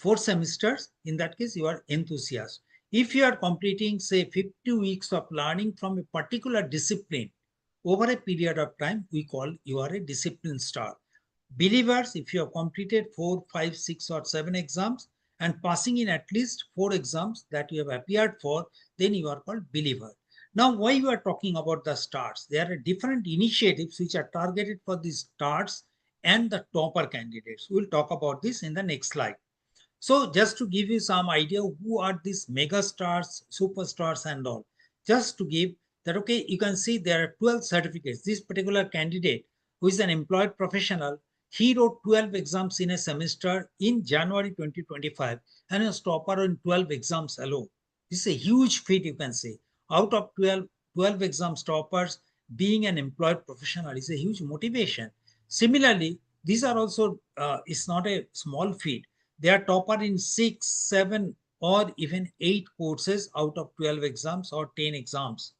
4 semesters, in that case, you are enthusiast. If you are completing, say, 50 weeks of learning from a particular discipline over a period of time, we call you are a discipline star. Believers, if you have completed 4, 5, 6, or 7 exams and passing in at least 4 exams that you have appeared for, then you are called believer. Now, why we are talking about the stars? There are different initiatives which are targeted for the stars and the topper candidates. We'll talk about this in the next slide. So just to give you some idea who are these mega stars, superstars and all, just to give that, okay, you can see there are 12 certificates. This particular candidate who is an employed professional, he wrote 12 exams in a semester in January 2025 and was topper in 12 exams alone. This is a huge feat, you can say. Out of 12 exams toppers, being an employed professional is a huge motivation. Similarly, these are also, it's not a small feat. They are topper in 6, 7, or even 8 courses out of 12 exams or 10 exams.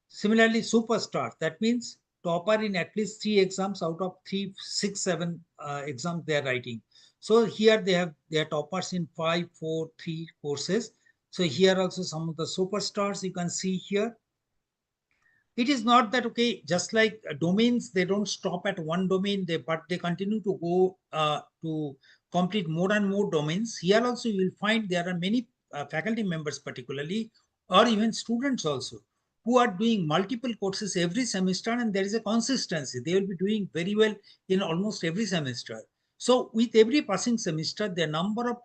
Similarly, superstar, that means topper in at least 3 exams out of 3, 6, 7 exams they are writing. So here they are toppers in 5, 4, 3 courses. So here also some of the superstars you can see here. It is not that, okay, just like domains, they don't stop at one domain, but they continue to go to complete more and more domains. Here also you will find there are many faculty members particularly, or even students also, who are doing multiple courses every semester, and there is a consistency. They will be doing very well in almost every semester. So with every passing semester, the number of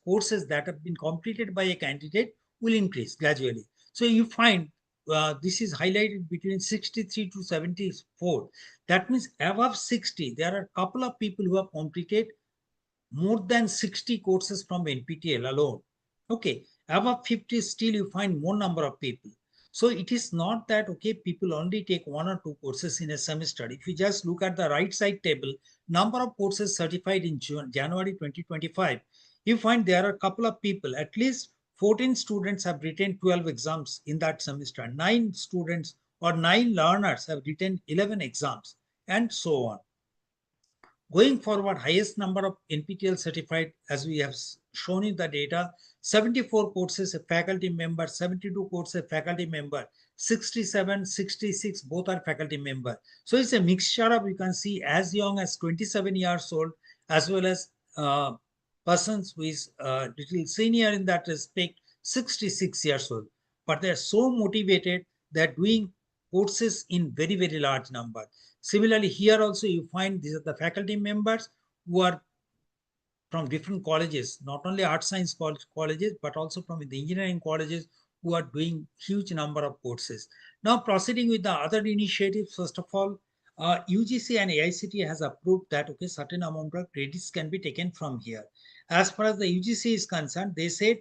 courses that have been completed by a candidate will increase gradually. So you find this is highlighted between 63 to 74. That means above 60, there are a couple of people who have completed more than 60 courses from NPTEL alone. Okay, above 50, still you find more number of people. So it is not that, okay, people only take 1 or 2 courses in a semester. If you just look at the right side table, number of courses certified in January 2025, you find there are a couple of people, at least 14 students have written 12 exams in that semester. 9 students or 9 learners have written 11 exams, and so on. Going forward, highest number of NPTEL certified, as we have shown in the data, 74 courses a faculty member, 72 courses a faculty member, 67, 66, both are faculty member. So it's a mixture of, you can see, as young as 27 years old, as well as persons who is little senior in that respect, 66 years old. But they're so motivated, they're doing courses in very, very large number. Similarly, here also you find these are the faculty members who are from different colleges, not only art science colleges, but also from the engineering colleges, who are doing huge number of courses. Now proceeding with the other initiatives, first of all, UGC and AICTE has approved that, okay, certain amount of credits can be taken from here. As far as the UGC is concerned, they said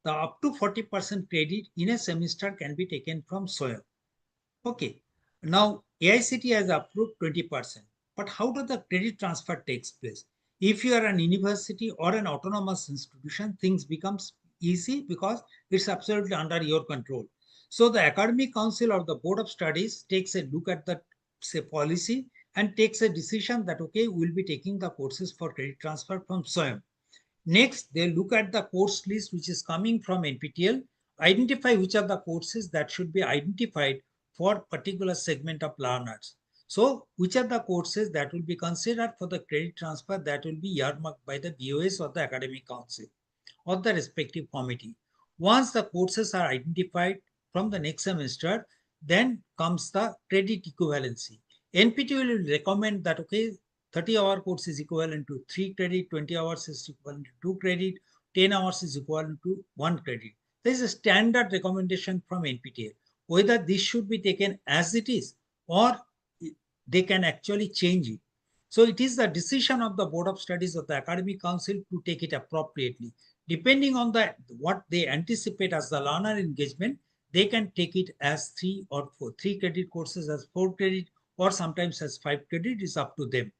the up to 40% credit in a semester can be taken from SWAYAM. Okay. Now, AICTE has approved 20%. But how does the credit transfer takes place? If you are an university or an autonomous institution, things becomes easy because it's absolutely under your control. So the Academic Council or the Board of Studies takes a look at the, say, policy and takes a decision that, okay, we'll be taking the courses for credit transfer from SWAYAM. Next, they look at the course list which is coming from NPTEL, identify which are the courses that should be identified for particular segment of learners. So which are the courses that will be considered for the credit transfer that will be earmarked by the BOS or the Academic Council or the respective committee. Once the courses are identified from the next semester, then comes the credit equivalency. NPTEL will recommend that, okay, 30-hour course is equivalent to 3 credit, 20 hours is equivalent to 2 credit, 10 hours is equivalent to 1 credit. There is a standard recommendation from NPTEL. Whether this should be taken as it is or they can actually change it. So it is the decision of the Board of Studies of the Academic Council to take it appropriately. Depending on what they anticipate as the learner engagement, they can take it as 3 or 4, 3 credit courses as 4 credit, or sometimes as 5 credit, is up to them.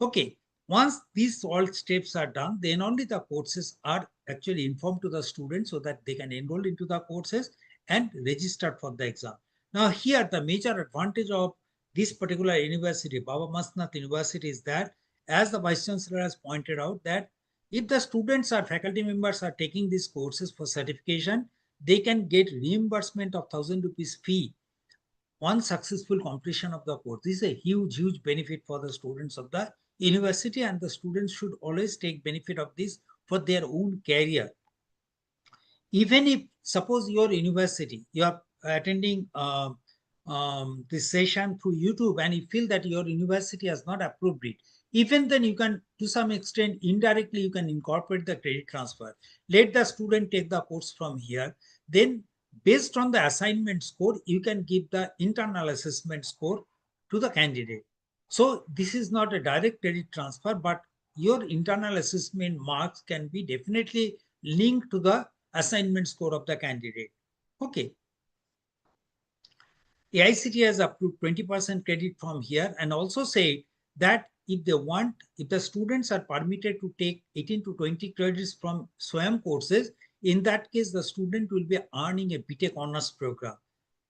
Okay, once these all steps are done, then only the courses are actually informed to the students so that they can enroll into the courses and register for the exam. Now here, the major advantage of this particular university, Baba Mastnath University, is that, as the Vice Chancellor has pointed out, that If the students or faculty members are taking these courses for certification, they can get reimbursement of 1,000 rupees fee on successful completion of the course. This is a huge, huge benefit for the students of the university, and the students should always take benefit of this for their own career. Even if suppose your university, you are attending this session through YouTube and you feel that your university has not approved it, even then you can, to some extent, indirectly, you can incorporate the credit transfer. Let the student take the course from here. Then based on the assignment score, you can give the internal assessment score to the candidate. So this is not a direct credit transfer, but your internal assessment marks can be definitely linked to the assignment score of the candidate. Okay. AICTE has approved 20% credit from here, and also say that if they want, if the students are permitted to take 18 to 20 credits from SWAYAM courses, in that case, the student will be earning a BTech honors program.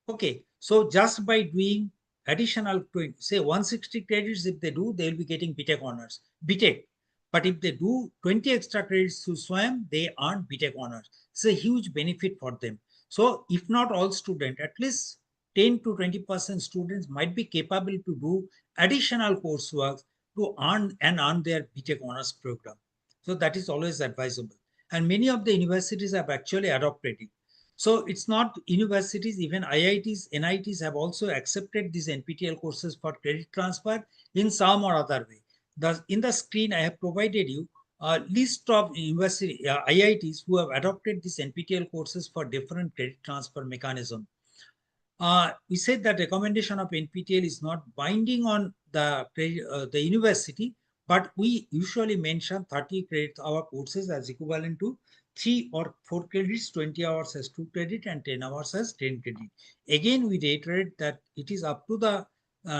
Okay, so just by doing additional, say 160 credits, if they do, they will be getting BTech honors, BTech. But if they do 20 extra credits through SWAYAM, they earn BTech honors. It's a huge benefit for them. So if not all students, at least 10 to 20% students might be capable to do additional coursework to earn their BTech honors program. So that is always advisable. And many of the universities have actually adopted it. So it's not universities, even IITs, NITs have also accepted these NPTEL courses for credit transfer in some or other way. In the screen, I have provided you a list of university IITs who have adopted these NPTEL courses for different credit transfer mechanism. We said that recommendation of NPTEL is not binding on the university, but we usually mention 30 credit hour courses as equivalent to 3 or 4 credits, 20 hours as 2 credit, and 10 hours as 10 credit. Again, we reiterate that it is up to the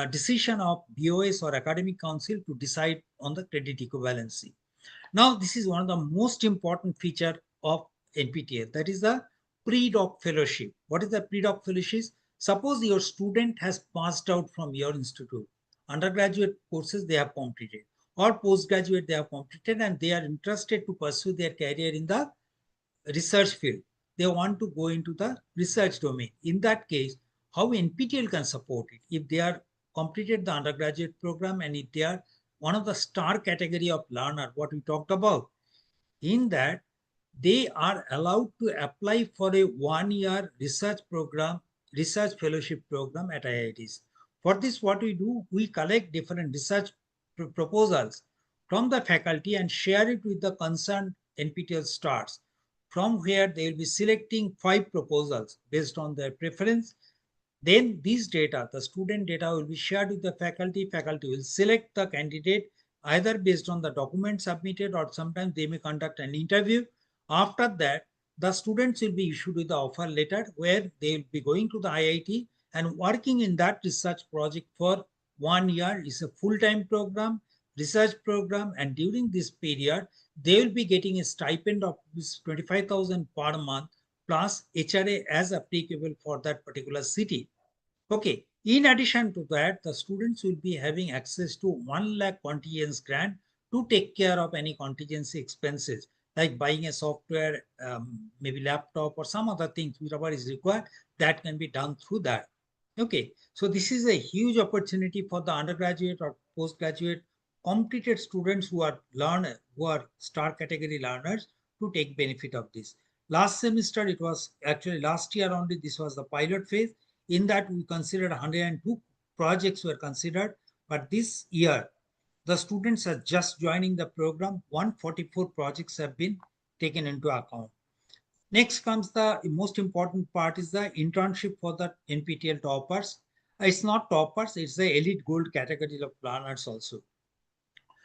decision of BOS or academic council to decide on the credit equivalency. Now, this is one of the most important feature of NPTEL, that is the Predoc fellowship. What is the Predoc fellowship? Suppose your student has passed out from your institute, undergraduate courses they have completed, or postgraduate they have completed, and they are interested to pursue their career in the research field. They want to go into the research domain. In that case, how NPTEL can support it? If they are completed the undergraduate program and if they are one of the star category of learner, what we talked about, in that they are allowed to apply for a 1-year research program, research fellowship program at IITs. For this, what we do, we collect different research proposals from the faculty and share it with the concerned NPTEL stars, from where they will be selecting 5 proposals based on their preference. Then these data, the student data, will be shared with the faculty. Faculty will select the candidate either based on the document submitted, or sometimes they may conduct an interview. After that, the students will be issued with the offer letter where they will be going to the IIT and working in that research project for 1 year. Is a full-time program, research program, and during this period, they will be getting a stipend of 25,000 per month plus HRA as applicable for that particular city. Okay. In addition to that, the students will be having access to 1 lakh contingency grant to take care of any contingency expenses, like buying a software, maybe laptop or some other things, whatever is required, that can be done through that. Okay. So this is a huge opportunity for the undergraduate or postgraduate completed students who are learners, who are star category learners, to take benefit of this. Last semester, it was actually last year only, this was the pilot phase. In that, we considered 102 projects were considered, but this year, the students are just joining the program. 144 projects have been taken into account. Next comes the most important part, is the internship for the NPTEL toppers. It's not toppers, it's the elite gold category of learners also.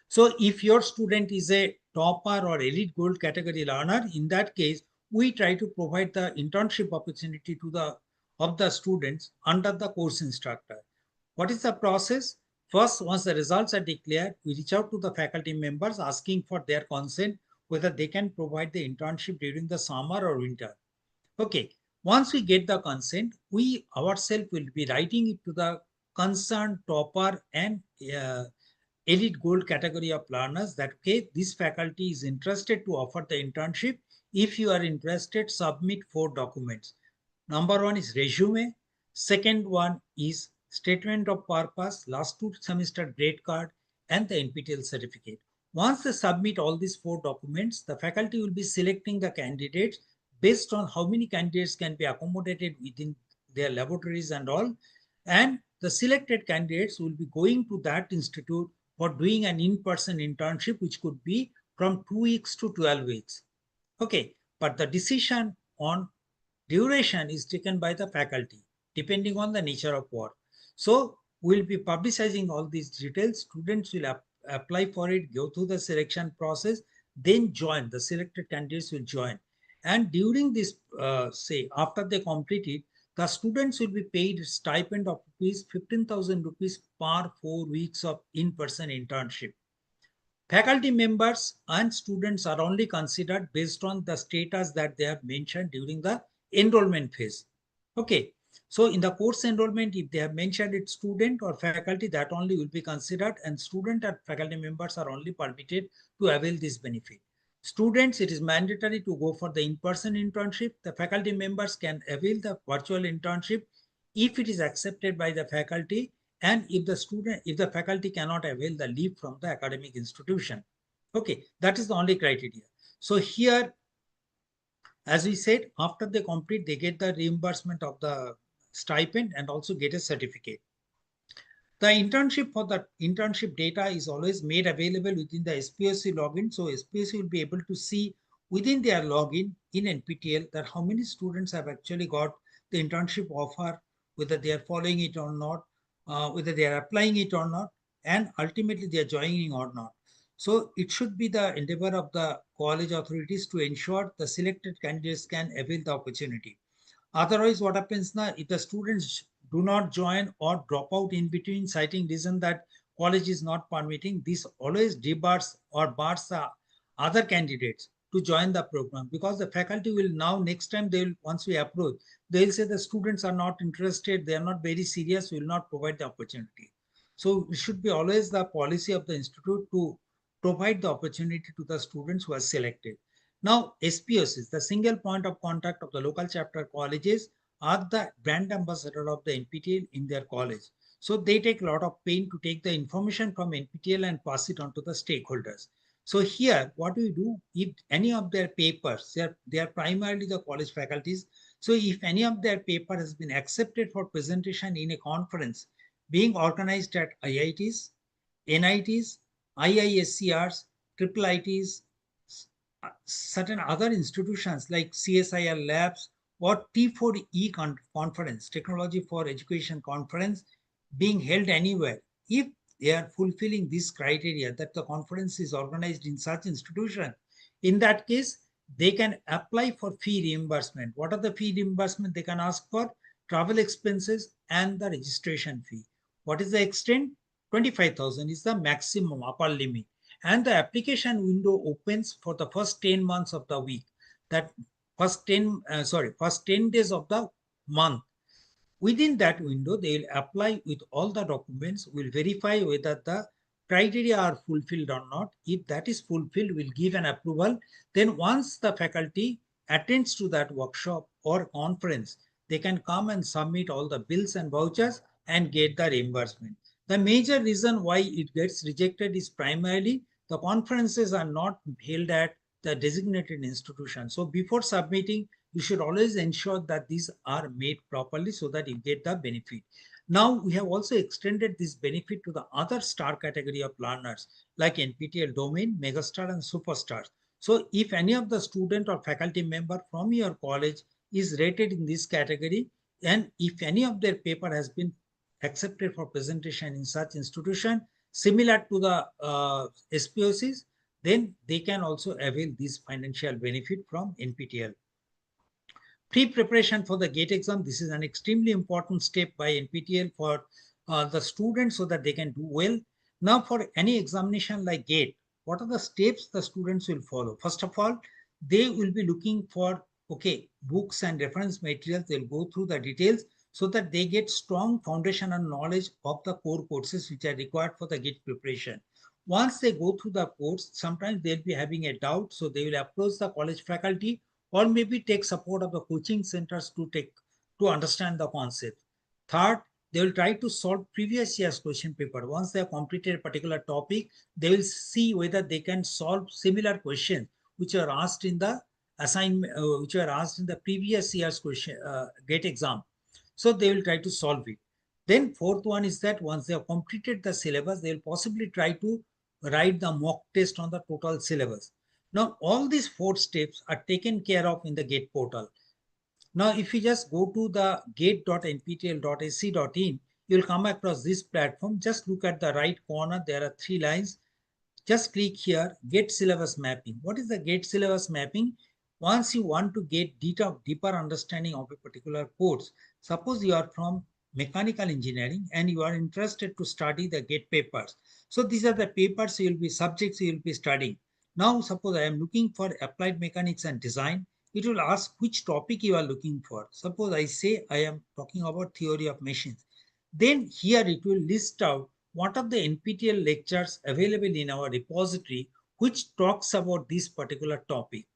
So if your student is a topper or elite gold category learner, in that case, we try to provide the internship opportunity to the students under the course instructor. What is the process? First, once the results are declared, we reach out to the faculty members asking for their consent whether they can provide the internship during the summer or winter. Okay. Once we get the consent, we ourselves will be writing it to the concerned topper and elite gold category of learners that, okay, this faculty is interested to offer the internship. If you are interested, submit 4 documents. Number 1 is resume. Second one is statement of purpose, last 2 semester grade card, and the NPTEL certificate. Once they submit all these 4 documents, the faculty will be selecting the candidates based on how many candidates can be accommodated within their laboratories and all. And the selected candidates will be going to that institute for doing an in-person internship, which could be from 2 weeks to 12 weeks. Okay, but the decision on duration is taken by the faculty, depending on the nature of work. So we'll be publicizing all these details. Students will apply for it, go through the selection process, then join. The selected candidates will join. And during this, say, after they complete it, the students will be paid stipend of rupees 15,000 rupees per 4 weeks of in-person internship. Faculty members and students are only considered based on the status that they have mentioned during the enrollment phase. Okay. So in the course enrollment, if they have mentioned it's student or faculty, that only will be considered, and student and faculty members are only permitted to avail this benefit. Students, it is mandatory to go for the in-person internship. The faculty members can avail the virtual internship if it is accepted by the faculty, and if the faculty cannot avail the leave from the academic institution. Okay, that is the only criteria. So here, as we said, after they complete, they get the reimbursement of the stipend and also get a certificate. The internship for the internship data is always made available within the SPOC login. So SPOC will be able to see within their login in NPTEL that how many students have actually got the internship offer, whether they are following it or not, whether they are applying it or not, and ultimately they are joining or not. So it should be the endeavor of the college authorities to ensure the selected candidates can avail the opportunity. Otherwise, what happens now, if the students do not join or drop out in between, citing reason that college is not permitting, this always debars or bars the other candidates to join the program, because the faculty will now, next time they will, once we approach, they will say the students are not interested, they are not very serious, we will not provide the opportunity. So it should be always the policy of the institute to provide the opportunity to the students who are selected. Now, SPOCs, the single point of contact of the local chapter colleges, are the brand ambassador of the NPTEL in their college. So they take a lot of pain to take the information from NPTEL and pass it on to the stakeholders. So here, what we do, if any of their papers, they are primarily the college faculties. So if any of their paper has been accepted for presentation in a conference being organized at IITs, NITs, IISCRs, IIITs, certain other institutions like CSIR labs or T4E conference, Technology for Education conference, being held anywhere, if they are fulfilling this criteria that the conference is organized in such institution, in that case, they can apply for fee reimbursement. What are the fee reimbursement they can ask for? Travel expenses and the registration fee. What is the extent? 25,000 is the maximum upper limit. And the application window opens for the first 10 months of the week. That first 10 days of the month. Within that window, they will apply with all the documents, will verify whether the criteria are fulfilled or not. If that is fulfilled, we'll give an approval. Then once the faculty attends to that workshop or conference, they can come and submit all the bills and vouchers and get the reimbursement. The major reason why it gets rejected is primarily the conferences are not held at the designated institution. So before submitting, you should always ensure that these are made properly so that you get the benefit. Now, we have also extended this benefit to the other star category of learners like NPTEL Domain, Megastar, and Superstars. So if any of the student or faculty member from your college is rated in this category, and if any of their paper has been accepted for presentation in such institution, similar to the SPOCs, then they can also avail this financial benefit from NPTEL. Pre-preparation for the GATE exam. This is an extremely important step by NPTEL for the students so that they can do well. Now, for any examination like GATE, what are the steps the students will follow? First of all, they will be looking for, okay, books and reference materials. They'll go through the details so that they get strong foundation and knowledge of the core courses which are required for the GATE preparation. Once they go through the course, sometimes they'll be having a doubt. So they will approach the college faculty or maybe take support of the coaching centers to understand the concept. Third, they will try to solve previous year's question paper. Once they have completed a particular topic, they will see whether they can solve similar questions which are asked in the assignment, which are asked in the previous year's question GATE exam. So they will try to solve it. Then fourth one is that once they have completed the syllabus, they will possibly try to write the mock test on the total syllabus. Now, all these 4 steps are taken care of in the GATE portal. Now, if you just go to the gate.nptel.ac.in, you'll come across this platform. Just look at the right corner. There are 3 lines. Just click here, get syllabus mapping. What is the GATE syllabus mapping? Once you want to get deeper understanding of a particular course, suppose you are from mechanical engineering and you are interested to study the GATE papers. So these are the papers you will be subjects you will be studying. Now suppose I am looking for applied mechanics and design. It will ask which topic you are looking for. Suppose I say I am talking about theory of machines. Then here it will list out what are the NPTEL lectures available in our repository which talks about this particular topic.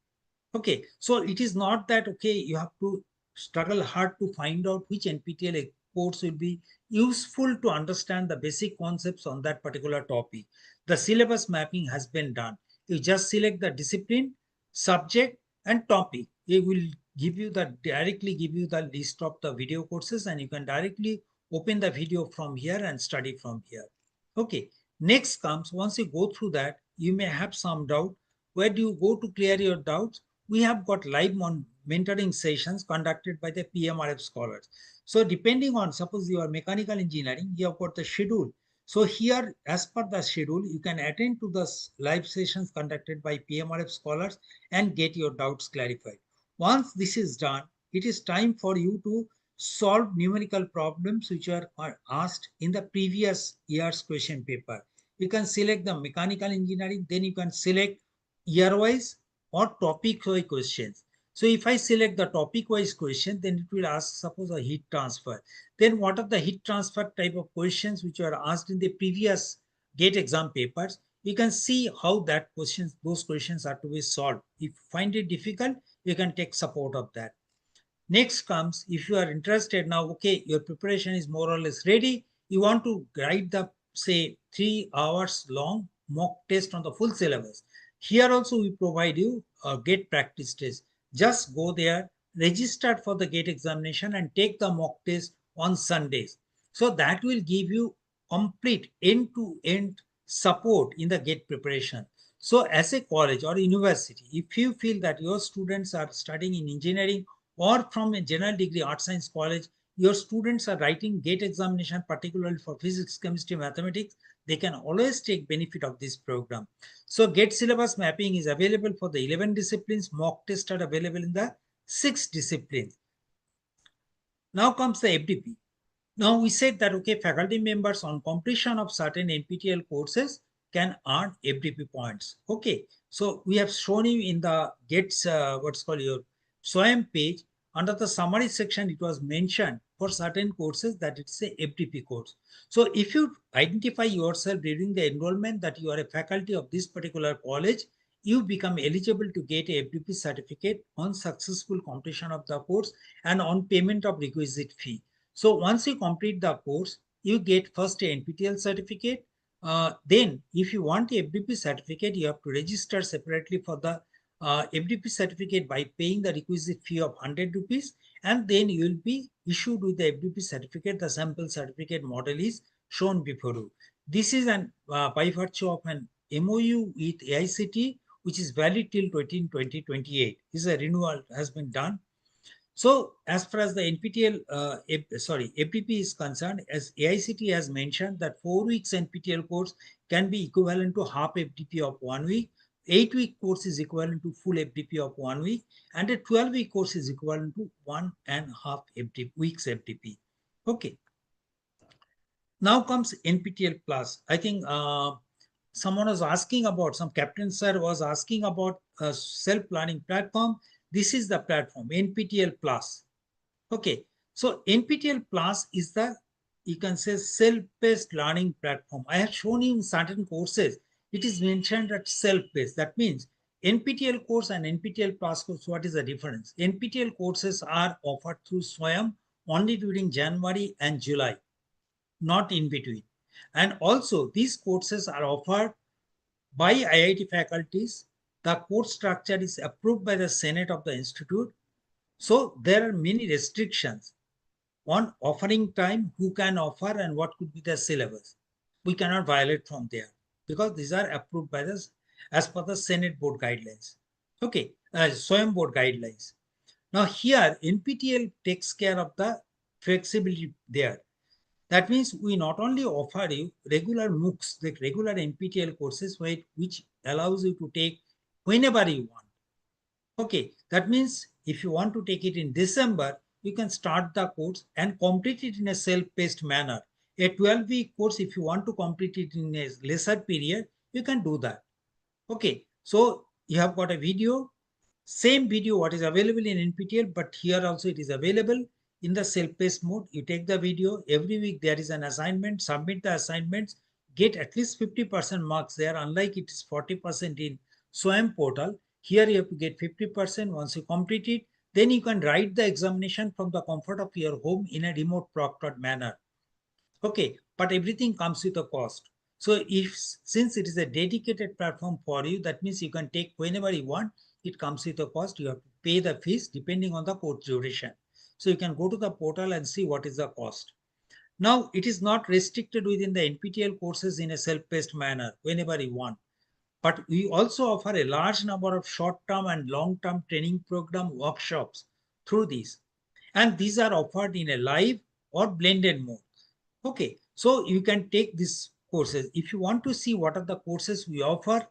Okay, so it is not that, okay, you have to struggle hard to find out which NPTEL course will be useful to understand the basic concepts on that particular topic. The syllabus mapping has been done. You just select the discipline, subject, and topic. It will directly give you the list of the video courses, and you can directly open the video from here and study from here. Okay, next comes, once you go through that, you may have some doubt. Where do you go to clear your doubts? We have got live mentoring sessions conducted by the PMRF scholars. So depending on, suppose you are mechanical engineering, you have got the schedule. So here, as per the schedule, you can attend to the live sessions conducted by PMRF scholars and get your doubts clarified. Once this is done, it is time for you to solve numerical problems which are asked in the previous year's question paper. You can select the mechanical engineering, then you can select year-wise or topic-wise questions. So if I select the topic-wise question, then it will ask, suppose, a heat transfer. Then what are the heat transfer type of questions which were asked in the previous GATE exam papers? You can see how those questions are to be solved. If you find it difficult, you can take support of that. Next comes, if you are interested now, okay, your preparation is more or less ready. You want to write the, say, 3 hours long mock test on the full syllabus. Here also we provide you a GATE practice test. Just go there, register for the GATE examination and take the mock test on Sundays. So that will give you complete end-to-end support in the GATE preparation. So as a college or university, if you feel that your students are studying in engineering or from a general degree arts science college, your students are writing GATE examination, particularly for physics, chemistry, mathematics, they can always take benefit of this program. So GATE syllabus mapping is available for the 11 disciplines. Mock tests are available in the 6 disciplines. Now comes the FDP. Now we said that, okay, faculty members on completion of certain NPTEL courses can earn FDP points. Okay, so we have shown you in the GATE's what's called your SWAYAM page. Under the summary section, it was mentioned for certain courses that it's a FDP course. So if you identify yourself during the enrollment that you are a faculty of this particular college, you become eligible to get a FDP certificate on successful completion of the course and on payment of requisite fee. So once you complete the course, you get first a NPTEL certificate. Then if you want a FDP certificate, you have to register separately for the FDP certificate by paying the requisite fee of 100 rupees, and then you will be issued with the FDP certificate. The sample certificate model is shown before you. This is by virtue of an MOU with AICT, which is valid till 2028. This is a renewal has been done. So as far as the NPTEL, FDP is concerned, as AICT has mentioned that 4 weeks NPTEL course can be equivalent to half FDP of 1 week. 8-week course is equivalent to full FDP of 1 week, and a 12-week course is equivalent to 1.5 weeks FDP. Okay. Now comes NPTEL Plus. I think someone was asking about, some captain sir was asking about a self-learning platform. This is the platform, NPTEL Plus. Okay, so NPTEL Plus is the, you can say, self-paced learning platform. I have shown you in certain courses, it is mentioned at self-paced. That means NPTEL course and NPTEL Plus course, what is the difference? NPTEL courses are offered through SWAYAM only during January and July, not in between. And also these courses are offered by IIT faculties. The course structure is approved by the Senate of the Institute. So there are many restrictions on offering time, who can offer and what could be the syllabus. We cannot violate from there because these are approved by the, as per the Senate board guidelines. Okay, SWAYAM board guidelines. Now here NPTEL takes care of the flexibility there. That means we not only offer you regular MOOCs, like regular NPTEL courses, which allows you to take whenever you want. Okay, that means if you want to take it in December, you can start the course and complete it in a self-paced manner. A 12-week course, if you want to complete it in a lesser period, you can do that. Okay, so you have got a video, same video what is available in NPTEL, but here also it is available in the self-paced mode. You take the video, every week there is an assignment, submit the assignments, get at least 50% marks there, unlike it is 40% in SWAYAM portal. Here you have to get 50%. Once you complete it, then you can write the examination from the comfort of your home in a remote proctored manner. Okay, but everything comes with a cost. So since it is a dedicated platform for you, that means you can take whenever you want. It comes with a cost. You have to pay the fees depending on the course duration. So you can go to the portal and see what is the cost. Now, it is not restricted within the NPTEL courses in a self-paced manner whenever you want. But we also offer a large number of short-term and long-term training program workshops through these. And these are offered in a live or blended mode. Okay, so you can take these courses. If you want to see what are the courses we offer,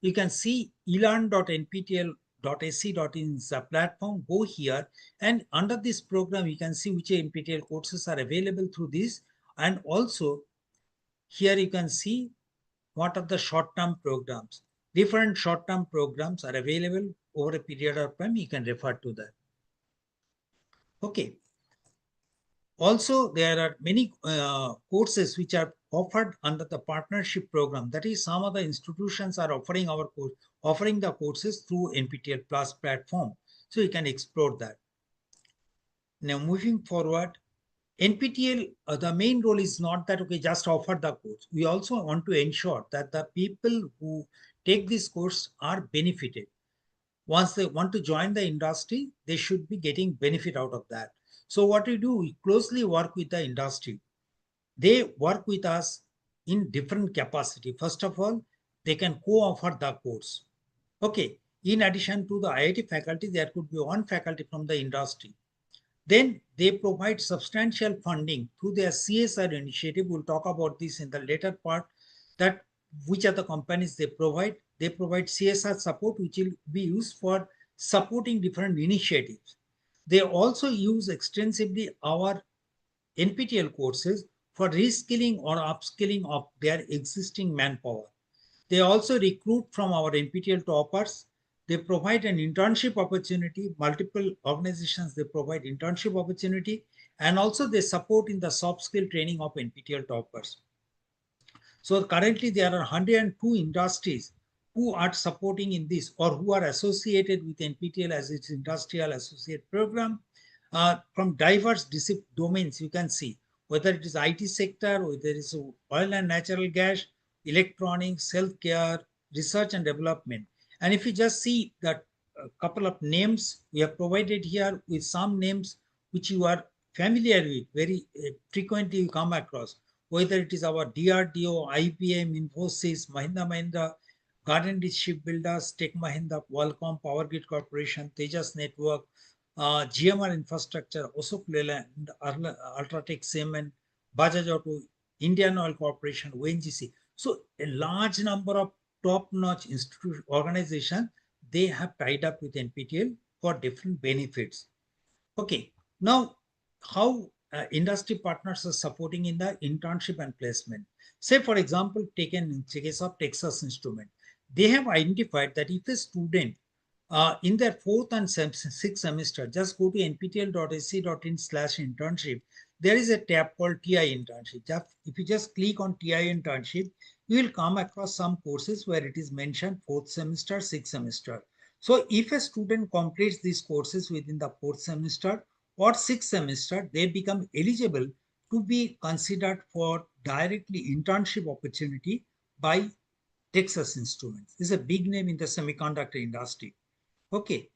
you can see elearn.nptel.ac.in is a platform. Go here, and under this program, you can see which NPTEL courses are available through this. And also here you can see what are the short-term programs. Different short-term programs are available over a period of time. You can refer to that. Okay. Also, there are many courses which are offered under the partnership program. That is, some of the institutions are offering the courses through NPTEL Plus platform. So you can explore that. Now, moving forward, NPTEL, the main role is not that, okay, just offer the course. We also want to ensure that the people who take this course are benefited. Once they want to join the industry, they should be getting benefit out of that. So what we do, we closely work with the industry. They work with us in different capacity. First of all, they can co-offer the course. Okay. In addition to the IIT faculty, there could be one faculty from the industry. Then they provide substantial funding through their CSR initiative. We'll talk about this in the later part, that which are the companies they provide. They provide CSR support, which will be used for supporting different initiatives. They also use extensively our NPTEL courses for reskilling or upskilling of their existing manpower. They also recruit from our NPTEL toppers. They provide an internship opportunity. Multiple organizations, they provide internship opportunity. And also they support in the soft skill training of NPTEL toppers. So currently there are 102 industries who are supporting in this, or who are associated with NPTEL as its industrial associate program from diverse domains. You can see whether it is IT sector, whether it is oil and natural gas, electronics, healthcare, research and development. And if you just see that a couple of names we have provided here, with some names which you are familiar with, very frequently you come across, whether it is our DRDO, IBM, Infosys, Mahindra Mahindra, Garden Ridge Shipbuilders, Tech Mahindra, Qualcomm, Power Grid Corporation, Tejas Network, GMR Infrastructure, Ashok Leyland, Ultratech Cement, Bajaj Auto, Indian Oil Corporation, ONGC. So a large number of top-notch institute organizations, they have tied up with NPTEL for different benefits. Okay, now how industry partners are supporting in the internship and placement. Say, for example, in case of Texas Instrument, they have identified that if a student in their 4th and 6th semester, just go to nptel.ac.in/internship. There is a tab called TI internship. If you just click on TI internship, you will come across some courses where it is mentioned 4th semester, 6th semester. So if a student completes these courses within the 4th semester or 6th semester, they become eligible to be considered for directly internship opportunity by Texas Instruments. This is a big name in the semiconductor industry. Okay.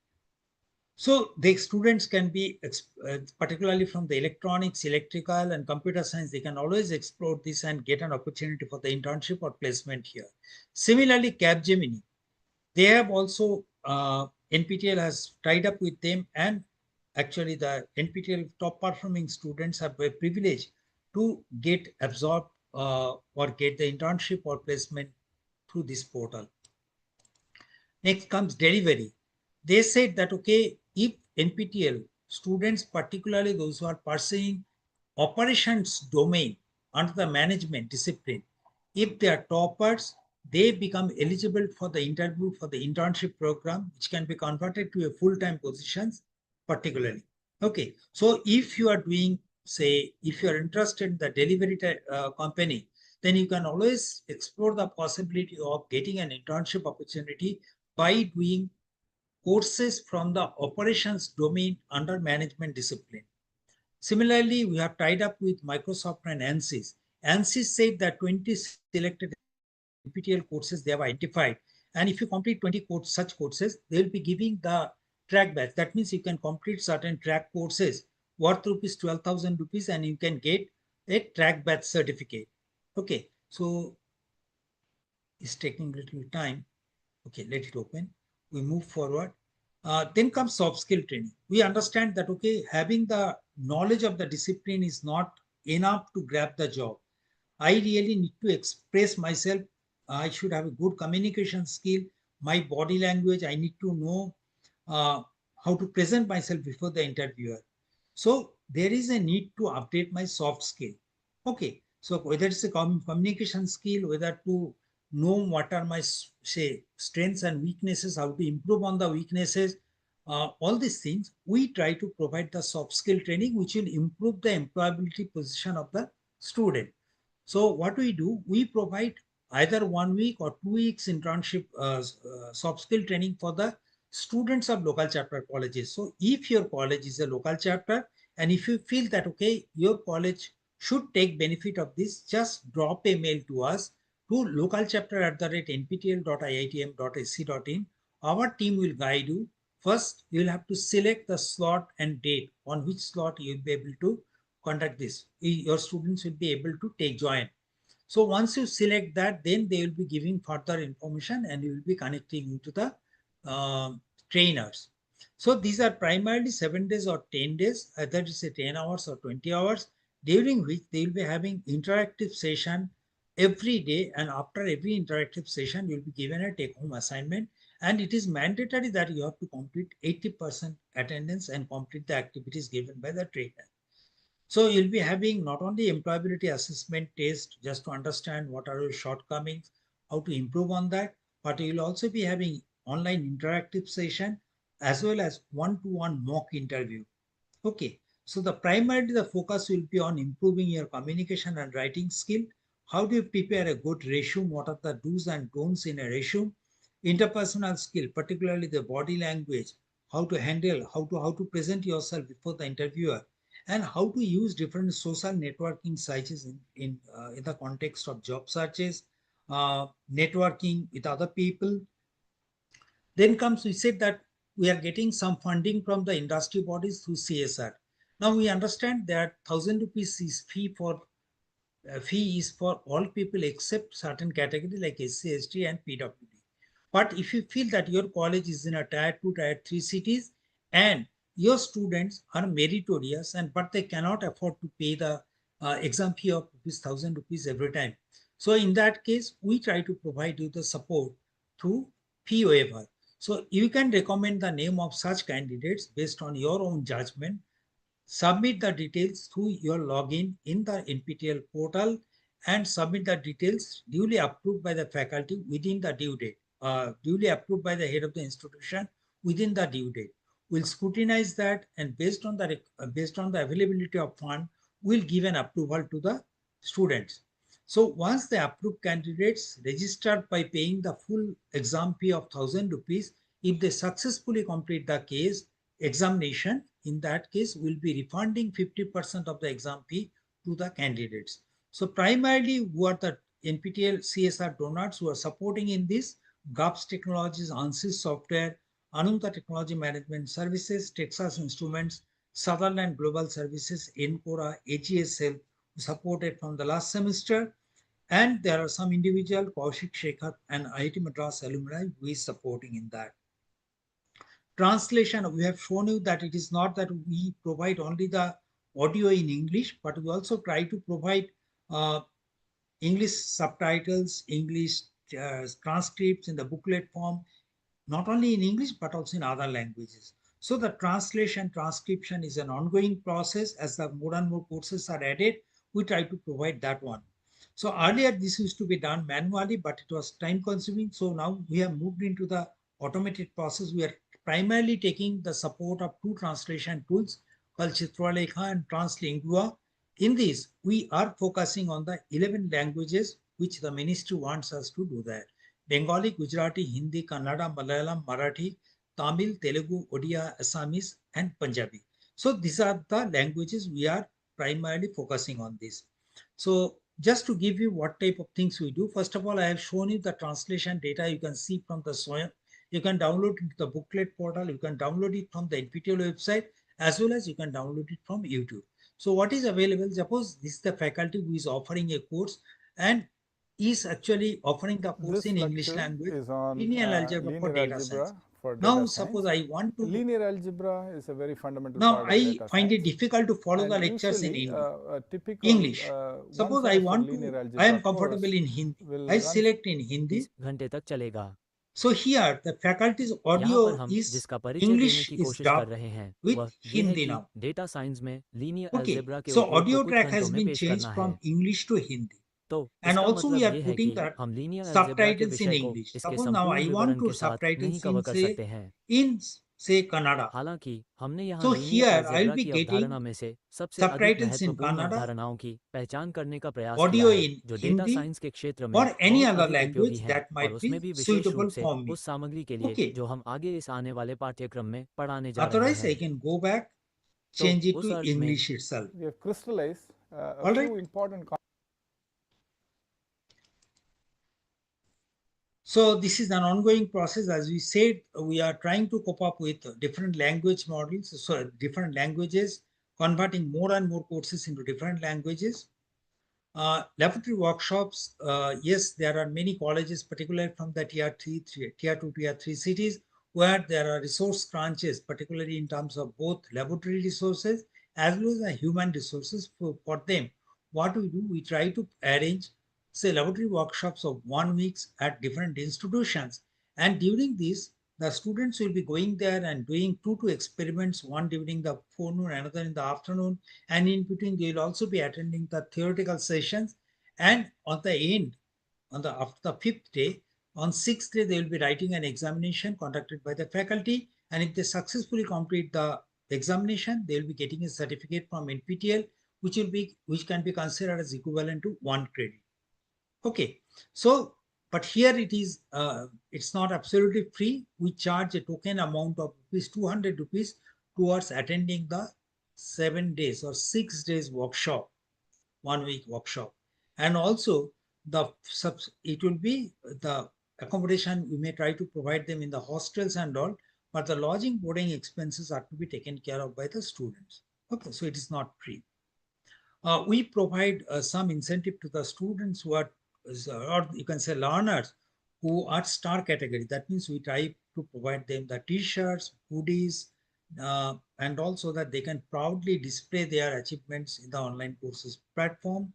So the students can be, particularly from the electronics, electrical, and computer science, they can always explore this and get an opportunity for the internship or placement here. Similarly, Capgemini, they have also, NPTEL has tied up with them, and actually the NPTEL top performing students have a privilege to get absorbed or get the internship or placement through this portal. Next comes delivery. They said that, okay, if NPTEL students, particularly those who are pursuing operations domain under the management discipline, if they are toppers, they become eligible for the interview for the internship program, which can be converted to a full-time positions particularly. Okay, so if you are doing, say, if you are interested in the delivery company, then you can always explore the possibility of getting an internship opportunity by doing courses from the operations domain under management discipline. Similarly, we have tied up with Microsoft and ANSYS. ANSYS said that 20 selected NPTEL courses they have identified. And if you complete 20 such courses, they will be giving the track batch. That means you can complete certain track courses worth rupees 12,000 rupees, and you can get a track batch certificate. Okay, so it's taking a little time. Okay, let it open. We move forward. Then comes soft skill training. We understand that, okay, having the knowledge of the discipline is not enough to grab the job. I really need to express myself. I should have a good communication skill, my body language. I need to know how to present myself before the interviewer. So there is a need to update my soft skill. Okay, so whether it's a communication skill, whether to know what are my, say, strengths and weaknesses, how to improve on the weaknesses, all these things, we try to provide the soft skill training, which will improve the employability position of the student. So what we do, we provide either 1 week or 2 weeks internship soft skill training for the students of local chapter colleges. So if your college is a local chapter, and if you feel that, okay, your college should take benefit of this, just drop a mail to us to localchapter@nptel.iitm.ac.in. Our team will guide you. First, you will have to select the slot and date on which slot you will be able to conduct this. Your students will be able to join. So once you select that, then they will be giving further information, and you will be connecting you to the trainers. So these are primarily 7 days or 10 days, either it's a 10 hours or 20 hours, during which they will be having interactive session every day. And after every interactive session, you will be given a take-home assignment. And it is mandatory that you have to complete 80% attendance and complete the activities given by the trainer. So you'll be having not only employability assessment test just to understand what are your shortcomings, how to improve on that, but you'll also be having online interactive session as well as one-to-one mock interview. Okay, so primarily the focus will be on improving your communication and writing skill. How do you prepare a good resume? What are the do's and don'ts in a resume? Interpersonal skill, particularly the body language, how to handle, how to present yourself before the interviewer, and how to use different social networking sites in the context of job searches, networking with other people. Then comes, we said that we are getting some funding from the industry bodies through CSR. Now we understand that 1,000 rupees is fee is for all people except certain category like SC, ST and PWD. But if you feel that your college is in a tier 2, tier 3 cities, and your students are meritorious, but they cannot afford to pay the exam fee of 1,000 rupees every time. So in that case, we try to provide you the support through fee waiver. So you can recommend the name of such candidates based on your own judgment. Submit the details through your login in the NPTEL portal, and submit the details duly approved by the faculty within the due date, duly approved by the head of the institution within the due date. We'll scrutinize that, and based on the availability of fund, we'll give an approval to the students. So once the approved candidates registered by paying the full exam fee of 1,000 rupees, if they successfully complete the case examination, in that case, we'll be refunding 50% of the exam fee to the candidates. So primarily, who are the NPTEL CSR donors who are supporting in this? GUPS Technologies, ANSYS Software, Ananta Technology Management Services, Texas Instruments, Sutherland Global Services, Encora, AGSL, supported from the last semester. And there are some individual, Kaushik Shekhar and IIT Madras alumni, who is supporting in that. Translation, we have shown you that it is not that we provide only the audio in English, but we also try to provide English subtitles, English transcripts in the booklet form, not only in English, but also in other languages. So the translation, transcription is an ongoing process. As the more and more courses are added, we try to provide that one. So earlier this used to be done manually, but it was time consuming. So now we have moved into the automated process. We are primarily taking the support of two translation tools called Chitralekha and Translingua. In this, we are focusing on the 11 languages which the ministry wants us to do that. Bengali, Gujarati, Hindi, Kannada, Malayalam, Marathi, Tamil, Telugu, Odia, Assamese, and Punjabi. So these are the languages we are primarily focusing on this. So just to give you what type of things we do, first of all, I have shown you the translation data you can see from the SWAYAM. You can download it to the booklet portal. You can download it from the NPTEL website, as well as you can download it from YouTube. So what is available? Suppose this is the faculty who is offering a course and is actually offering the course in English language, is on linear algebra for data science. Now, suppose I want to. Linear algebra is a very fundamental now part of I data find science. it difficult to follow And the lectures in usually, English. Suppose I want to, I am course comfortable in Hindi. will I run select in Hindi. 30 घंटे तक चलेगा। So here the faculty's यहाँ audio पर हम is जिसका परिचय देने English की is कोशिश कर dubbed रहे हैं with वह ये है Hindi कि now. डेटा साइंस में लीनियर Okay, अलजेब्रा के so उपयोग को audio कुछ track घंटों has में been पेश changed करना from है। English to Hindi. तो And इसका also we मतलब are ये है putting कि that हम लीनियर अलजेब्रा के subtitles in विषय को English. इसके Suppose now I संपूर्ण want विवरण to के साथ नहीं subtitles कवर in कर say सकते हैं। Kannada. हालांकि हमने यहाँ So linear here I will algebra be की getting अवधारणा में से सबसे अधिक subtitles in महत्वपूर्ण Kannada, अवधारणाओं की पहचान करने का प्रयास audio किया है in जो डेटा Hindi, साइंस के क्षेत्र में or any बहुत other अधिक उपयोगी language हैं that और might उसमें be भी विशेष रूप suitable से for me. उस सामग्री के लिए Okay. जो हम आगे इस आने वाले पाठ्यक्रम में पढ़ाने जा रहे Otherwise, I हैं। can go back, तो change it उस to अर्थ में English itself. we have crystallized a All few right. important So this is an ongoing process. As we said, we are trying to cope up with different language models, so different languages, converting more and more courses into different languages. Laboratory workshops, yes, there are many colleges, particularly from the tier 2, tier 3 cities, where there are resource crunches, particularly in terms of both laboratory resources as well as the human resources for them. What we do, we try to arrange, say, laboratory workshops of 1 week at different institutions. And during this, the students will be going there and doing 2 experiments, one during the forenoon, another in the afternoon. And in between, they will also be attending the theoretical sessions. And on the end, after the 5th day, on 6th day, they will be writing an examination conducted by the faculty. And if they successfully complete the examination, they will be getting a certificate from NPTEL, which can be considered as equivalent to 1 credit. Okay, so but here it is, it's not absolutely free. We charge a token amount of 200 rupees towards attending the 7 days or 6 days workshop, 1 week workshop. And also it will be the accommodation. We may try to provide them in the hostels and all, but the lodging boarding expenses are to be taken care of by the students. Okay, so it is not free. We provide some incentive to the students who are, or you can say learners who are star category. That means we try to provide them the t-shirts, hoodies, and also that they can proudly display their achievements in the online courses platform.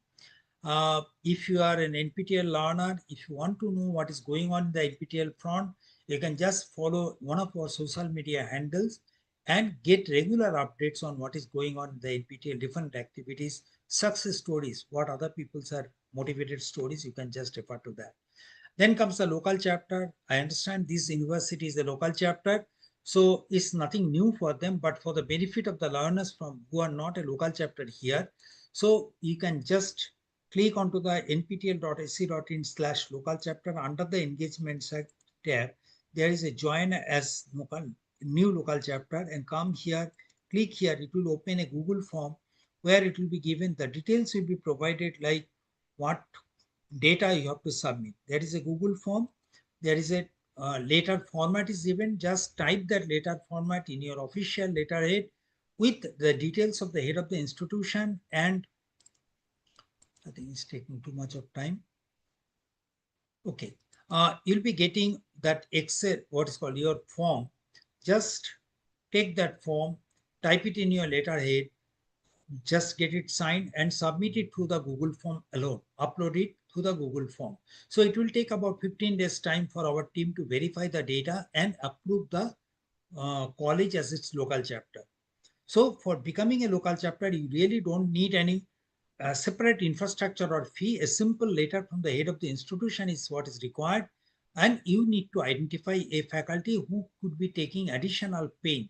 If you are an NPTEL learner, if you want to know what is going on in the NPTEL front, you can just follow one of our social media handles and get regular updates on what is going on in the NPTEL, different activities, success stories, what other people's are motivated stories. You can just refer to that. Then comes the local chapter. I understand this university is a local chapter, so it's nothing new for them, but for the benefit of the learners from who are not a local chapter here, so you can just click onto the nptel.ac.in/local chapter. Under the engagement tab, there is a join as new local chapter, and come here, click here. It will open a Google form where it will be given, the details will be provided like what data you have to submit. There is a Google form. There is a letter format is given. Just type that letter format in your official letterhead with the details of the head of the institution, and I think it's taking too much of time. Okay, you'll be getting that Excel, what is called your form. Just take that form, type it in your letterhead, just get it signed and submit it through the Google form alone. Upload it through the Google form. So it will take about 15 days time for our team to verify the data and approve the college as its local chapter. So for becoming a local chapter, you really don't need any separate infrastructure or fee. A simple letter from the head of the institution is what is required. And you need to identify a faculty who could be taking additional pain,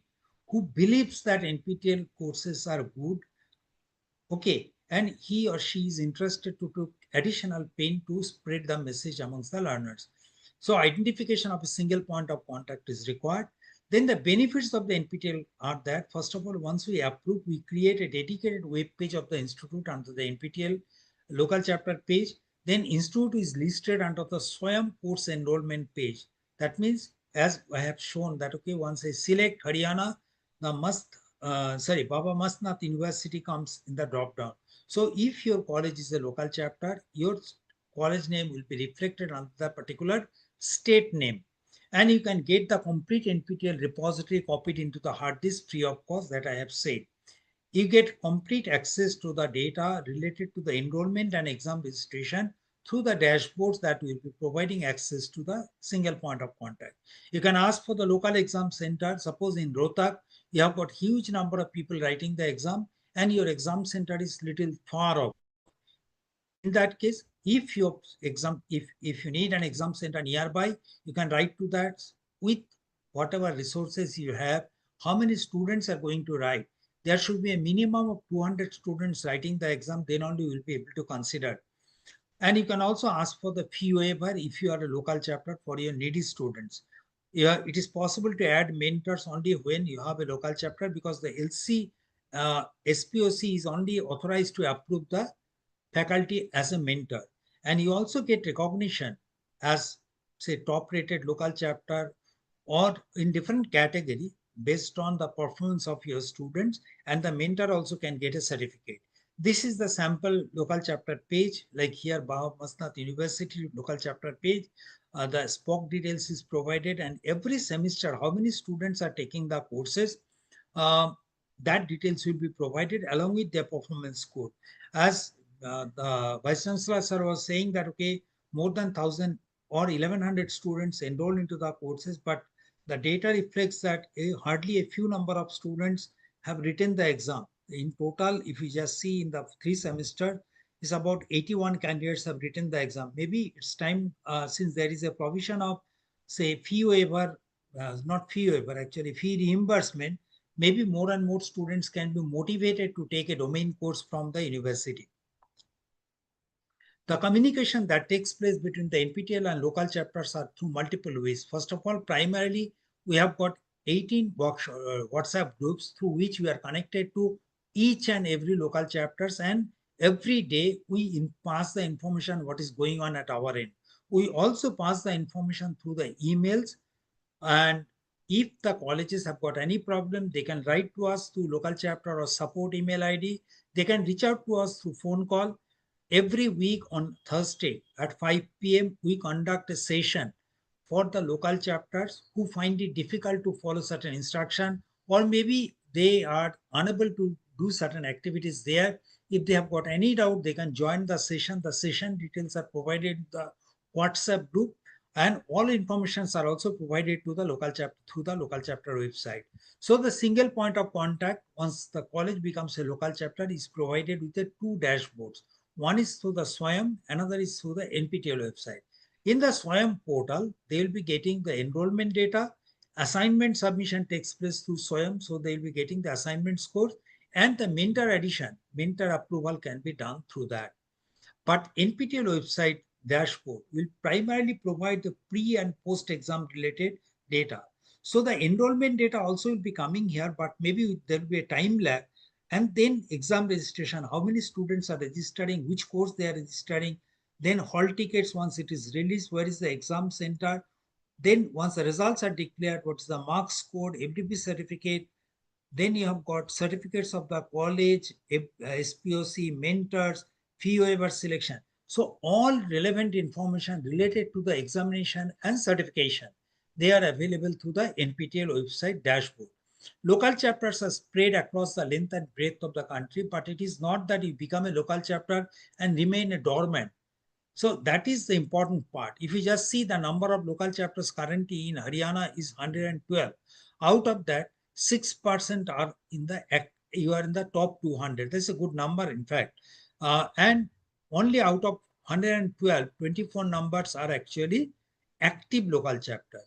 who believes that NPTEL courses are good, okay, and he or she is interested to take additional pain to spread the message amongst the learners. So identification of a single point of contact is required. Then the benefits of the NPTEL are that, first of all, once we approve, we create a dedicated web page of the institute under the NPTEL local chapter page. Then institute is listed under the SWAYAM course enrollment page. That means, as I have shown that, okay, once I select Haryana, the Baba Mastnath University comes in the drop down. So if your college is a local chapter, your college name will be reflected on the particular state name. And you can get the complete NPTEL repository copied into the hard disk free of cost that I have said. You get complete access to the data related to the enrollment and exam registration through the dashboards that will be providing access to the single point of contact. You can ask for the local exam center. Suppose in Rohtak, you have got huge number of people writing the exam and your exam center is little far off. In that case, if your exam, if you need an exam center nearby, you can write to that with whatever resources you have, how many students are going to write. There should be a minimum of 200 students writing the exam, then only you will be able to consider. And you can also ask for the fee waiver if you are a local chapter for your needy students. Yeah, it is possible to add mentors only when you have a local chapter, because the LC SPOC is only authorized to approve the faculty as a mentor. And you also get recognition as, say, top rated local chapter or in different category based on the performance of your students, and the mentor also can get a certificate. This is the sample local chapter page, like here, Baba Mastnath University local chapter page. The SPOC details is provided, and every semester, how many students are taking the courses, that details will be provided along with their performance score. As the Vice Chancellor sir was saying that, okay, more than 1,000 or 1,100 students enroll into the courses, but the data reflects that hardly a few number of students have written the exam. In total, if you just see in the 3 semester, is about 81 candidates have written the exam. Maybe it's time, since there is a provision of, say, fee waiver, not fee waiver, actually fee reimbursement, maybe more and more students can be motivated to take a domain course from the university. The communication that takes place between the NPTEL and local chapters are through multiple ways. First of all, primarily, we have got 18 WhatsApp groups through which we are connected to each and every local chapters, and every day we pass the information what is going on at our end. We also pass the information through the emails, and if the colleges have got any problem, they can write to us through local chapter or support email ID. They can reach out to us through phone call. Every week on Thursday at 5 p.m., we conduct a session for the local chapters who find it difficult to follow certain instruction, or maybe they are unable to do certain activities there. If they have got any doubt, they can join the session. The session details are provided in the WhatsApp group, and all informations are also provided to the local chapter through the local chapter website. So the single point of contact once the college becomes a local chapter is provided with the 2 dashboards. One is through the SWAYAM, another is through the NPTEL website. In the SWAYAM portal, they will be getting the enrollment data. Assignment submission takes place through SWAYAM, so they will be getting the assignment scores, and the mentor addition, mentor approval can be done through that. But NPTEL website dashboard will primarily provide the pre and post exam related data. So the enrollment data also will be coming here, but maybe there will be a time lag. And then exam registration, how many students are registering, which course they are registering, then hall tickets once it is released, where is the exam center. Then once the results are declared, what is the marks scored, FDP certificate. Then you have got certificates of the college, SPOC, mentors, fee waiver selection. So all relevant information related to the examination and certification, they are available through the NPTEL website dashboard. Local chapters are spread across the length and breadth of the country, but it is not that you become a local chapter and remain a dormant. So that is the important part. If you just see the number of local chapters currently in Haryana is 112. Out of that, 6% are in the you are in the top 200. That's a good number, in fact. And only out of 112, 24 numbers are actually active local chapter.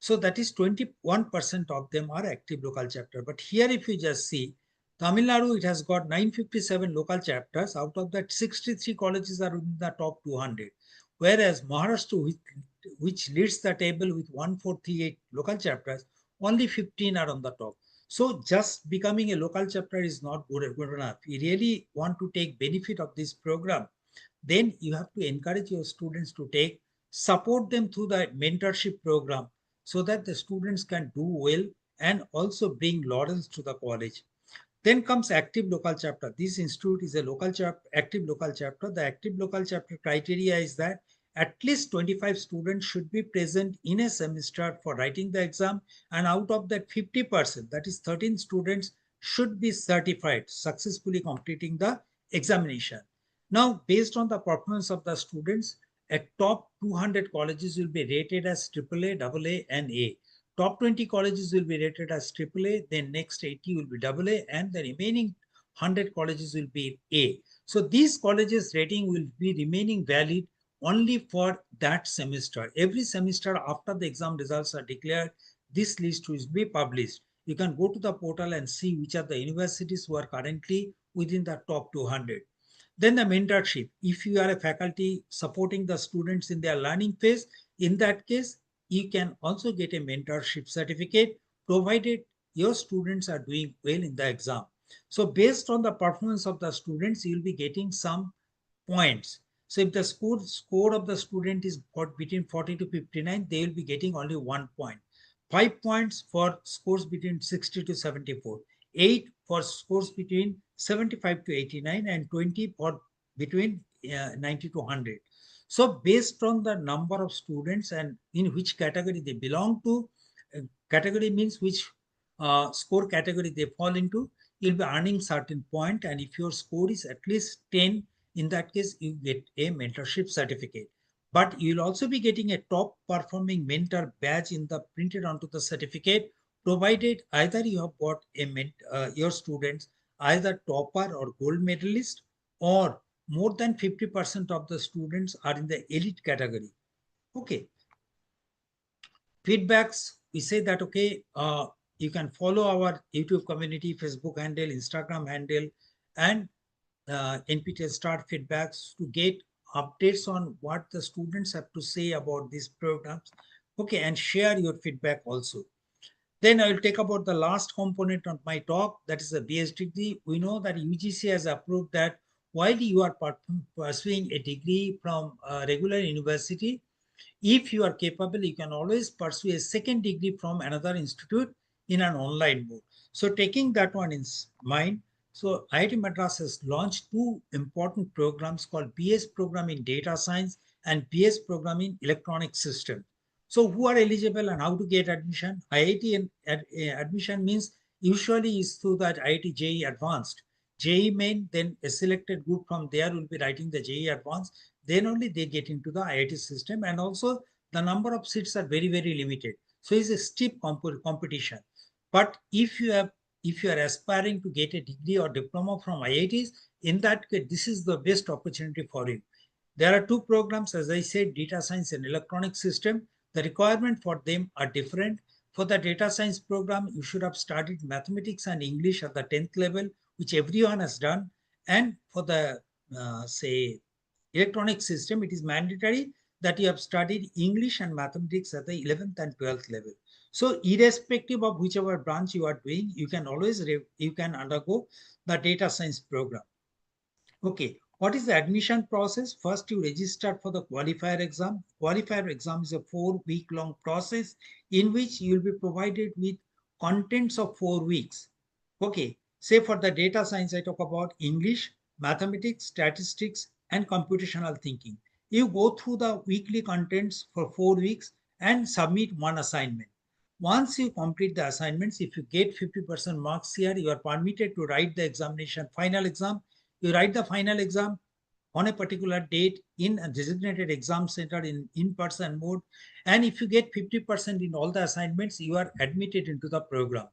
So that is 21% of them are active local chapter. But here, if you just see, Tamil Nadu, it has got 957 local chapters. Out of that, 63 colleges are in the top 200. Whereas Maharashtra, which leads the table with 1438 local chapters, only 15 are on the top. So just becoming a local chapter is not good enough. You really want to take benefit of this program, then you have to encourage your students to take, support them through the mentorship program so that the students can do well and also bring laurels to the college. Then comes active local chapter. This institute is a local chapter, active local chapter. The active local chapter criteria is that at least 25 students should be present in a semester for writing the exam, and out of that 50%, that is 13 students, should be certified successfully completing the examination. Now, based on the performance of the students, a top 200 colleges will be rated as AAA, AA, and A. Top 20 colleges will be rated as AAA, then next 80 will be AA, and the remaining 100 colleges will be A. So these colleges rating will be remaining valid only for that semester. Every semester after the exam results are declared, this list will be published. You can go to the portal and see which are the universities who are currently within the top 200. Then the mentorship. If you are a faculty supporting the students in their learning phase, in that case, you can also get a mentorship certificate provided your students are doing well in the exam. So based on the performance of the students, you will be getting some points. So if the score of the student is between 40 to 59, they will be getting only 1 point. 5 points for scores between 60 to 74. 8 for scores between 75 to 89, and 20 for between 90 to 100. So based on the number of students and in which category they belong to, category means which score category they fall into, you'll be earning certain point. And if your score is at least 10, in that case, you get a mentorship certificate. But you'll also be getting a top performing mentor badge in the printed onto the certificate, provided either you have got your students either topper or gold medalist, or more than 50% of the students are in the elite category. Okay. Feedbacks, we say that, okay, you can follow our YouTube community, Facebook handle, Instagram handle, and NPTEL Start feedbacks to get updates on what the students have to say about these programs. Okay, and share your feedback also. Then I will take about the last component of my talk, that is the BS degree. We know that UGC has approved that while you are pursuing a degree from a regular university, if you are capable, you can always pursue a second degree from another institute in an online mode. So taking that one in mind, so IIT Madras has launched two important programs called BS program in data science and BS program in electronic systems. So who are eligible and how to get admission? IIT admission means usually is through that IIT JEE Advanced. JEE Main, then a selected group from there will be writing the JEE Advanced. Then only they get into the IIT system, and also the number of seats are very, very limited. So it's a steep competition. But if you are aspiring to get a degree or diploma from IITs, in that case, this is the best opportunity for you. There are two programs, as I said, data science and electronic system. The requirement for them are different. For the data science program, you should have studied mathematics and English at the 10th level, which everyone has done. And for the, say, electronic system, it is mandatory that you have studied English and mathematics at the 11th and 12th level. So irrespective of whichever branch you are doing, you can always undergo the data science program. Okay, what is the admission process? First, you register for the qualifier exam. Qualifier exam is a 4-week-long process in which you will be provided with contents of 4 weeks. Okay, say for the data science, I talk about English, mathematics, statistics, and computational thinking. You go through the weekly contents for 4 weeks and submit one assignment. Once you complete the assignments, if you get 50% marks here, you are permitted to write the examination, final exam. You write the final exam on a particular date in a designated exam center in-person mode. And if you get 50% in all the assignments, you are admitted into the program.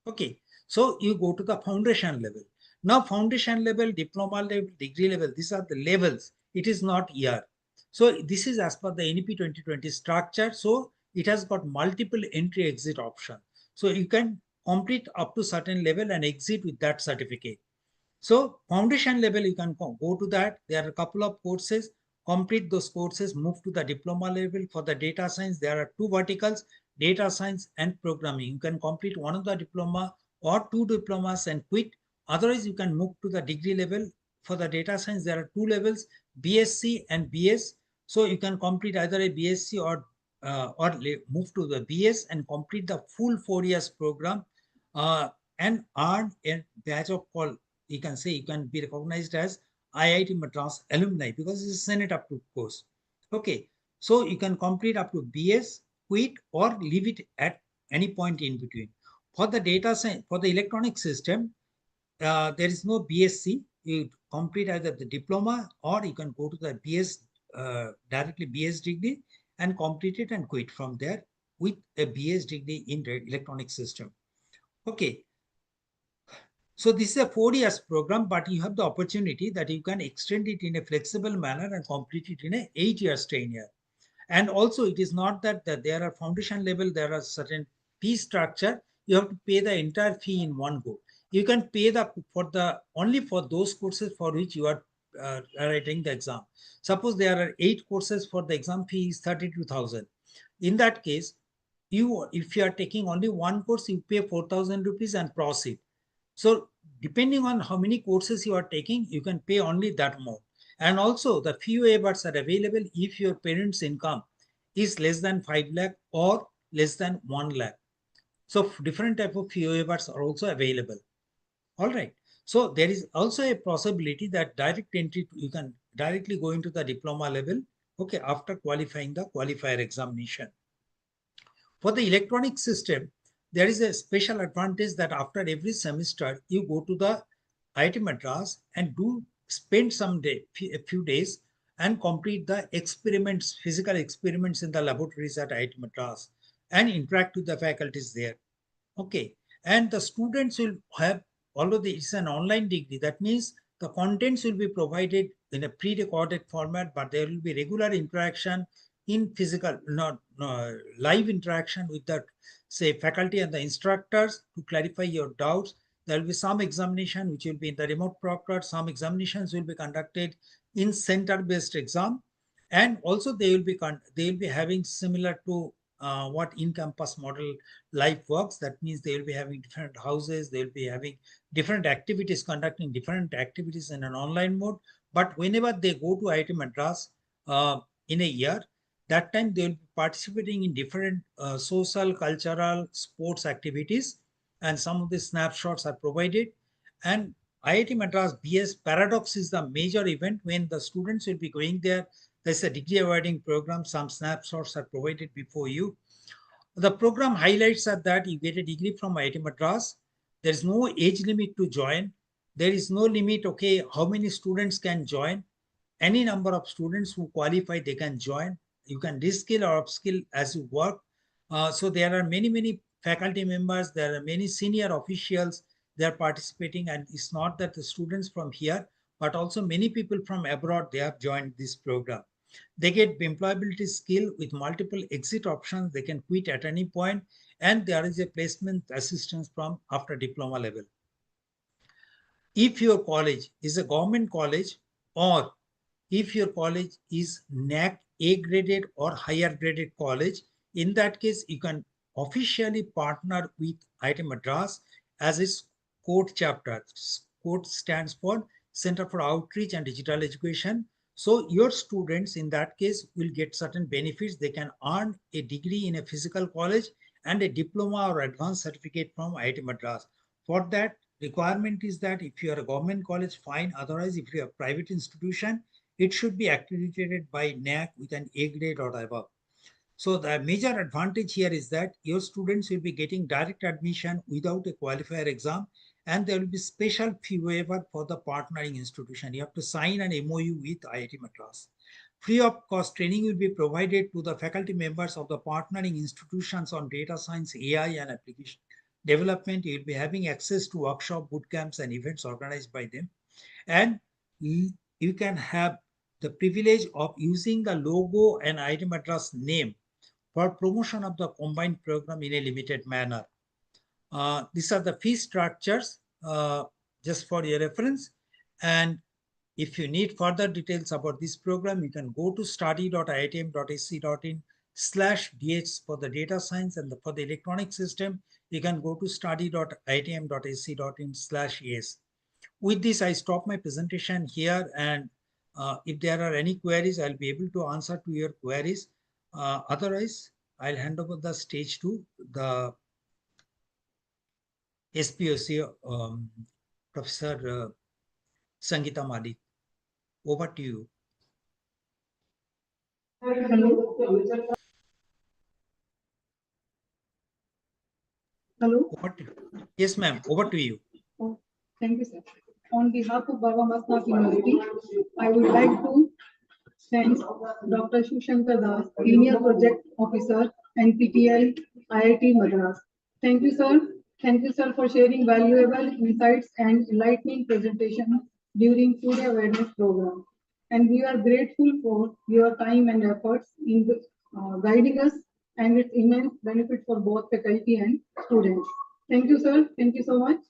Okay, so you go to the foundation level. Now, foundation level, diploma level, degree level, these are the levels. It is not year. So this is as per the NEP 2020 structure. So it has got multiple entry exit options. So you can complete up to certain level and exit with that certificate. So foundation level, you can go to that. There are a couple of courses, complete those courses, move to the diploma level. For the data science, there are 2 verticals, data science and programming. You can complete one of the diploma or 2 diplomas and quit. Otherwise, you can move to the degree level. For the data science, there are 2 levels, BSc and BS. So you can complete either a BSc or move to the BS and complete the full 4 years program and earn a badge of call. You can say you can be recognized as IIT Madras alumni because it's a Senate approved course. Okay, so you can complete up to BS, quit, or leave it at any point in between. For the data science, for the electronic system, there is no BSc. You complete either the diploma or you can go to the BS directly BS degree and complete it and quit from there with a BS degree in the electronic system. Okay. So this is a 4 years program, but you have the opportunity that you can extend it in a flexible manner and complete it in a 8 years tenure. And also it is not that there are foundation level, there are certain fee structure. You have to pay the entire fee in one go. You can pay only for those courses for which you are writing the exam. Suppose there are 8 courses for the exam fee is 32,000. In that case, if you are taking only one course, you pay 4,000 rupees and proceed. So depending on how many courses you are taking, you can pay only that amount. And also the fee waivers are available if your parents' income is less than 5 lakh or less than 1 lakh. So different type of fee waivers are also available. All right. So there is also a possibility that direct entry, you can directly go into the diploma level, okay, after qualifying the qualifier examination. For the electronic system, there is a special advantage that after every semester, you go to the IIT Madras and spend a few days and complete the experiments, physical experiments in the laboratories at IIT Madras and interact with the faculties there. Okay. And the students will have, although it's an online degree, that means the contents will be provided in a pre-recorded format, but there will be regular interaction in physical, not live interaction with the, say, faculty and the instructors to clarify your doubts. There will be some examination which will be in the remote proctored. Some examinations will be conducted in center-based exam, and also they will be having similar to what in-campus model life works. That means they will be having different houses. They will be having different activities, conducting different activities in an online mode. But whenever they go to IIT Madras in a year, that time they will be participating in different social, cultural, sports activities, and some of the snapshots are provided. And IIT Madras BS Paradox is the major event when the students will be going there. There's a degree awarding program. Some snapshots are provided before you. The program highlights are that you get a degree from IIT Madras. There is no age limit to join. There is no limit, okay, how many students can join. Any number of students who qualify, they can join. You can reskill or upskill as you work. So there are many faculty members. There are many senior officials. They are participating, and it's not that the students from here, but also many people from abroad, they have joined this program. They get employability skill with multiple exit options. They can quit at any point, and there is a placement assistance from after diploma level. If your college is a government college or if your college is NAC A-graded or higher graded college, in that case, you can officially partner with IIT Madras as its code chapter. Code stands for Center for Outreach and Digital Education. So your students in that case will get certain benefits. They can earn a degree in a physical college and a diploma or advanced certificate from IIT Madras. For that, requirement is that if you are a government college, fine. Otherwise, if you are a private institution, it should be accredited by NAC with an A grade or above. So the major advantage here is that your students will be getting direct admission without a qualifier exam, and there will be special fee waiver for the partnering institution. You have to sign an MOU with IIT Madras. Free of cost training will be provided to the faculty members of the partnering institutions on data science, AI, and application development. You will be having access to workshop, boot camps, and events organized by them. And you can have the privilege of using the logo and IIT Madras name for promotion of the combined program in a limited manner. These are the fee structures just for your reference. And if you need further details about this program, you can go to study.iitm.ac.in/DH for the data science, and for the electronic system, you can go to study.iitm.ac.in/ES. With this, I stop my presentation here, and if there are any queries, I'll be able to answer to your queries. Otherwise, I'll hand over the stage to the SPOC, Professor Sangeeta Malik. Over to you. Hello. Hello. Yes, ma'am. Over to you. Oh, thank you, sir. On behalf of Baba Mastnath University, I would like to thank Dr. Shushankar Das, Senior Project Officer, NPTEL, IIT Madras. Thank you, sir. Thank you, sir, for sharing valuable insights and enlightening presentation during Today Awareness Program. And we are grateful for your time and efforts in guiding us, and its immense benefit for both faculty and students. Thank you, sir. Thank you so much.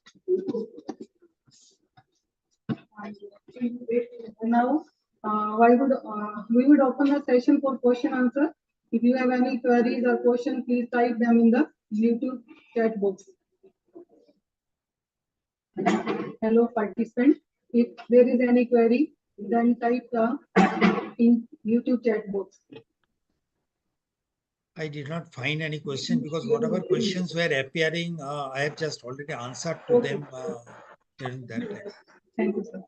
Now, we would open the session for question answer. If you have any queries or questions, please type them in the YouTube chat box. Hello, participant. If there is any query, then type in YouTube chat box. I did not find any question because whatever questions were appearing, I have just already answered to them during that time. Thank you, sir.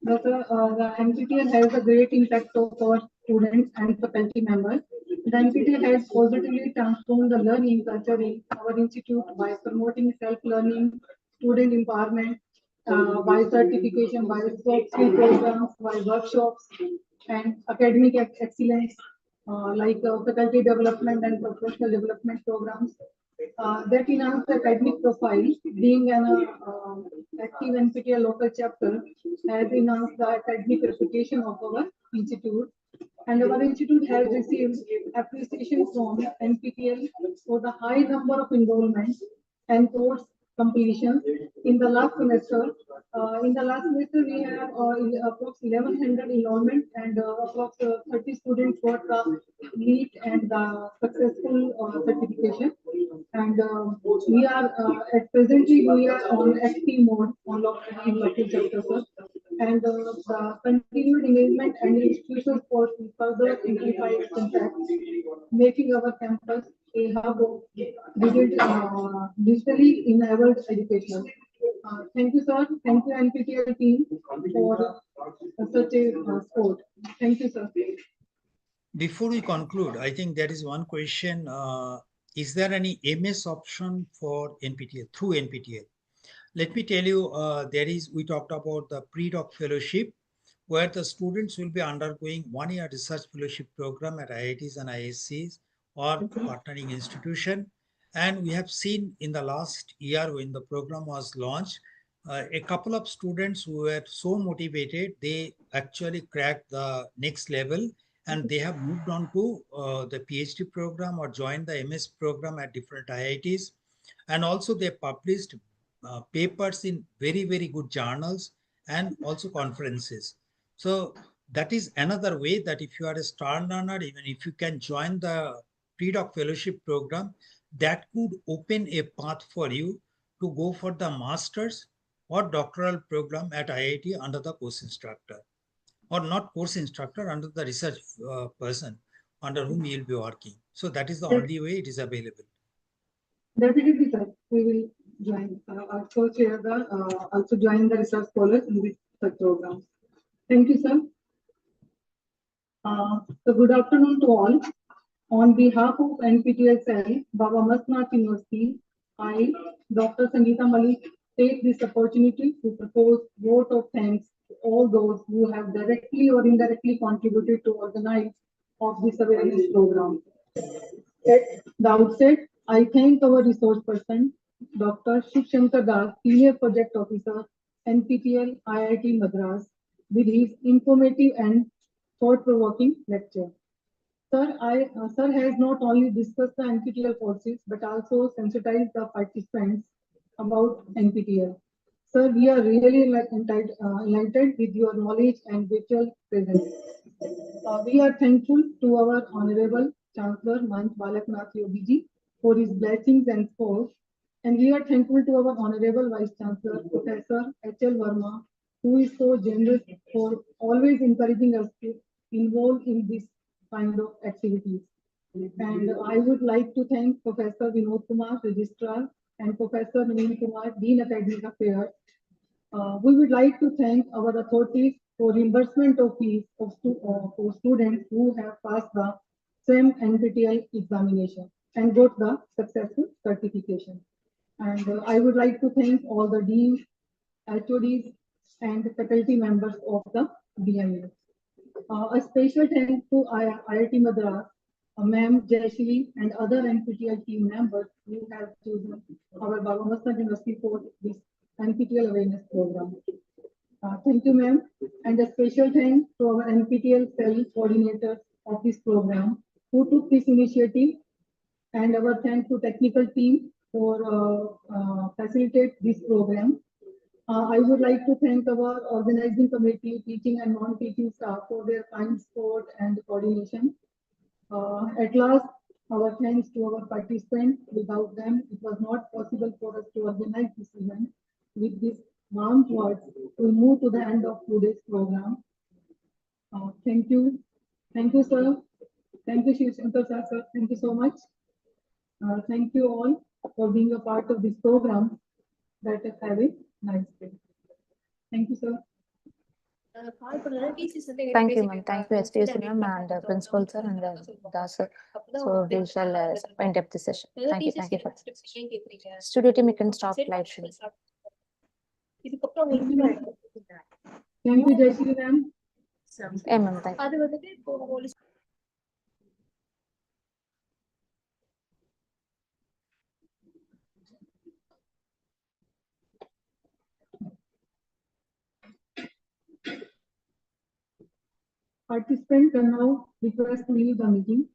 The NPTEL has a great impact for students and faculty members. The NPTEL has positively transformed the learning culture in our institute by promoting self-learning, student empowerment, by certification, by soft skill programs, by workshops, and academic excellence, like faculty development and professional development programs. That enhance the academic profile. Being an active NPTEL local chapter has enhanced the academic reputation of our institute, and our institute has received appreciation from NPTEL for the high number of enrollments and course completion in the last semester. We have approximately 1100 enrollment, and approximately 30 students got the NEET and the successful certification. And we are at presently we are on active mode on local chapter, sir. And the continued engagement and institutional support will further amplify its impact, making our campus a hub of digitally enabled education. Thank you, sir. Thank you, NPTEL team, for such a support. Thank you, sir. Before we conclude, I think there is one question. Is there any MS option for NPTEL through NPTEL? Let me tell you, we talked about the Predoc fellowship, where the students will be undergoing 1-year research fellowship program at IITs and ISCs or partnering institution. And we have seen in the last year when the program was launched, a couple of students who were so motivated, they actually cracked the next level, and they have moved on to the PhD program or joined the MS program at different IITs. And also they published papers in very, very good journals and also conferences. So that is another way that if you are a star learner, even if you can join the Predoc fellowship program, that could open a path for you to go for the master's or doctoral program at IIT under the course instructor, or not course instructor, under the research person under whom you will be working. So that is the only way it is available. Definitely, sir. We will join. Also share the also join the research scholars in this such program. Thank you, sir. So good afternoon to all. On behalf of NPTEL, Baba Mastnath University, I, Dr. Sangeeta Malik, take this opportunity to propose vote of thanks to all those who have directly or indirectly contributed to organize of this awareness program. At the outset, I thank our resource person, Dr. Shiv Shankar Das, Senior Project Officer, NPTEL IIT Madras, with his informative and thought-provoking lecture. Sir has not only discussed the NPTEL courses, but also sensitized the participants about NPTEL. Sir, we are really enlightened with your knowledge and virtual presence. We are thankful to our Honorable Chancellor Manch Balaknath Yogiji for his blessings and support. And we are thankful to our Honorable Vice Chancellor, Professor H.L. Verma, who is so generous for always encouraging us to involve in this kind of activities. And I would like to thank Professor Vinod Kumar, Registrar, and Professor Naveen Kumar, Dean Academic Affairs. We would like to thank our authorities for reimbursement of fees for students who have passed the SWAYAM NPTEL examination and got the successful certification. And I would like to thank all the deans, HODs, and faculty members of the BMU. A special thanks to IIT Madras, Ma'am Jayashri, and other NPTEL team members who have chosen our Baba Mastnath University for this NPTEL awareness program. Thank you, ma'am. And a special thanks to our NPTEL cell coordinators of this program who took this initiative, and our thanks to technical team for facilitate this program. I would like to thank our organizing committee, teaching and non-teaching staff for their kind support and coordination. At last, our thanks to our participants. Without them, it was not possible for us to organize this event. With this warm words, we move to the end of today's program. Thank you. Thank you, sir. Thank you, Shiv Shankar sir. Thank you so much. Thank you all for being a part of this program. That is having nice day. Thank you, sir. Thank you, ma'am. Thank you, SPOC ma'am, and principal sir, and Das sir. So we shall wind up the session. Thank you. Thank you for this. Studio team, you can stop live stream. Thank you, Jayashri ma'am. Ma'am, thank you. Participants are now requested to leave the meeting.